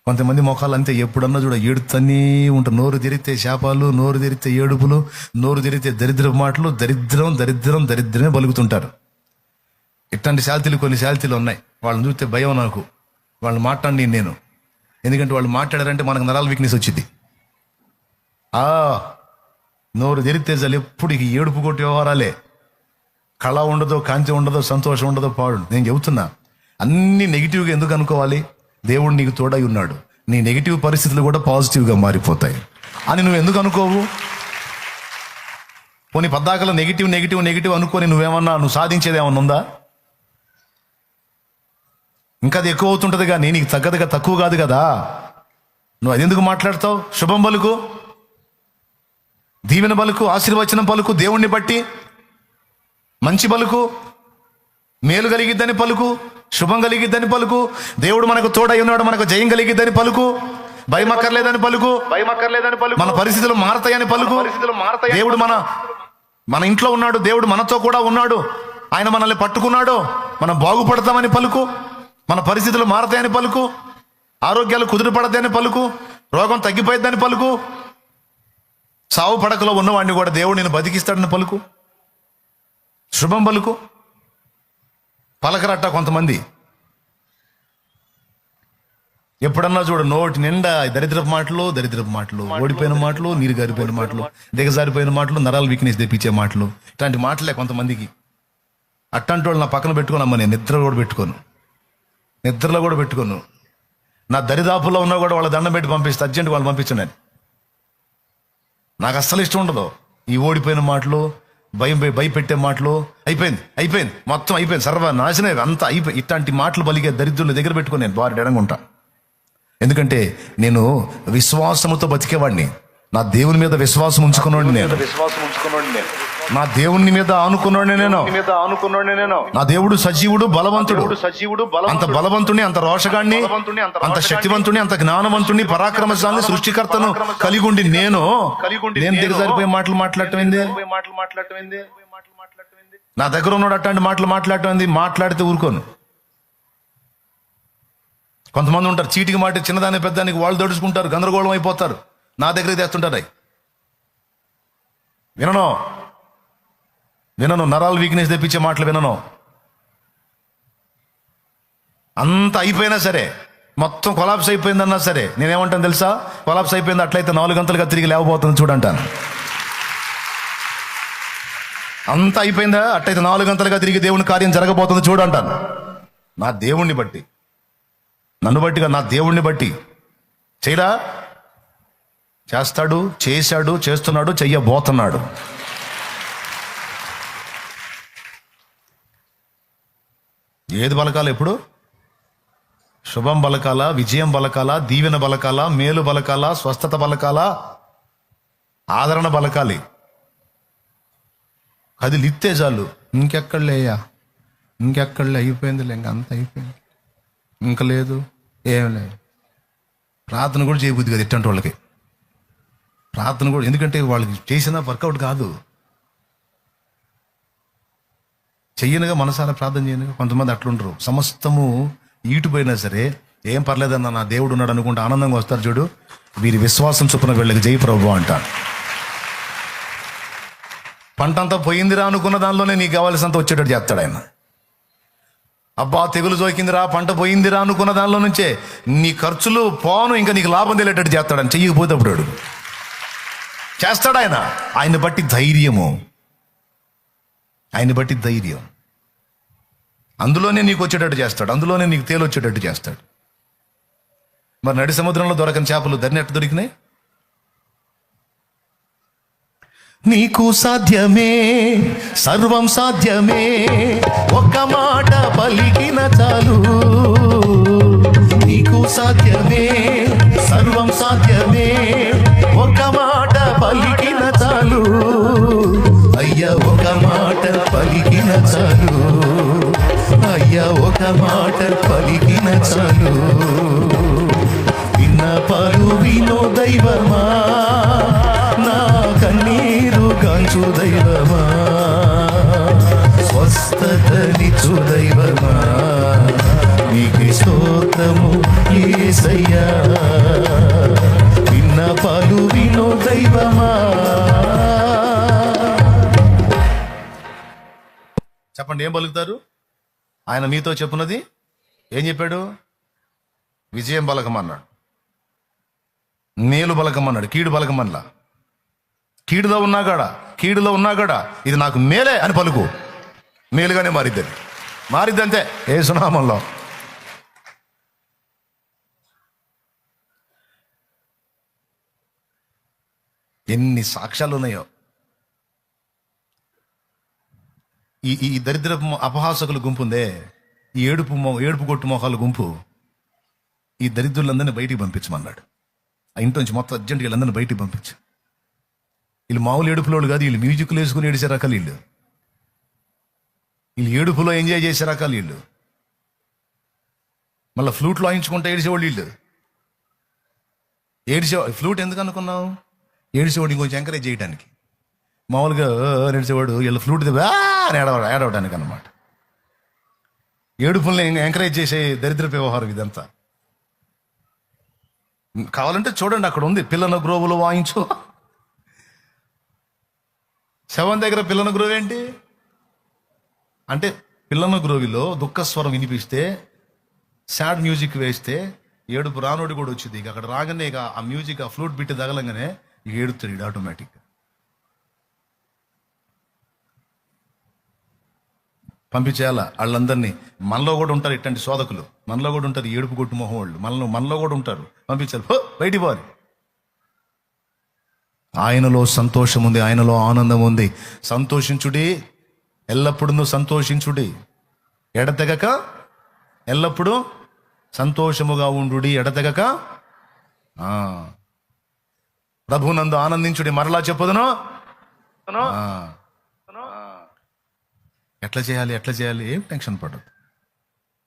కొంతమంది మొఖాలు అంతే, ఎప్పుడన్నా చూడ ఏడుతూనే ఉంటారు. నోరు తెరితే శాపాలు, నోరు తెరితే ఏడుపులు, నోరు తెరితే దరిద్ర మాటలు, దరిద్రం దరిద్రం దరిద్రమే పలుకుతుంటారు. ఇట్లాంటి శాల్తీలు కొన్ని శాల్తీలు ఉన్నాయి. వాళ్ళని చూస్తే భయం నాకు. వాళ్ళు మాట్లాడి నేను, ఎందుకంటే వాళ్ళు మాట్లాడారంటే మనకు నరాల వీక్నెస్ వచ్చింది. నోరు తెరితే చాలు ఎప్పుడు ఇక ఏడుపు కొట్టి వ్యవహారాలే. కళ ఉండదో, కాంతి ఉండదో, సంతోషం ఉండదో, పాడు. నేను చెబుతున్నా, అన్ని నెగిటివ్గా ఎందుకు అనుకోవాలి? దేవుడు నీకు తోడై ఉన్నాడు. నీ నెగిటివ్ పరిస్థితులు కూడా పాజిటివ్గా మారిపోతాయి అని నువ్వు ఎందుకు అనుకోవు? పోనీ పద్దాకలో నెగిటివ్ నెగిటివ్ నెగిటివ్ అనుకొని నువ్వు సాధించేది ఏమన్నా ఉందా? ఇంకా అది ఎక్కువ అవుతుంటుంది కానీ నీకు తగ్గదుగా, తక్కువ కాదు కదా. నువ్వు అది ఎందుకు మాట్లాడతావు? శుభం పలుకు, దీవెన పలుకు, ఆశీర్వచనం పలుకు, దేవుణ్ణి బట్టి మంచి పలుకు, మేలు కలిగిద్దని పలుకు, శుభం కలిగిద్దని పలుకు, దేవుడు మనకు తోడై ఉన్నాడు, మనకు జయం కలిగిద్దని పలుకు, భయమక్కర్లేదని పలుకు, మన పరిస్థితులు మారతాయని పలుకు. దేవుడు మన ఇంట్లో ఉన్నాడు, దేవుడు మనతో కూడా ఉన్నాడు, ఆయన మనల్ని పట్టుకున్నాడు, మనం బాగుపడతామని పలుకు, మన పరిస్థితులు మారతాయని పలుకు, ఆరోగ్యాలు కుదురుపడతాయని పలుకు, రోగం తగ్గిపోయిద్దని పలుకు, సావు పడకలో ఉన్నవాడిని కూడా దేవుడు నేను బతికిస్తాడని పలుకు, శుభం పలుకు. పలకరట్ట కొంతమంది. ఎప్పుడన్నా చూడు నోటి నిండా దరిద్రపు మాటలు, ఓడిపోయిన మాటలు, నీరు గారిపోయిన మాటలు, దిగజారిపోయిన మాటలు, నరాలు వీక్నెస్ తెప్పించే మాటలు, ఇట్లాంటి మాటలే కొంతమందికి. అట్లాంటి వాళ్ళు నా పక్కన పెట్టుకోనమ్మా, నేను నిద్రలో కూడా పెట్టుకోను. నా దరిదాపుల్లో ఉన్నా కూడా వాళ్ళ దండం పెట్టి పంపిస్తే, అర్జెంట్ వాళ్ళు పంపించండి. నాకు అస్సలు ఇష్టం ఉండదు ఈ ఓడిపోయిన మాటలు, భయపెట్టే మాటలు. అయిపోయింది మొత్తం అయిపోయింది, సర్వనాశనం అంతా అయిపోయి. ఇట్లాంటి మాటలు పలికే దరిద్రుల దగ్గర పెట్టుకుని నేను వారి ఎడంగుంటా. ఎందుకంటే నేను విశ్వాసముతో బతికేవాడిని. నా దేవుని మీద విశ్వాసం ఉంచుకున్నాడు నేను, నా దేవుని మీద ఆనుకున్నాడు నేను. నా దేవుడు సజీవుడు, బలవంతుడు. అంత బలవంతుని, అంత రోషగాన్ని, అంత శక్తివంతుని, అంత జ్ఞానవంతుని, పరాక్రమశాలిని, సృష్టికర్తను కలిగి ఉండి నేను దిగజారిపోయే మాటలు మాట్లాడటం ఏంది? నా దగ్గర ఉన్నాడు అట్లాంటి మాటలు మాట్లాడటం ఏంది? మాట్లాడితే ఊరుకోను. కొంతమంది ఉంటారు చీటికి మాట, చిన్నదాన్ని పెద్దానికి వాళ్ళు దడుచుకుంటారు, గందరగోళం అయిపోతారు, నా దగ్గరికి తెస్తుంటారు. వినను నరాలు వీక్నెస్ తెప్పించే మాటలు వినను. అంత అయిపోయినా సరే, మొత్తం కొలాప్స్ అయిపోయిందన్నా సరే, నేనేమంటాను తెలుసా? కొలాప్స్ అయిపోయింది, అట్లయితే 4 గంటలుగా తిరిగి లేవబోతుంది చూడంటాను. అంత అయిపోయిందా? అట్లయితే 4 గంటలుగా తిరిగి దేవుని కార్యం జరగబోతుంది చూడంటాను. నా దేవుణ్ణి బట్టి, నన్ను బట్టిగా, నా దేవుణ్ణి బట్టి చేయరా? చేస్తాడు, చేశాడు, చేస్తున్నాడు, చెయ్యబోతున్నాడు. ఏది బలకాల? ఎప్పుడు శుభం బలకాల, విజయం బలకాల, దీవెన బలకాల, మేలు బలకాల, స్వస్థత బలకాల, ఆదరణ బలకాలి. అది లిత్తే చాలు. ఇంకెక్కడలే అయిపోయిందిలే, అంత అయిపోయింది, ఇంకా లేదు, ఏం లేదు. ప్రార్థన కూడా చేయబుద్ది కదా ఇట్లాంటి వాళ్ళకి. ప్రార్థన కూడా, ఎందుకంటే వాళ్ళకి చేసిన వర్కౌట్ కాదు. చెయ్యనుగా, మనసారా ప్రార్థన చేయనుగా. కొంతమంది అట్లుంటారు, సమస్తము ఈటుపోయినా సరే ఏం పర్లేదన్న నా దేవుడు ఉన్నాడు అనుకుంటే ఆనందంగా వస్తారు చూడు. వీరి విశ్వాసం చొప్పున వీళ్ళకి జై ప్రభు అంటారు. పంట అంతా పోయిందిరా అనుకున్న దానిలోనే నీకు కావాల్సినంత వచ్చేటట్టు చేస్తాడు ఆయన. అబ్బా తెగులు జోకిందిరా, పంట పోయిందిరా అనుకున్న దానిలో నుంచే నీ ఖర్చులు పోను, ఇంకా నీకు లాభం తెలియటట్టు చేస్తాడని. చెయ్యకపోతే అప్పుడు చేస్తాడు ఆయన. ఆయన్ని బట్టి ధైర్యం, అందులోనే నీకు వచ్చేటట్టు చేస్తాడు, అందులోనే నీకు తేలొచ్చేటట్టు చేస్తాడు. మరి నడి సముద్రంలో దొరకని చేపలు ధరినట్టు దొరికినాయి. నీకు సాధ్యమే, సర్వం సాధ్యమే, ఒక్క మాట పలికిన చాలు. నీకు సాధ్యమే, సర్వం సాధ్యమే, ఒక్క మాట పలికిన చాలు. అయ్యా ఒక మాట పలికిన చాలు, అయ్యా ఒక మాట పలికిన చాలు. విన్న విన్నపాలు వినో దైవమా, నా కన్నీరు కాంచు దైవమా, స్వస్థతనిచ్చు దైవమా, నీకు స్తోత్రము యేసయ్యా. విన్నపాలు వినో దైవమా. చెప్పండి, ఏం పలుకుతారు? ఆయన మీతో చెప్పున్నది ఏం చెప్పాడు? విజయం బలకమన్నాడు, మేలు బలకమన్నాడు, కీడు బలకమనలా. కీడులో ఉన్నాగాడా ఇది నాకు మేలే అని పలుకు, మేలుగానే మారిద్దంతే యేసు నామములో. ఎన్ని సాక్ష్యాలు ఉన్నాయో. ఈ దరిద్ర అపహాసకుల గుంపు ఉందే, ఈ ఏడుపు కొట్టు మొహాల గుంపు, ఈ దరిద్రులందరినీ బయటికి పంపించమన్నాడు. ఆ ఇంటి నుంచి మొత్తం అర్జెంట్గా వీళ్ళందరినీ బయటికి పంపించు. వీళ్ళు మామూలు ఏడుపులోళ్ళు కాదు, వీళ్ళు మ్యూజిక్లు వేసుకుని ఏడిసే రకాలు వీళ్ళు ఏడుపులో ఎంజాయ్ చేసే రకాలు వీళ్ళు. మళ్ళీ ఫ్లూట్లో వాయించుకుంటూ ఏడిసేవాళ్ళు వీళ్ళు. ఫ్లూట్ ఎందుకు అనుకున్నావు? ఏడిసేవాడు ఇంకొంచెం ఎంకరేజ్ చేయడానికి. మామూలుగా నడిచేవాడు వీళ్ళ ఫ్లూట్ ఏడవడానికి అన్నమాట. ఏడుపుల్ని ఎంకరేజ్ చేసే దరిద్ర వ్యవహారం ఇదంతా. కావాలంటే చూడండి, అక్కడ ఉంది పిల్లన గ్రోవులు వాయించు. శవం దగ్గర పిల్లన గ్రోవ్ ఏంటి అంటే, పిల్లన గ్రోవిలో దుఃఖస్వరం వినిపిస్తే, సాడ్ మ్యూజిక్ వేస్తే ఏడుపు రానోడి కూడా వచ్చింది. ఇక అక్కడ రాగానే ఇక ఆ మ్యూజిక్, ఆ ఫ్లూట్ బిట్టి తగలంగానే ఇక ఏడుతాడు ఇది ఆటోమేటిక్. పంపించేయాల వాళ్ళందరినీ. మనలో కూడా ఉంటారు ఇట్లాంటి శోధకులు, మనలో కూడా ఉంటారు ఏడుపు కొట్టు మొహం వాళ్ళు, మనలో కూడా ఉంటారు. పంపించాలి, బయటికి పోవాలి. ఆయనలో సంతోషం ఉంది, ఆయనలో ఆనందం ఉంది. సంతోషించుడి, ఎల్లప్పుడూ సంతోషించుడి, ఎడతెగక ఎల్లప్పుడూ సంతోషముగా ఉండుడి, ఎడతెగక ప్రభునందు ఆనందించుడి. మరలా చెప్పుదును. ఎట్లా చేయాలి? ఏం టెన్షన్ పడదు,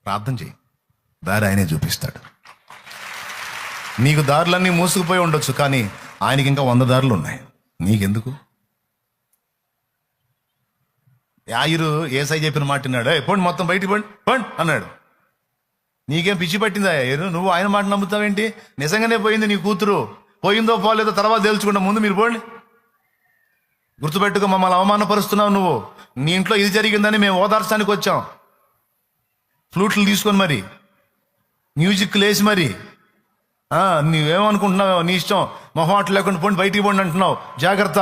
ప్రార్థన చేయి, దారి ఆయనే చూపిస్తాడు. నీకు దారులన్నీ మూసుకుపోయి ఉండొచ్చు, కానీ ఆయనకి ఇంకా 100 దారులు ఉన్నాయి. నీకెందుకు? యాయిరు ఏసై చెప్పిన మాట విన్నాడు. పోండి మొత్తం బయటికి పోండి అన్నాడు. నీకేం పిచ్చి పట్టిందా యాయిరు? నువ్వు ఆయన మాట నమ్ముతావేంటి? నిజంగానే పోయింది నీ కూతురు. పోయిందో పోలేదో తర్వాత తెలుసుకుంటా, ముందు మీరు పోండి. గుర్తుపెట్టుకో, మమ్మల్ని అవమానపరుస్తున్నావు నువ్వు. నీ ఇంట్లో ఇది జరిగిందని మేము ఓదార్చడానికి వచ్చాం. ఫ్లూట్లు తీసుకొని మరి, మ్యూజిక్ లేసి మరి, నువ్వేమనుకుంటున్నావు? నీ ఇష్టం, మొహమాటం లేకుండా పోండి, బయటికి పోండి అంటున్నావు. జాగ్రత్త,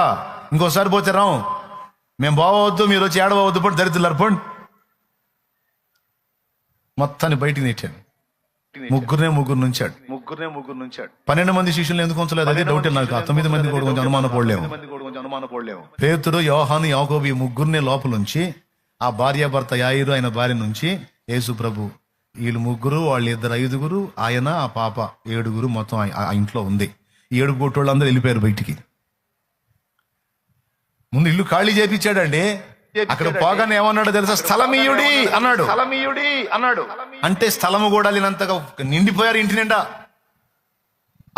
ఇంకోసారి పోతే రాం. మేము బావద్దు, మీరు వచ్చి ఏడవద్దు, పోండి దరిద్రులారు పోండి. మొత్తాన్ని బయటికి నెట్టాడు. ముగ్గురు నుంచాడు. 12 మంది శిష్యులు ఎందుకు ఉంచలేదు? అదే డౌట్ నాకు. 9 మంది కూడా కొంచెం అనుమానపడలేము. పేతురు, యోహాను, యాకోబు ఈ ముగ్గురిని లోపలుంచి, ఆ భార్యాభర్త యాయిరు ఆయన భార్య నుంచి యేసు ప్రభు, వీళ్ళు ముగ్గురు, వాళ్ళు 5 ఆయన, ఆ పాప 7 మొత్తం ఆ ఇంట్లో ఉంది. ఈ 7 కొట్టోళ్ళందరూ వెళ్ళిపోయారు బయటికి. ముందు ఇల్లు ఖాళీ చేయించాడండి. అక్కడ పోగానే ఏమన్నాడు తెలుసా? స్థలమీయుడి అన్నాడు. అంటే స్థలము కూడా లేనంతగా నిండిపోయారు ఇంటి నిండా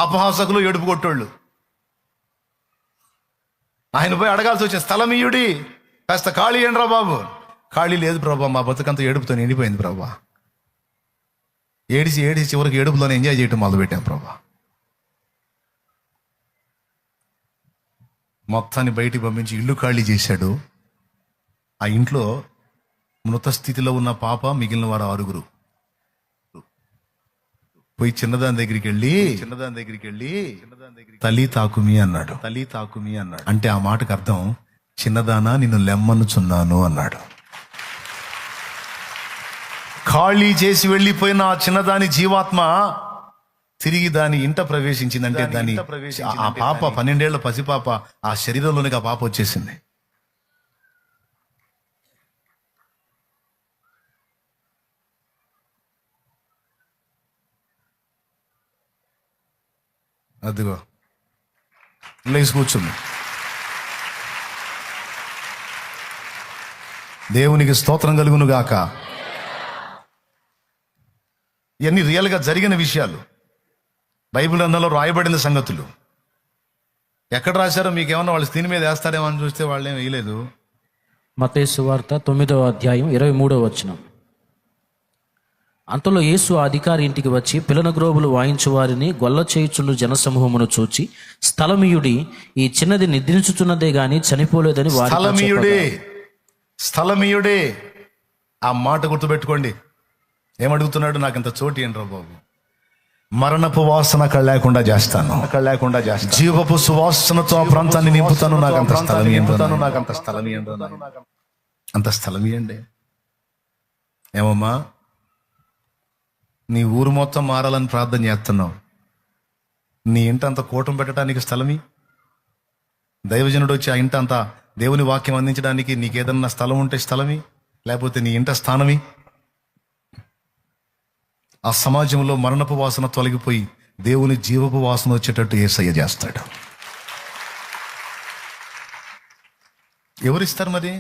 అపహాసకులు, ఏడుపు కొట్టోళ్ళు. ఆయన పోయి అడగాల్సి వచ్చింది, స్థలమీయుడి, కాస్త ఖాళీ ఏంట్రా బాబు? ఖాళీ లేదు ప్రభా, మా బతుకంతా ఏడుపుతో నిండిపోయింది ప్రభా. ఏడిసి చివరికి ఏడుపులోనే ఎంజాయ్ చేయటం మొదలుపెట్టాం ప్రభా. మొత్తాన్ని బయటికి పంపించి ఇల్లు ఖాళీ చేశాడు. ఆ ఇంట్లో మృత స్థితిలో ఉన్న పాప, మిగిలిన వారు 6. పోయి చిన్నదాని దగ్గరికి వెళ్ళి తల్లి తాకుమి అన్నాడు. అంటే ఆ మాటకు అర్థం, చిన్నదానా నిన్ను లెమ్మనుచున్నాను అన్నాడు. ఖాళీ చేసి వెళ్ళిపోయిన ఆ చిన్నదాని జీవాత్మ తిరిగి దాని ఇంట ప్రవేశించిందంటే, ఆ పాప 12 ఏళ్ల పసిపాప, ఆ శరీరంలోనికి ఆ పాప వచ్చేసింది. అదిగో లేచి కూర్చుంది. దేవునికి స్తోత్రం కలుగును గాక. ఇవన్నీ రియల్గా జరిగిన విషయాలు. బైబిల్ గ్రంథంలో రాయబడిన సంగతులు. ఎక్కడ రాశారో మీకేమన్నా వాళ్ళు స్క్రీన్ మీద వేస్తారేమో అని చూస్తే వాళ్ళు ఏం వేయలేదు. మత్తయి సువార్త 9వ అధ్యాయం 23వ వచనం. అంతలో యేసు ఆ అధికారి ఇంటికి వచ్చి పిల్లన గ్రోబులు వాయించు వారిని గొల్ల చేయుచుండు జనసమూహమును చూచి, స్థలమీయుడి, ఈ చిన్నది నిద్రించుచున్నదే గాని చనిపోలేదని వారితో స్థలమీయుడే, స్థలమీయుడే. ఆ మాట గుర్తుపెట్టుకోండి. ఏమడుగుతున్నాడు? నాకు ఇంత చోటు ఏంట్రా బాబు. మరణపు వాసన అక్కడ లేకుండా చేస్తాను, జీవపు సువాసనతో ఆ ప్రాంతాన్ని నింపుతాను. నాకు అంత స్థలం అంత స్థలం ఇవ్వండి. ఏమమ్మా, నీ ఊరు మొత్తం మారాలని ప్రార్థన చేస్తున్నావు. నీ ఇంట అంత కూటం పెట్టడానికి స్థలమి. దైవజనుడు వచ్చి ఆ ఇంట అంతా దేవుని వాక్యం అందించడానికి నీకేదన్నా స్థలం ఉంటే స్థలమి, లేకపోతే నీ ఇంట స్థానమి. ఆ సమాజంలో మరణపు వాసన తొలగిపోయి దేవుని జీవపు వాసన వచ్చేటట్టు యేసయ్య చేస్తాడు. ఎవరిస్తారు మరి?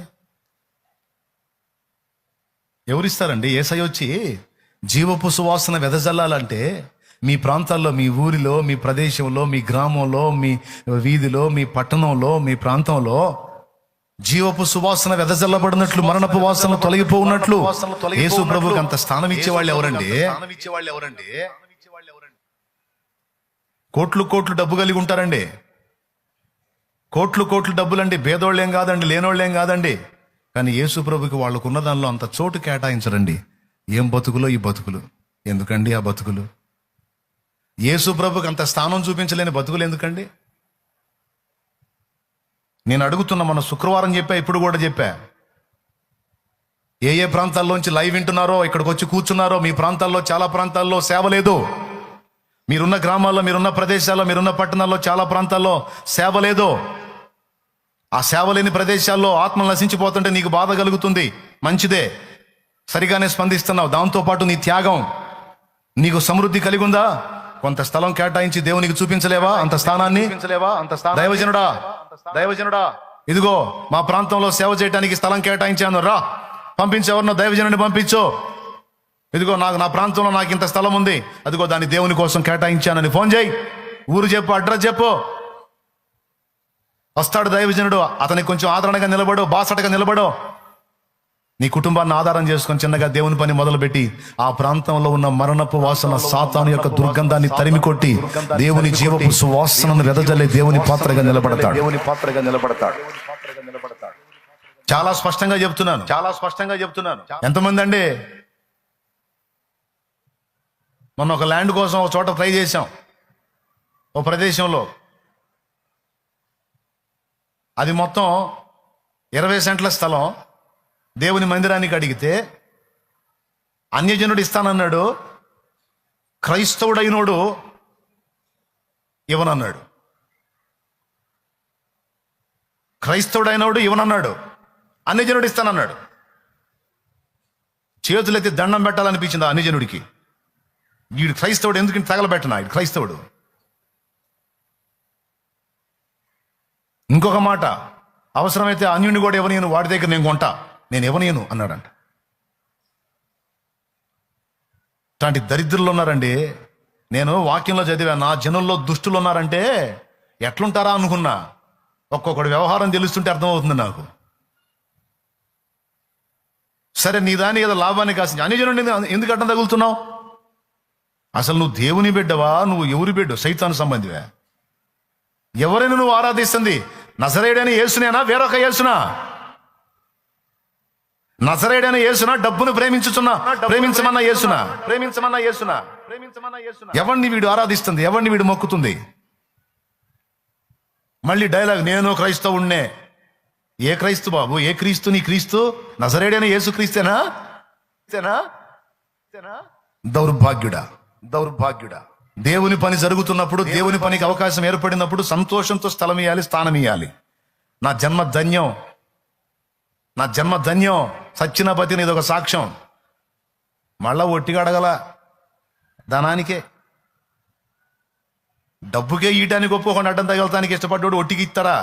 ఎవరిస్తారండి? యేసయ్య వచ్చి జీవపు సువాసన వెదజల్లాలంటే మీ ప్రాంతాల్లో, మీ ఊరిలో, మీ ప్రదేశంలో, మీ గ్రామంలో, మీ వీధిలో, మీ పట్టణంలో, మీ ప్రాంతంలో జీవపు సువాసన వెదజల్లబడినట్లు, మరణపు వాసన తొలగిపోఉన్నట్లు యేసు ప్రభువుకి అంత స్థానం ఇచ్చేవాళ్ళు ఎవరండి? కోట్లు కోట్లు డబ్బు కలిగి ఉంటారండి. కోట్లు కోట్లు డబ్బులండి. పేదోళ్ళేం కాదండి, లేనోళ్ళేం కాదండి. కానీ యేసు ప్రభుకి వాళ్ళకున్న దానిలో అంత చోటు కేటాయించరండి. ఏం బతుకులో ఈ బతుకులు. ఎందుకండి ఆ బతుకులు? యేసు ప్రభుకి అంత స్థానం చూపించలేని బతుకులు ఎందుకండి? నేను అడుగుతున్నా, మన శుక్రవారం చెప్పా, ఇప్పుడు కూడా చెప్పా. ఏ ప్రాంతాల్లోంచి లైవ్ వింటున్నారో, ఇక్కడికి వచ్చి కూర్చున్నారో, మీ ప్రాంతాల్లో చాలా ప్రాంతాల్లో సేవ లేదు. మీరున్న గ్రామాల్లో, మీరున్న ప్రదేశాల్లో, మీరున్న పట్టణాల్లో చాలా ప్రాంతాల్లో సేవ లేదు. ఆ సేవ లేని ప్రదేశాల్లో ఆత్మలు నశించిపోతుంటే నీకు బాధ కలుగుతుంది. మంచిదే, సరిగానే స్పందిస్తున్నావు. దాంతోపాటు నీ త్యాగం, నీకు సమృద్ధి కలిగి ఉందా? కొంత స్థలం కేటాయించి దేవునికి చూపించలేవా అంత స్థానాన్ని? దైవజనుడా, ఇదిగో మా ప్రాంతంలో సేవ చేయడానికి స్థలం కేటాయించాను, రా పంపించేవరనో దైవజనుడిని పంపించు. ఇదిగో నా ప్రాంతంలో నాకు ఇంత స్థలం ఉంది, అదిగో దాన్ని దేవుని కోసం కేటాయించానని ఫోన్ చేయి. ఊరు చెప్పు, అడ్రస్ చెప్పు. వస్తాడు దైవజనుడు. అతనికి కొంచెం ఆదరణగా నిలబడు, బాసటగా నిలబడు. నీ కుటుంబాన్ని ఆధారం చేసుకొని చిన్నగా దేవుని పని మొదలుపెట్టి ఆ ప్రాంతంలో ఉన్న మరణపు వాసన, సాతాను యొక్క దుర్గంధాన్ని తరిమి కొట్టి దేవుని జీవపు సువాసనను వెదజల్లే దేవుని పాత్రగా నిలబడతాడు. చాలా స్పష్టంగా చెప్తున్నాను. ఎంతమంది అండి? మొన్న ఒక ల్యాండ్ కోసం ఒక చోట ట్రై చేశాం, ఓ ప్రదేశంలో. అది మొత్తం 20 సెంట్ల స్థలం. దేవుని మందిరానికి అడిగితే అన్యజనుడు ఇస్తానన్నాడు, క్రైస్తవుడైనోడు ఇవ్వనన్నాడు. అన్యజనుడు ఇస్తానన్నాడు. చేతులెత్తి దండం పెట్టాలనిపించింది ఆ అన్యజనుడికి. వీడు క్రైస్తవుడు, ఎందుకు తగలబెట్టనా? వీడు క్రైస్తవుడు. ఇంకొక మాట, అవసరమైతే అన్యుని కూడా ఇవ్వనీయను, వాడి దగ్గర నేను కొంటా, నేను ఇవ్వనీయను అన్నాడంట. ఇట్లాంటి దరిద్రులు ఉన్నారండి. నేను వాక్యంలో చదివా, నా జనుల్లో దుష్టులు ఉన్నారంటే ఎట్లుంటారా అనుకున్నా. ఒక్కొక్కటి వ్యవహారం తెలుస్తుంటే అర్థమవుతుంది నాకు. సరే, నీ దాని ఏదో లాభాన్ని కాసి అన్యజనుడిని ఎందుకు అడ్డం తగులుతున్నావు? అసలు నువ్వు దేవుని బిడ్డవా? నువ్వు ఎవరి బిడ్డ? సైతాను సంబంధివా? ఎవరైనా నువ్వు ఆరాధిస్తుంది నజరేయుడైన యేసునేనా, వేరొక యేసునా? నజరేయుడైన యేసునా, డబ్బును ప్రేమించమన్న యేసునా? ఎవరిని వీడు ఆరాధిస్తుంది? ఎవరిని వీడు మొక్కుతుంది? మళ్ళీ డైలాగ్, నేను క్రైస్తవుణ్ణే. ఏ క్రైస్తు బాబు? ఏ క్రీస్తు? నీ క్రీస్తు నజరేయుడైన యేసు క్రీస్తేనా? దౌర్భాగ్యుడా. దేవుని పని జరుగుతున్నప్పుడు, దేవుని పనికి అవకాశం ఏర్పడినప్పుడు సంతోషంతో స్థలం ఇవ్వాలి, స్థానం ఇవ్వాలి. నా జన్మ ధన్యం. సచ్చినపతి ఇది ఒక సాక్ష్యం. మళ్ళా ఒట్టిగా అడగల, ధనానికే, డబ్బుకే ఈయటానికి ఒప్పుకోకుండా అడ్డం తగలటానికి ఇష్టపడ్డాడు ఒట్టికి ఇస్తారా?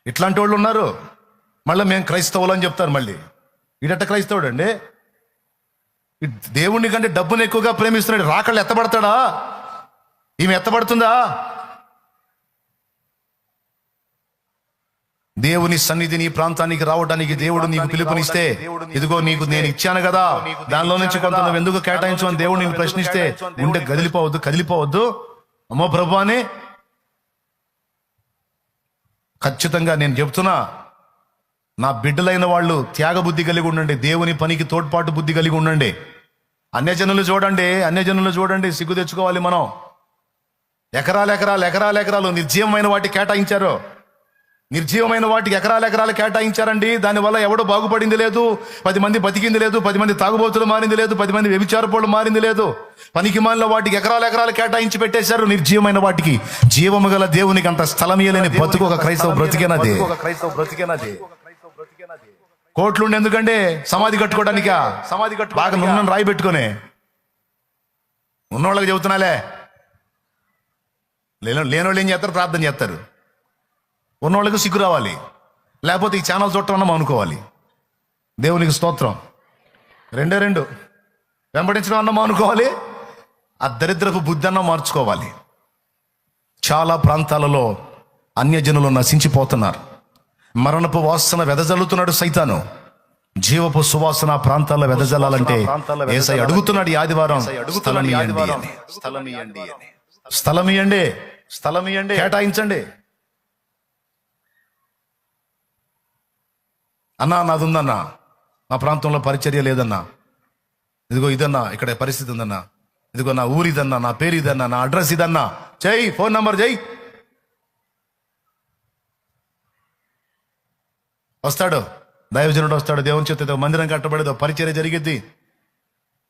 ఇట్లాంటి వాళ్ళు ఉన్నారు. మళ్ళీ మేము క్రైస్తవులు అని చెప్తారు. మళ్ళీ వీడట క్రైస్తవుడు అండి, దేవుని కంటే డబ్బును ఎక్కువగా ప్రేమిస్తున్నాడు. రాకళ్ళు ఎత్తబడతాడా? ఈమె ఎత్తబడుతుందా? దేవుని సన్నిధిని ప్రాంతానికి రావడానికి దేవుడు నీకు పిలుపునిస్తే, ఇదిగో నీకు నేను ఇచ్చాను కదా, దానిలో నుంచి కొంత నువ్వు ఎందుకు కేటాయించమని దేవుడు నేను ప్రశ్నిస్తే ఉంటే కదిలిపోవద్దు. అమ్మో ప్రభు అని ఖచ్చితంగా నేను చెప్తున్నా, నా బిడ్డలైన వాళ్ళు త్యాగ బుద్ధి కలిగి ఉండండి. దేవుని పనికి తోడ్పాటు బుద్ధి కలిగి ఉండండి. అన్యజనులు చూడండి, సిగ్గు తెచ్చుకోవాలి మనం. ఎకరాలు నిర్జీవమైన వాటికి కేటాయించారు. నిర్జీవమైన వాటికి ఎకరాలు కేటాయించారండి. దానివల్ల ఎవడో బాగుపడింది లేదు, 10 మంది బతికింది లేదు, 10 మంది తాగుబోతులు మారింది లేదు, 10 మంది వ్యభిచారపోళ్ళు మారింది లేదు. పనికి మాలిన వాటికి ఎకరాలు కేటాయించి పెట్టేశారు. నిర్జీవమైన వాటికి జీవము గల దేవునికి అంత స్థలం ఇయ్యలేని బతుకు ఒక క్రైస్తవ బ్రతికేనది. కోట్లుండి ఎందుకంటే సమాధి కట్టుకోవడానికా? బాగా నున్నను రాయి పెట్టుకునే ఉన్నోళ్ళకి చెబుతున్నాలే. లేనోళ్ళు ఏం చేస్తారు? ప్రార్థన చేస్తారు. ఉన్నోళ్ళకి సిగ్గు రావాలి, లేకపోతే ఈ ఛానల్ చూడటం అన్నం అనుకోవాలి. దేవునికి స్తోత్రం. రెండు వెంబడించడం అన్నం అనుకోవాలి, ఆ దరిద్రపు బుద్ధి అన్నం మార్చుకోవాలి. చాలా ప్రాంతాలలో అన్యజనులు నశించిపోతున్నారు. మరణపు వాసన వెదజల్లుతున్నాడు సైతాను. జీవపు సువాసన ప్రాంతాల్లో వెదజల్లాలంటే యేసయ్య అడుగుతున్నాడు ఈ ఆదివారం, స్థలం ఇయ్యండి, కేటాయించండి. అన్నా నాది ఉందన్నా, నా ప్రాంతంలో పరిచర్య లేదన్నా, ఇదిగో ఇదన్నా, ఇక్కడ పరిస్థితి ఉందన్నా, ఇదిగో నా ఊరు ఇదన్నా, నా పేరు ఇదన్నా, నా అడ్రస్ ఇదన్నా, చెయ్యి, ఫోన్ నంబర్ చెయ్యి. వస్తాడు దైవజనుడు, వస్తాడు. దేవుని చేత మందిరం కట్టబడేదో పరిచర్య జరిగిద్ది.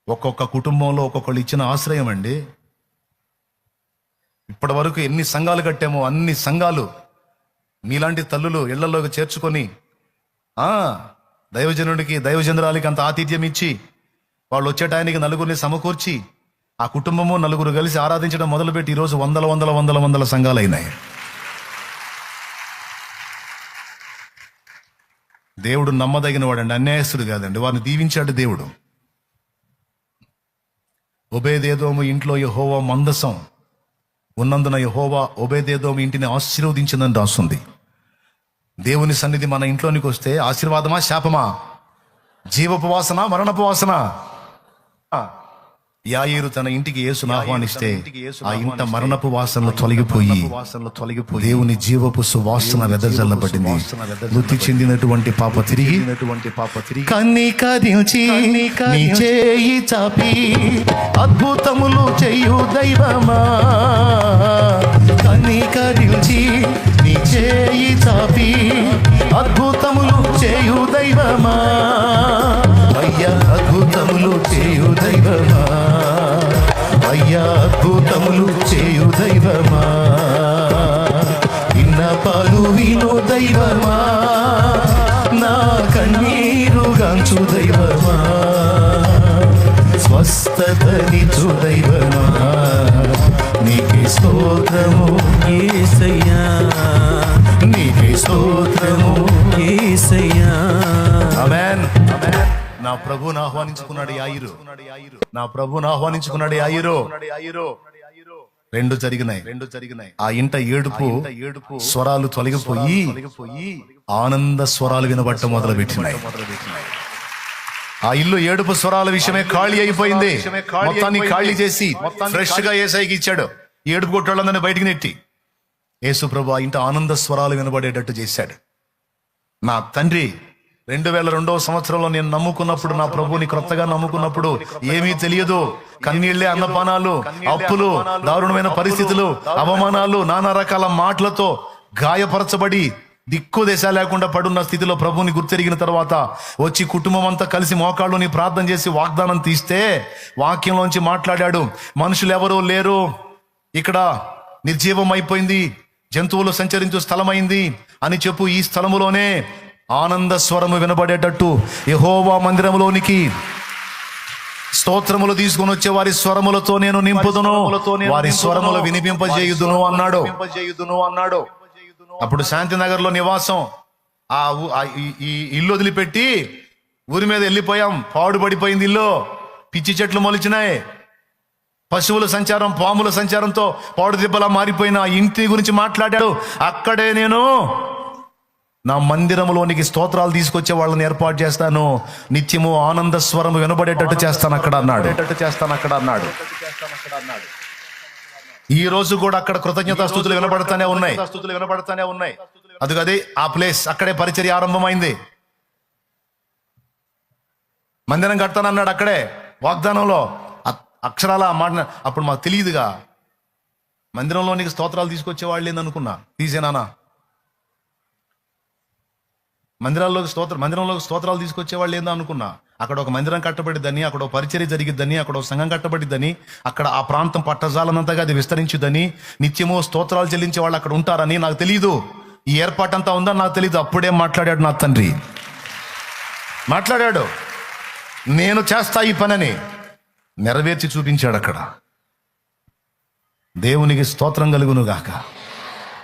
ఒక్కొక్క కుటుంబంలో ఒక్కొక్కళ్ళు ఇచ్చిన ఆశ్రయం అండి. ఇప్పటి వరకు ఎన్ని సంఘాలు కట్టామో అన్ని సంఘాలు మీలాంటి తల్లులు ఇళ్లలోకి చేర్చుకొని దైవజనుడికి దైవజనురాలికి అంత ఆతిథ్యం ఇచ్చి వాళ్ళు వచ్చే టైంకి నలుగురిని సమకూర్చి ఆ కుటుంబము నలుగురు కలిసి ఆరాధించడం మొదలుపెట్టి ఈరోజు వందల సంఘాలు అయినాయి. దేవుడు నమ్మదగిన వాడండి, అన్యాయస్తుడు కాదండి. వారిని దీవించాడు దేవుడు. ఒబేదేదోము ఇంట్లో యెహోవా మందసం ఉన్నందున యెహోవా ఒబేదేదోము ఇంటిని ఆశీర్వదించిందని రాస్తుంది. దేవుని సన్నిధి మన ఇంట్లోనికి వస్తే ఆశీర్వాదమా శాపమా? జీవపు వాసన, మరణపు వాసన. యాయీరు తన ఇంటికి యేసును ఆహ్వానిస్తే ఆ ఇంట మరణపు వాసనలు తొలగిపోయి దేవుని జీవపు సువాసన వెదజల్లబడింది. మృతి చెందినటువంటి పాప తిరిగి కనికరించి నీ చేయి చాపి అద్భుతములు చేయు దైవమా, కనికరించి నీ చేయి చాపి అద్భుతములు చేయు దైవమా, అయ్యా అద్భుతములు చేయు దైవమా, అయ్యా అద్భుతములు చేయు దైవమా, విన్నపాలు విను దైవమా, నా కన్నీరు గాంచు దైవమా, స్వస్థతనిచ్చు దైవమా, నీకే స్తోత్రము యేసయ్యా, నీకే స్తోత్రము యేసయ్యా. ఆమేన్. నా ప్రభువును ఆహ్వానించుకున్నాడు యాయిరు, నా ప్రభువును ఆహ్వానించుకున్నాడు యాయిరు. రెండు జరిగినాయి. ఆ ఇంట ఏడుపు స్వరాలు తొలగిపోయి ఆనంద స్వరాలు వినబట్ట మొదలు పెట్టినాయి. ఆ ఇల్లు ఏడుపు స్వరాల విషయమే ఖాళీ అయిపోయింది. మొత్తాన్ని ఖాళీ చేసి ఫ్రెష్ గా యేసయ్యకి ఇచ్చాడు. ఏడుపు కొట్టాళ్ళందరినీ బయటికి నెట్టి యేసు ప్రభు ఆ ఇంట ఆనంద స్వరాలు వినబడేటట్టు చేశాడు. నా తండ్రి 2002వ సంవత్సరంలో నేను నమ్ముకున్నప్పుడు, నా ప్రభుని క్రొత్తగా నమ్ముకున్నప్పుడు ఏమీ తెలియదు. కన్నీళ్లే అన్నపానాలు, అప్పులు, దారుణమైన పరిస్థితులు, అవమానాలు, నానా రకాల మాటలతో గాయపరచబడి దిక్కు దేశ లేకుండా పడున్న స్థితిలో ప్రభుని గుర్తెరిగిన తర్వాత వచ్చి కుటుంబం అంతా కలిసి మోకాళ్ళుని ప్రార్థన చేసి వాగ్దానం తీస్తే వాక్యంలోంచి మాట్లాడాడు. మనుషులు ఎవరూ లేరు ఇక్కడ, నిర్జీవం అయిపోయింది, జంతువులు సంచరించు స్థలమైంది అని చెప్పు. ఈ స్థలములోనే ఆనంద స్వరము వినబడేటట్టు యెహోవా మందిరములోనికి స్తోత్రములు తీసుకుని వచ్చే వారి స్వరములతో నేను నింపుదును, వారి స్వరములు వినిపింపజేయుదును అన్నాడు. అప్పుడు శాంతినగర్ లో నివాసం, ఈ ఇల్లు వదిలిపెట్టి ఊరి మీద వెళ్ళిపోయాం. పాడుపడిపోయింది ఇల్లు, పిచ్చి చెట్లు మొలిచినాయి. పశువుల సంచారం, పాముల సంచారంతో పాడు దిబ్బలా మారిపోయిన ఆ ఇంటి గురించి మాట్లాడాడు. అక్కడే నేను నా మందిరంలోనికి స్తోత్రాలు తీసుకొచ్చే వాళ్ళని ఏర్పాటు చేస్తాను, నిత్యము ఆనంద స్వరం వినబడేటట్టు చేస్తాను అక్కడ అన్నాడు. ఈ రోజు కూడా అక్కడ కృతజ్ఞతా స్తుతులు వినబడతానే ఉన్నాయి. అదే ఆ ప్లేస్, అక్కడే పరిచర్య ఆరంభమైంది. మందిరం కడతానన్నాడు అక్కడే వాగ్దానంలో. అక్షరాల మాట అప్పుడు మాకు తెలియదుగా. మందిరంలోనికి స్తోత్రాలు తీసుకొచ్చే వాళ్ళు ఏందనుకున్నా, తీసేనానా మందిరంలోకి స్తోత్రాలు తీసుకొచ్చే వాళ్ళు ఏందో అనుకున్నా. అక్కడ ఒక మందిరం కట్టబడిద్దని, అక్కడ ఒక పరిచర్య జరిగిద్దని, అక్కడ ఒక సంఘం కట్టబడిద్దని, అక్కడ ఆ ప్రాంతం పట్టజాలనంతగా అది విస్తరించుదని, నిత్యము స్తోత్రాలు చెల్లించే వాళ్ళు అక్కడ ఉంటారని నాకు తెలియదు. ఈ ఏర్పాటంతా ఉందని నాకు తెలియదు. అప్పుడే మాట్లాడాడు నా తండ్రి. మాట్లాడాడు, నేను చేస్తా ఈ పనని నెరవేర్చి చూపించాడు అక్కడ. దేవునికి స్తోత్రం కలుగును గాక.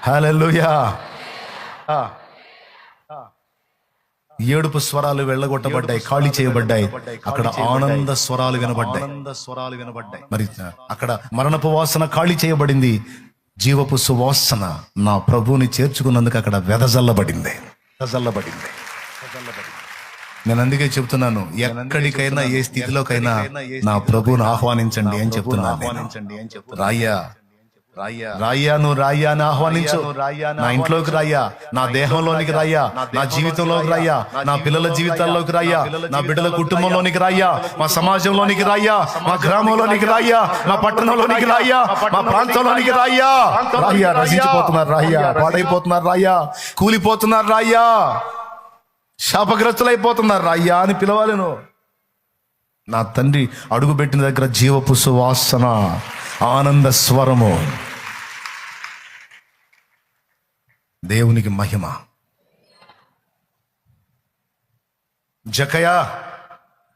హల్లెలూయా. ఏడుపు స్వరాలు వెళ్ళగొట్టబడ్డాయి, ఖాళీ చేయబడ్డాయి. అక్కడ ఆనంద స్వరాలు వినబడ్డాయి. మరి అక్కడ మరణపు వాసన ఖాళీ చేయబడింది. జీవపు సువాసన నా ప్రభువుని చేర్చుకున్నందుకు అక్కడ వెదజల్లబడింది. నేను అందుకే చెప్తున్నాను, ఎక్కడికైనా ఏ స్థితిలోకైనా నా ప్రభువుని ఆహ్వానించండి అని చెప్తున్నాను. రాయ్యా నువ్వు రాయ్యా అని ఆహ్వానించు. నా ఇంట్లోకి రాయ్యా, నా దేహంలోనికి రాయ్యా, నా జీవితంలోకి రాయ్యా, నా పిల్లల జీవితాల్లోకి రాయ్యా, నా బిడ్డల కుటుంబంలోనికి రాయ్యా, మా సమాజంలోనికి రాయ్యా, మా గ్రామంలోనికి రాయ్యా, మా పట్టణంలోనికి రాయ్యా, మా ప్రాంతంలోనికి రాయ్యా. రచించిపోతున్నారు రాయ్యా, పాడైపోతున్నారు రాయ్యా, కూలిపోతున్నారు రాయ్యా, శాపగ్రస్తులైపోతున్నారు రాయ్యా అని పిలవాలి నువ్వు. నా తండ్రి అడుగుపెట్టిన దగ్గర జీవపు సువాసన, ఆనంద స్వరము. దేవునికి మహిమ. జకయా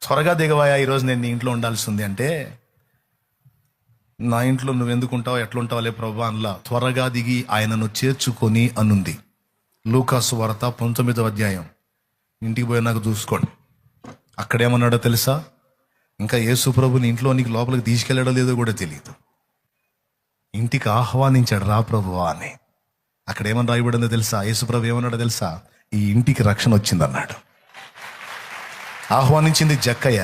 త్వరగా దిగవాయా, ఈరోజు నేను నీ ఇంట్లో ఉండాల్సి ఉంది అంటే, నా ఇంట్లో నువ్వు ఎందుకుంటావు, ఎట్లుంటావులే ప్రభా అనలా. త్వరగా దిగి ఆయనను చేర్చుకొని అనుంది. లూకాసు వార్త 19వ అధ్యాయం. ఇంటికి పోయి నాకు చూసుకోండి. అక్కడేమన్నాడో తెలుసా? ఇంకా యేసు ప్రభుని ఇంట్లో నీకు లోపలికి తీసుకెళ్ళాడో లేదో కూడా తెలియదు. ఇంటికి ఆహ్వానించాడు, రా ప్రభువా అని. అక్కడ ఏమని రాయబడిందో తెలుసా? యేసు ప్రభు ఏమన్నాడో తెలుసా? ఈ ఇంటికి రక్షణ వచ్చిందన్నాడు. ఆహ్వానించింది జక్కయ్య,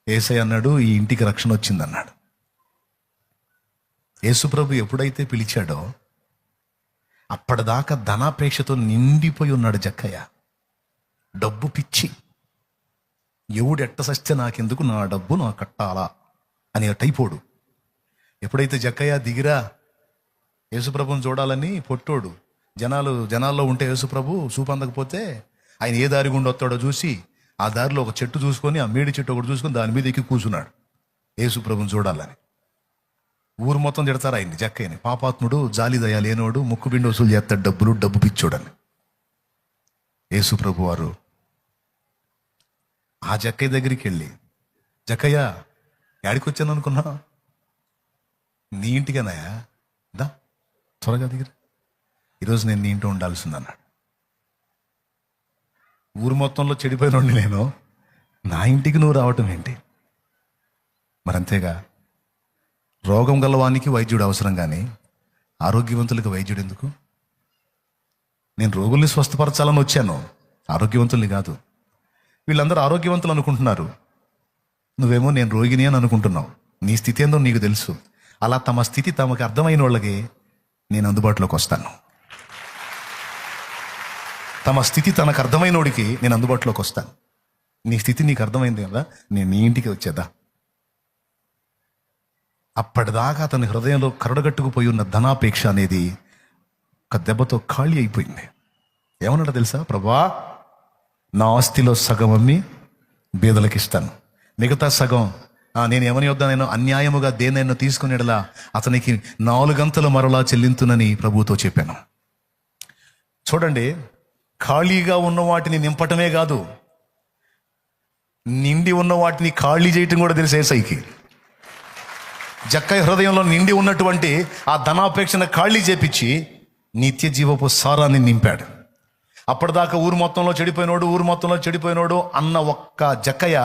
యేసయ్య అన్నాడు ఈ ఇంటికి రక్షణ వచ్చిందన్నాడు. యేసు ప్రభు ఎప్పుడైతే పిలిచాడో అప్పటిదాకా ధనాపేక్షతో నిండిపోయి ఉన్నాడు జక్కయ్య. డబ్బు పిచ్చి, ఎవడు ఎట్ట సస్తే నాకెందుకు, నా డబ్బు నా కట్టాలా అని టైపోడు. ఎప్పుడైతే జక్కయ్య దిగిరా యేసుప్రభుని చూడాలని పొట్టోడు జనాల్లో ఉంటే యేసుప్రభు చూపందకపోతే ఆయన ఏ దారి గుండా వస్తాడో చూసి ఆ దారిలో ఒక చెట్టు చూసుకొని, ఆ మేడి చెట్టు ఒకటి చూసుకొని దాని మీద ఎక్కి కూర్చున్నాడు యేసుప్రభుని చూడాలని. ఊరు మొత్తం తిడతారు ఆయన్ని, జక్కయ్యని. పాపాత్ముడు, జాలి దయ లేనోడు, ముక్కు బిండి వసూలు చేస్తాడు, డబ్బు పిచ్చోడని. యేసుప్రభు వారు ఆ జక్కయ్య దగ్గరికి వెళ్ళి, జక్కయ్య యాడికి వచ్చాను అనుకున్నా, నీ ఇంటికేనాయా, దా త్వరగా దగ్గర, ఈరోజు నేను నీ ఇంట్లో ఉండాల్సి ఉందన్నాడు. ఊరు మొత్తంలో చెడిపోయినండి నేను, నా ఇంటికి నువ్వు రావటం ఏంటి? మరంతేగా, రోగం గలవానికి వైద్యుడు అవసరం కానీ ఆరోగ్యవంతులకు వైద్యుడు ఎందుకు? నేను రోగుల్ని స్వస్థపరచాలని వచ్చాను, ఆరోగ్యవంతుల్ని కాదు. వీళ్ళందరూ ఆరోగ్యవంతులు అనుకుంటున్నారు, నువ్వేమో నేను రోగిని అని అనుకుంటున్నావు. నీ స్థితి ఏందో నీకు తెలుసు. అలా తమ స్థితి తమకు అర్థమైన వాళ్ళకి నేను అందుబాటులోకి వస్తాను. తమ స్థితి తనకు అర్థమైనోడికి నేను అందుబాటులోకి వస్తాను. నీ స్థితి నీకు అర్థమైంది కదా, నేను నీ ఇంటికి వచ్చేదా. అప్పటిదాకా అతని హృదయంలో కరడగట్టుకుపోయి ఉన్న ధనాపేక్ష అనేది ఒక దెబ్బతో ఖాళీ అయిపోయింది. ఏమన్నాడో తెలుసా? ప్రభా, నా ఆస్తిలో సగం అమ్మి బీదలకు ఇస్తాను, మిగతా సగం నేను ఎవని వద్ద నేను అన్యాయముగా దేనైనా తీసుకునేలా అతనికి 4 గంతలు మరలా చెల్లింతునని ప్రభువుతో చెప్పాను. చూడండి, ఖాళీగా ఉన్న వాటిని నింపటమే కాదు, నిండి ఉన్న వాటిని ఖాళీ చేయటం కూడా తెలుసు యేసయ్యకి. జక్కయ్య హృదయంలో నిండి ఉన్నటువంటి ఆ ధనాపేక్షను ఖాళీ చేపించి నిత్య జీవపు సారాన్ని నింపాడు. అప్పటిదాకా ఊరు మొత్తంలో చెడిపోయినోడు అన్న ఒక్క జక్కయ్య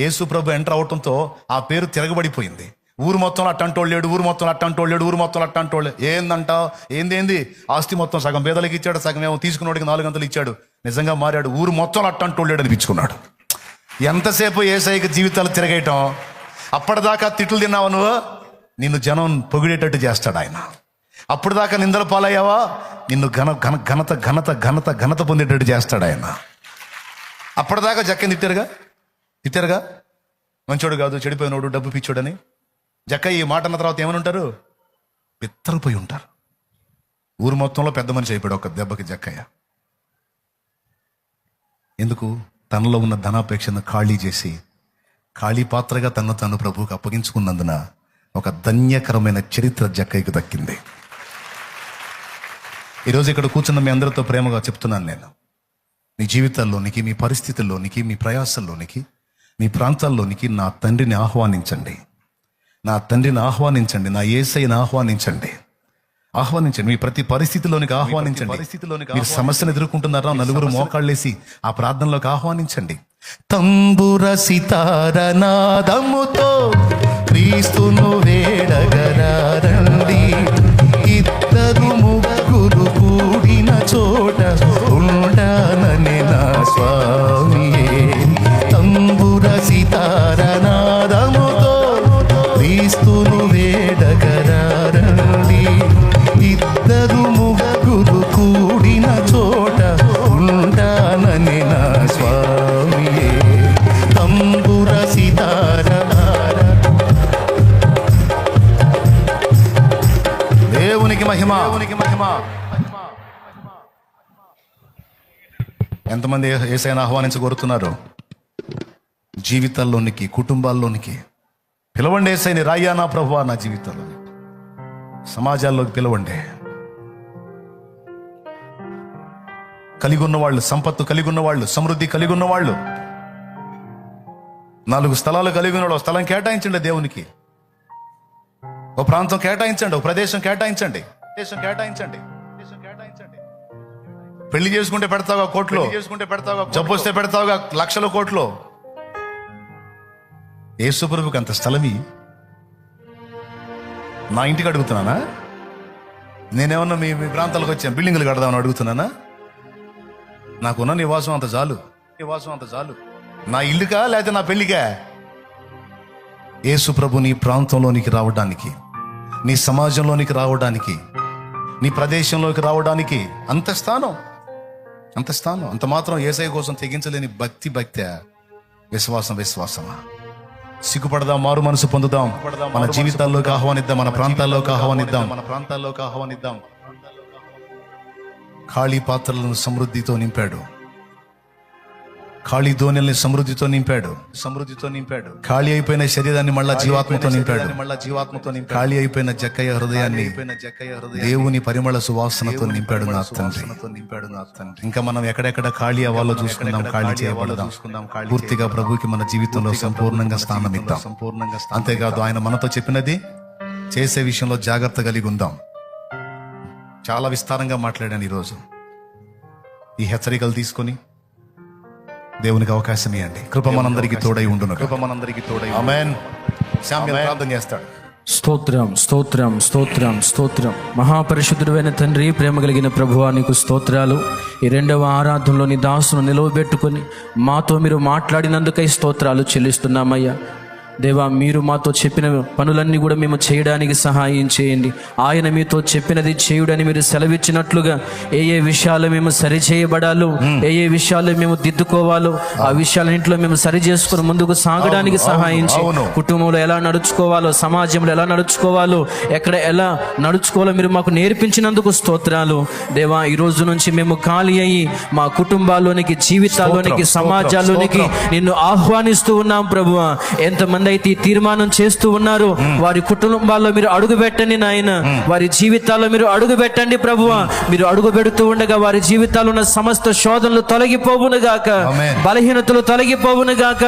యేసు ప్రభు ఎంటర్ అవటంతో ఆ పేరు తిరగబడిపోయింది. ఊరు మొత్తంలో అట్టంటోళ్ళు లేడు, ఊరు మొత్తంలో అట్టంటోళ్ళు లేడు, ఊరు మొత్తంలో అట్టంటోళ్ళు. ఏందంటావు? ఏంది ఆస్తి మొత్తం సగం పేదలకు ఇచ్చాడు, సగం ఏమో తీసుకున్నోడికి 4 గంటలు ఇచ్చాడు. నిజంగా మారాడు. ఊరు మొత్తంలో అట్టంటోళ్ళు లేడు అనిపించుకున్నాడు. ఎంతసేపు యేసయ్యకి జీవితాలు తిరగేయటం. అప్పటిదాకా తిట్లు తిన్నావు నువ్వు, నిన్ను జనం పొగిడేటట్టు చేస్తాడు ఆయన. అప్పుడు దాకా నిందల పాలయ్యావా, నిన్ను ఘనత పొందేటట్టు చేస్తాడు ఆయన. అప్పటిదాకా జక్కని తిట్టారుగా మంచోడు కాదు, చెడిపోయినోడు, డబ్బు పిచ్చోడని. జక్క ఈ మాట అన్న తర్వాత ఏమని ఉంటారు? బిత్తరపోయి ఉంటారు. ఊరు మొత్తంలో పెద్ద మనిషి అయిపోయాడు ఒక దెబ్బకి జక్కయ్య. ఎందుకు? తనలో ఉన్న ధనాపేక్షను ఖాళీ చేసి ఖాళీ పాత్రగా తను ప్రభువుకు అప్పగించుకున్నందున ఒక ధన్యకరమైన చరిత్ర జక్కయ్యకు దక్కింది. ఈరోజు ఇక్కడ కూర్చున్న మీ అందరితో ప్రేమగా చెప్తున్నాను నేను, మీ జీవితాల్లోనికి, మీ పరిస్థితుల్లోనికి, మీ ప్రయాసల్లోనికి, మీ ప్రాంతాల్లోనికి నా తండ్రిని ఆహ్వానించండి. నా తండ్రిని ఆహ్వానించండి. నా యేసయ్యను ఆహ్వానించండి. మీ ప్రతి పరిస్థితిలోనికి ఆహ్వానించండి. మీరు సమస్యను ఎదుర్కొంటున్నారా? నలుగురు మోకాళ్ళేసి ఆ ప్రార్థనలోకి ఆహ్వానించండి. తంబుర సితార నాదముతో క్రీస్తును వేడగరండి. ఇద్దరు ముగ్గురు కూడిన చోట ఉండానని నా స్వామియే. తంబుర సితార నాదముతో క్రీస్తును వేడగరండి. ఇద్దరు ముగ్గురు కూడిన చోట ఉండానని నా స్వామియే. తంబుర సితార. దేవునికి మహిమ. ఎంతమంది యేసయ్యను ఆహ్వానించగోరుతున్నారు? జీవితాల్లోనికి, కుటుంబాల్లోనికి పిలవండి. యేసయ్యని రాయ్యా నా ప్రభువా నా జీవితంలో. సమాజాల్లోకి పిలవండి. కలిగి ఉన్నవాళ్ళు, సంపత్తు కలిగి ఉన్నవాళ్ళు, సమృద్ధి కలిగి ఉన్నవాళ్ళు, 4 స్థలాలు కలిగి ఉన్నవాళ్ళు, స్థలం కేటాయించండి దేవునికి. ఓ ప్రాంతం కేటాయించండి, ఓ ప్రదేశం కేటాయించండి. పెళ్లి చేసుకుంటే పెడతావుగా కోట్లు, జబ్బు వస్తే పెడతావుగా లక్షల కోట్లు. యేసు ప్రభువుకి అంత స్థలమి నా ఇంటికి అడుగుతున్నానా? నేనేమన్నా మీ ప్రాంతాలకు వచ్చాను బిల్డింగ్లు కడదామని అడుగుతున్నానా? నాకున్న నివాసం అంత చాలు. నా ఇల్లుకా లేకపోతే నా పెళ్లికా? యేసు ప్రభు నీ ప్రాంతంలోనికి రావడానికి, నీ సమాజంలోనికి రావడానికి, నీ ప్రదేశంలోకి రావడానికి అంత స్థానం. అంత మాత్రం యేసయ్య కోసం తెగించలేని భక్తి విశ్వాసమా? సిగ్గుపడదాం, మారు మనసు పొందుదాం, మన జీవితాల్లోకి ఆహ్వానిద్దాం, మన ప్రాంతాల్లోకి ఆహ్వానిద్దాం. ఖాళీ పాత్రలను సమృద్ధితో నింపాడు. ఖాళీ దోణెల్ని సమృద్ధితో నింపాడు. ఖాళీ అయిపోయిన శరీరాన్ని మళ్ళా జీవాత్మతో నింపాడు. ఖాళీ అయిపోయిన జక్కయ్య హృదయాన్ని దేవుని పరిమళ సువాసనతో నింపాడు నా తండ్రి. ఇంకా మనం ఎక్కడెక్కడ ఖాళీ అవ్వాలో చూసుకుందాం, ఖాళీ చేయబడదాం. పూర్తిగా ప్రభుకి మన జీవితంలో సంపూర్ణంగా స్థానం ఇద్దాం. అంతేకాదు ఆయన మనతో చెప్పినది చేసే విషయంలో జాగ్రత్త కలిగి ఉందాం. చాలా విస్తారంగా మాట్లాడాను ఈరోజు. ఈ హెచ్చరికలు తీసుకొని దేవునికి అవకాశం ఇవ్వండి. కృప మనందరికీ తోడై ఉండును. ఆమేన్. శామ్యూల్ ప్రార్థన చేస్తాడు. స్తోత్రం. మహాపరిశుద్ధుడైన తండ్రి, ప్రేమ కలిగిన ప్రభువా నీకు స్తోత్రాలు. ఈ 2వ ఆరాధనలో నీ దాసును నిలవబెట్టుకొని మాతో మీరు మాట్లాడినందుకై స్తోత్రాలు చెల్లిస్తున్నామయ్యా. దేవా, మీరు మాతో చెప్పిన పనులన్నీ కూడా మేము చేయడానికి సహాయం చేయండి. ఆయన మీతో చెప్పినది చేయుడని మీరు సెలవిచ్చినట్లుగా ఏ విషయాలు మేము సరి చేయబడాలో, ఏ విషయాలు మేము దిద్దుకోవాలో ఆ విషయాలన్నింటిలో మేము సరి చేసుకుని ముందుకు సాగడానికి సహాయం చేయండి. కుటుంబంలో ఎలా నడుచుకోవాలో, సమాజంలో ఎలా నడుచుకోవాలో, ఎక్కడ ఎలా నడుచుకోవాలో మీరు మాకు నేర్పించినందుకు స్తోత్రాలు. దేవా, ఈ రోజు నుంచి మేము ఖాళీ అయ్యి మా కుటుంబాల్లోనికి, జీవితాల్లోనికి, సమాజాల్లోనికి నిన్ను ఆహ్వానిస్తూ ఉన్నాం ప్రభువా. ఎంతమంది ఎంతమంది అయితే ఈ తీర్మానం చేస్తూ ఉన్నారు, వారి కుటుంబాల్లో మీరు అడుగు పెట్టండి నాయన, వారి జీవితాల్లో మీరు అడుగు పెట్టండి ప్రభువా. మీరు అడుగు పెడుతూ ఉండగా వారి జీవితాల్లో ఉన్న సమస్త శోధనలు తొలగిపోవును గాక, బలహీనతలు తొలగిపోవును గాక,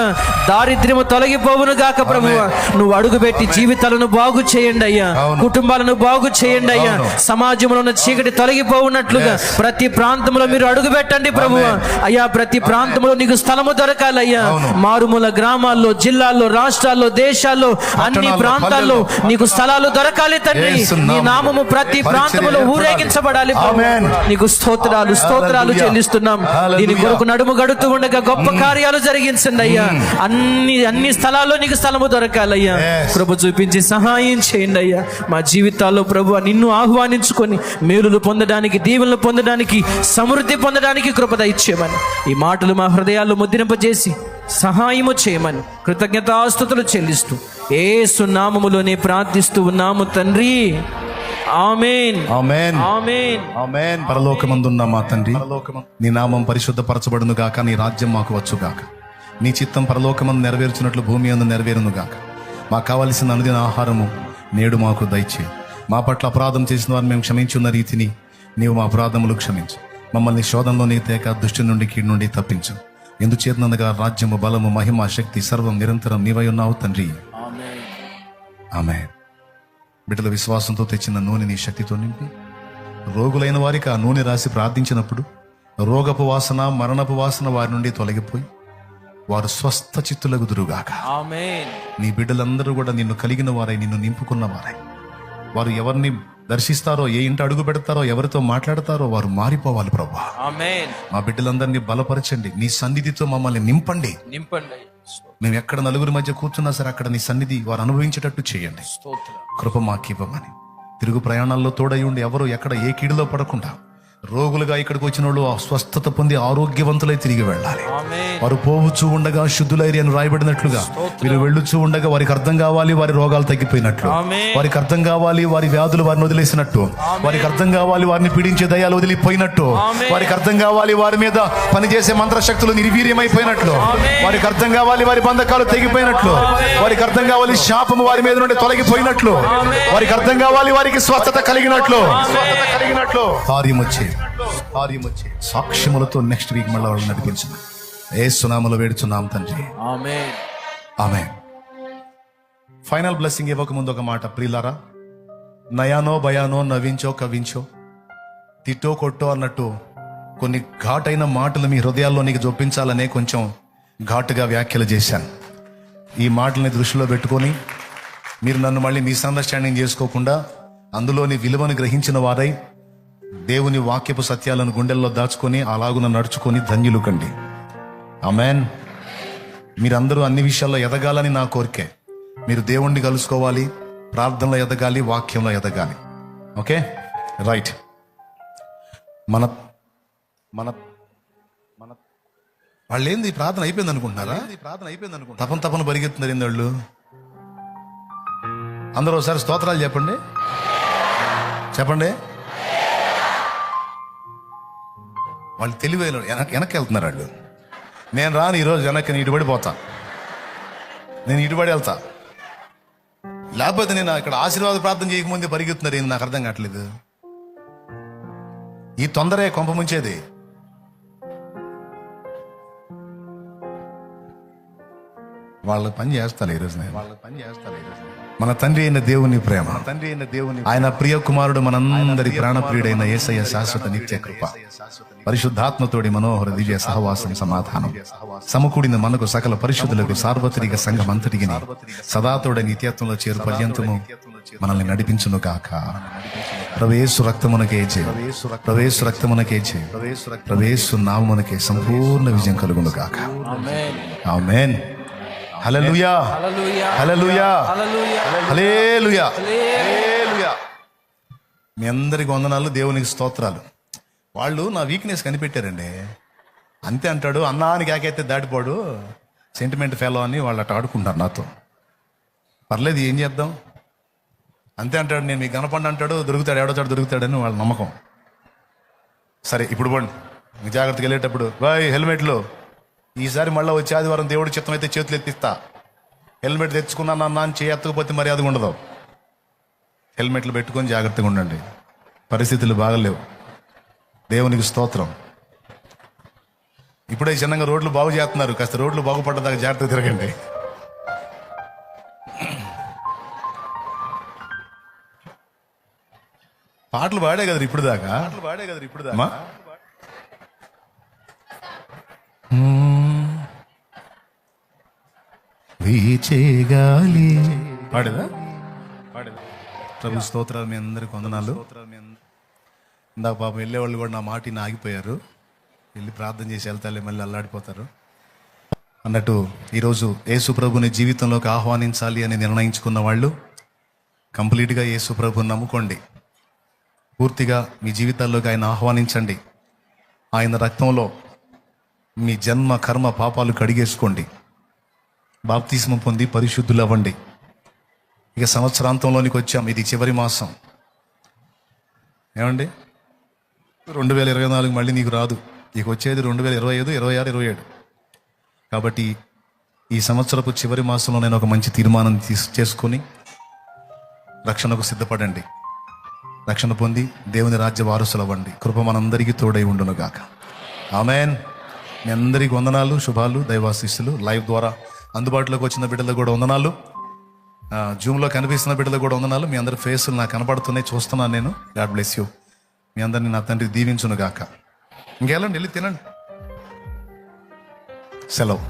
దారిద్ర్యము తొలగిపోవును గాక ప్రభువా. నువ్వు అడుగు పెట్టి జీవితాలను బాగు చేయండి అయ్యా, కుటుంబాలను బాగు చేయండి అయ్యా. సమాజంలో ఉన్న చీకటి తొలగిపోవున్నట్లుగా ప్రతి ప్రాంతంలో మీరు అడుగు పెట్టండి ప్రభువా. అయ్యా ప్రతి ప్రాంతంలో నీకు స్థలము దొరకాలయ్యా. మారుమూల గ్రామాల్లో, జిల్లాల్లో, రాష్ట్రాల్లో, దేశాల్లో, అన్ని ప్రాంతాల్లో నీకు స్థలాలు దొరకాలి తండ్రి. నీ నామము ప్రతి ప్రాంతంలో ఊరేగించబడాలి. నీకు స్తోత్రాలు స్తోత్రాలు చెల్లిస్తున్నాం. దీని కొరకు నడుము గడుతూ ఉండగా గొప్ప కార్యాలు జరిగించండి అయ్యా. అన్ని స్థలాల్లో నీకు స్థలము దొరకాలయ్యా. కృప చూపించి సహాయం చేయండి అయ్యా. మా జీవితాల్లో ప్రభువా నిన్ను ఆహ్వానించుకొని మేలులు పొందడానికి, దీవెనలు పొందడానికి, సమృద్ధి పొందడానికి కృప దయచేయమని ఈ మాటలు మా హృదయాల్లో ముద్రింపజేసి సహాయము చేయమని కృతజ్ఞతాస్తుతులు చెల్లిస్తూ యేసు నామములోనే ప్రార్థిస్తూ ఉన్నాము తండ్రి. ఆమేన్ ఆమేన్ ఆమేన్ ఆమేన్. పరలోకమందున్న మా తండ్రి, నీ నామం పరిశుద్ధపరచబడును గాక, నీ రాజ్యం మాకు వచ్చుగాక, నీ చిత్తం పరలోకమందు నెరవేర్చినట్లు భూమి అందు నెరవేరును గాక. మాకు కావలసిన అనుదిన ఆహారము నేడు మాకు దయచేయి. మా పట్ల అపరాధం చేసిన వారిని మేము క్షమించున్న రీతిని నీవు మా అపరాధములు క్షమించు. మమ్మల్ని శోధనలోని తేక దుష్టి నుండి కీడు నుండి తప్పించు. ఎందుచేతనగా రాజ్యము, బలము, మహిమ, శక్తి సర్వం నిరంతరం నీవై ఉన్నావు తండ్రి. ఆమేన్. బిడ్డల విశ్వాసంతో తెచ్చిన నూనె నీ శక్తితో నింపి రోగులైన వారికి ఆ నూనె రాసి ప్రార్థించినప్పుడు రోగపు వాసన, మరణపు వాసన వారి నుండి తొలగిపోయి వారు స్వస్థ చిత్తులగుదురుగాక. ఆమేన్. నీ బిడ్డలందరూ కూడా నిన్ను కలిగిన వారై, నిన్ను నింపుకున్న వారై, వారు ఎవరిని దర్శిస్తారో, ఏ ఇంట అడుగు పెడతారో, ఎవరితో మాట్లాడతారో వారు మారిపోవాలి ప్రభువా. ఆమేన్. మా బిడ్డలందరినీ బలపరచండి, నీ సన్నిధితో మమ్మల్ని నింపండి. మేము ఎక్కడ నలుగురి మధ్య కూర్చున్నా సరే అక్కడ నీ సన్నిధి వారు అనుభవించేటట్టు చేయండి. కృప మాకు ఇవ్వమని తిరుగు ప్రయాణాల్లో తోడై ఉండి ఎవరు ఎక్కడ ఏ కీడులో పడకుండా రోగులుగా ఇక్కడికి వచ్చిన వాళ్ళు స్వస్థత పొంది ఆరోగ్యవంతులై తిరిగి వెళ్ళాలి. వారు పోవచ్చు ఉండగా శుద్ధులైరి అని రాయబడినట్లుగా వీరు వెళ్ళుచూ ఉండగా వారికి అర్థం కావాలి వారి రోగాలు తగ్గిపోయినట్లు, వారికి అర్థం కావాలి వారి వ్యాధులు వారిని వదిలేసినట్టు, వారికి అర్థం కావాలి వారిని పీడించే దయాలు వదిలిపోయినట్టు, వారికి అర్థం కావాలి వారి మీద పనిచేసే మంత్రశక్తులు నిర్వీర్యమైపోయినట్లు, వారికి అర్థం కావాలి వారి బంధకాలు తెగిపోయినట్లు, వారికి అర్థం కావాలి శాపము వారి మీద నుండి తొలగిపోయినట్లు, వారికి అర్థం కావాలి వారికి స్వస్థత కలిగినట్లు కార్యం వచ్చి సాక్ష్యములతో నెక్స్ట్ వీక్ మళ్ళీ వాళ్ళు నడిపించిన యేసు నామములో వేడుచున్నాం తండ్రి. ఆమేన్ ఆమేన్. ఫైనల్ బ్లెస్సింగ్ ఇవ్వక ముందు ఒక మాట ప్రియులారా, నయానో భయానో, నవ్వించో కవ్వించో, తిట్టో కొట్టో అన్నట్టు కొన్ని ఘాటైన మాటలు మీ హృదయాల్లోనికి జొప్పించాలనే కొంచెం ఘాటుగా వ్యాఖ్యలు చేశాను. ఈ మాటల్ని దృష్టిలో పెట్టుకొని మీరు నన్ను మళ్ళీ మిస్అండర్స్టాండింగ్ చేసుకోకుండా అందులోని విలువను గ్రహించిన వారై దేవుని వాక్యపు సత్యాలను గుండెల్లో దాచుకొని అలాగున నడుచుకొని ధన్యులు కండి. ఆమేన్. మీరందరూ అన్ని విషయాల్లో ఎదగాలని నా కోరికే. మీరు దేవుణ్ణి కలుసుకోవాలి, ప్రార్థనలో ఎదగాలి, వాక్యంలో ఎదగాలి. Okay right. మన మన మన వాళ్ళు ఏంది ప్రార్థన అయిపోయింది అనుకుంటున్నారా? తపన పరిగెత్తున్నారు ఏంది వాళ్ళు? అందరూ ఒకసారి స్తోత్రాలు చెప్పండి. వాళ్ళు తెలివైన వెనక్కి వెళ్తున్నారు. వాళ్ళు నేను రాను ఈరోజు వెనక్కి, నేను ఇటుబడిపోతా, నేను ఇటుబడి వెళ్తా. లేకపోతే నేను ఇక్కడ ఆశీర్వాద ప్రార్థన చేయకముందే పరిగెత్తున్నారు ఏంది నాకు అర్థం కావట్లేదు. ఈ తొందరే కొంప ముంచేది. వాళ్ళ పని చేస్తారు ఈరోజు. మన తండ్రి అయిన దేవుని ప్రేమ, ఆయన ప్రియ కుమారుడు, మనందరి ప్రాణప్రియుడైన యేసయ్య శాశ్వత నిత్య కృప, పరిశుద్ధాత్మతోడి మనోహర దివ్య సహవాసం, సమాధానం సమకూడిన మనకు సకల పరిశుద్ధులకు సార్వత్రిక సంఘం అంతటికి సదాతోడ నిత్యత్వంలో చేరు పర్యంతము మనల్ని నడిపించును కాక. ప్రవేశు రక్తమునకే జయ, ప్రవేశు రక్తమునకే జయ, ప్రవేశు నామమునకే సంపూర్ణ విజయం కలుగును కాక. ఆమేన్. హల్లెలూయా హల్లెలూయా హల్లెలూయా హల్లెలూయా. మీ అందరికి వందనాలు, దేవునికి స్తోత్రాలు. వాళ్ళు నా వీక్నెస్ కనిపెట్టారండి. అంతే అంటాడు, అన్నానికి ఆకైతే దాటిపోడు, సెంటిమెంట్ ఫెలో అని వాళ్ళు అట్లా ఆడుకుంటారు నాతో. పర్లేదు, ఏం చేద్దాం, అంతే అంటాడు. నేను మీకు కనపడి అంటాడు, దొరుకుతాడు, ఎవడతాడు దొరుకుతాడని వాళ్ళ నమ్మకం. సరే ఇప్పుడు పోండి, మీ జాగ్రత్తగా వెళ్ళేటప్పుడు బాయ్ హెల్మెట్లు. ఈసారి మళ్ళీ వచ్చే ఆదివారం దేవుడి చిత్తం అయితే చేతులు ఎత్తిస్తా. హెల్మెట్ తెచ్చుకున్నాను అన్న అని చేయకపోతే మర్యాద ఉండదు. హెల్మెట్లు పెట్టుకొని జాగ్రత్తగా ఉండండి. పరిస్థితులు బాగలేవు. దేవునికి స్తోత్రం. ఇప్పుడే చిన్నగా రోడ్లు బాగు చేస్తున్నారు. కాస్త రోడ్లు బాగుపడ్డదాకా జాగ్రత్తగా తిరగండి. పాటలు పాడే కదా ఇప్పుడు దాకా. అమ్మా? వీచే గాలి పాడేదా? ప్రభు స్తోత్రాలు. మీ అందరికి వందనాలు. ఇందాక పాపం వెళ్ళేవాళ్ళు కూడా నా మాటిని ఆగిపోయారు. వెళ్ళి ప్రార్థన చేసి వెళ్తాలే, మళ్ళీ అల్లాడిపోతారు అన్నట్టు. ఈరోజు యేసు ప్రభుని జీవితంలోకి ఆహ్వానించాలి అని నిర్ణయించుకున్న వాళ్ళు కంప్లీట్గా యేసు ప్రభుని నమ్ముకోండి. పూర్తిగా మీ జీవితాల్లోకి ఆయన ఆహ్వానించండి. ఆయన రక్తంలో మీ జన్మ కర్మ పాపాలు కడిగేసుకోండి. బాప్తిస్మం పొంది పరిశుద్ధులు అవ్వండి. ఇక సంవత్సరాంతంలోనికి వచ్చాం. ఇది చివరి మాసం. ఏమండి, 2024 మళ్ళీ నీకు రాదు. ఇక వచ్చేది 2025, 26, 27. కాబట్టి ఈ సంవత్సరపు చివరి మాసంలో నేను ఒక మంచి తీర్మానం చేసుకొని రక్షణకు సిద్ధపడండి. రక్షణ పొంది దేవుని రాజ్య వారసులు అవ్వండి. కృప మనందరికీ తోడై ఉండును గాక. ఆమేన్. మీ అందరికీ వందనాలు, శుభాలు, దైవాశీస్సులు. లైవ్ ద్వారా అందుబాటులోకి వచ్చిన బిడ్డలకు కూడా వందనాలు. జూమ్లో కనిపిస్తున్న బిడ్డలకు కూడా వందనాలు. మీ అందరి ఫేసులు నాకు కనపడుతున్నాయి, చూస్తున్నాను నేను. God bless you. మీ అందరినీ నా తండ్రి దీవించును గాక. ఇంకెళ్ళండి, వెళ్ళి తినండి. సెలవు.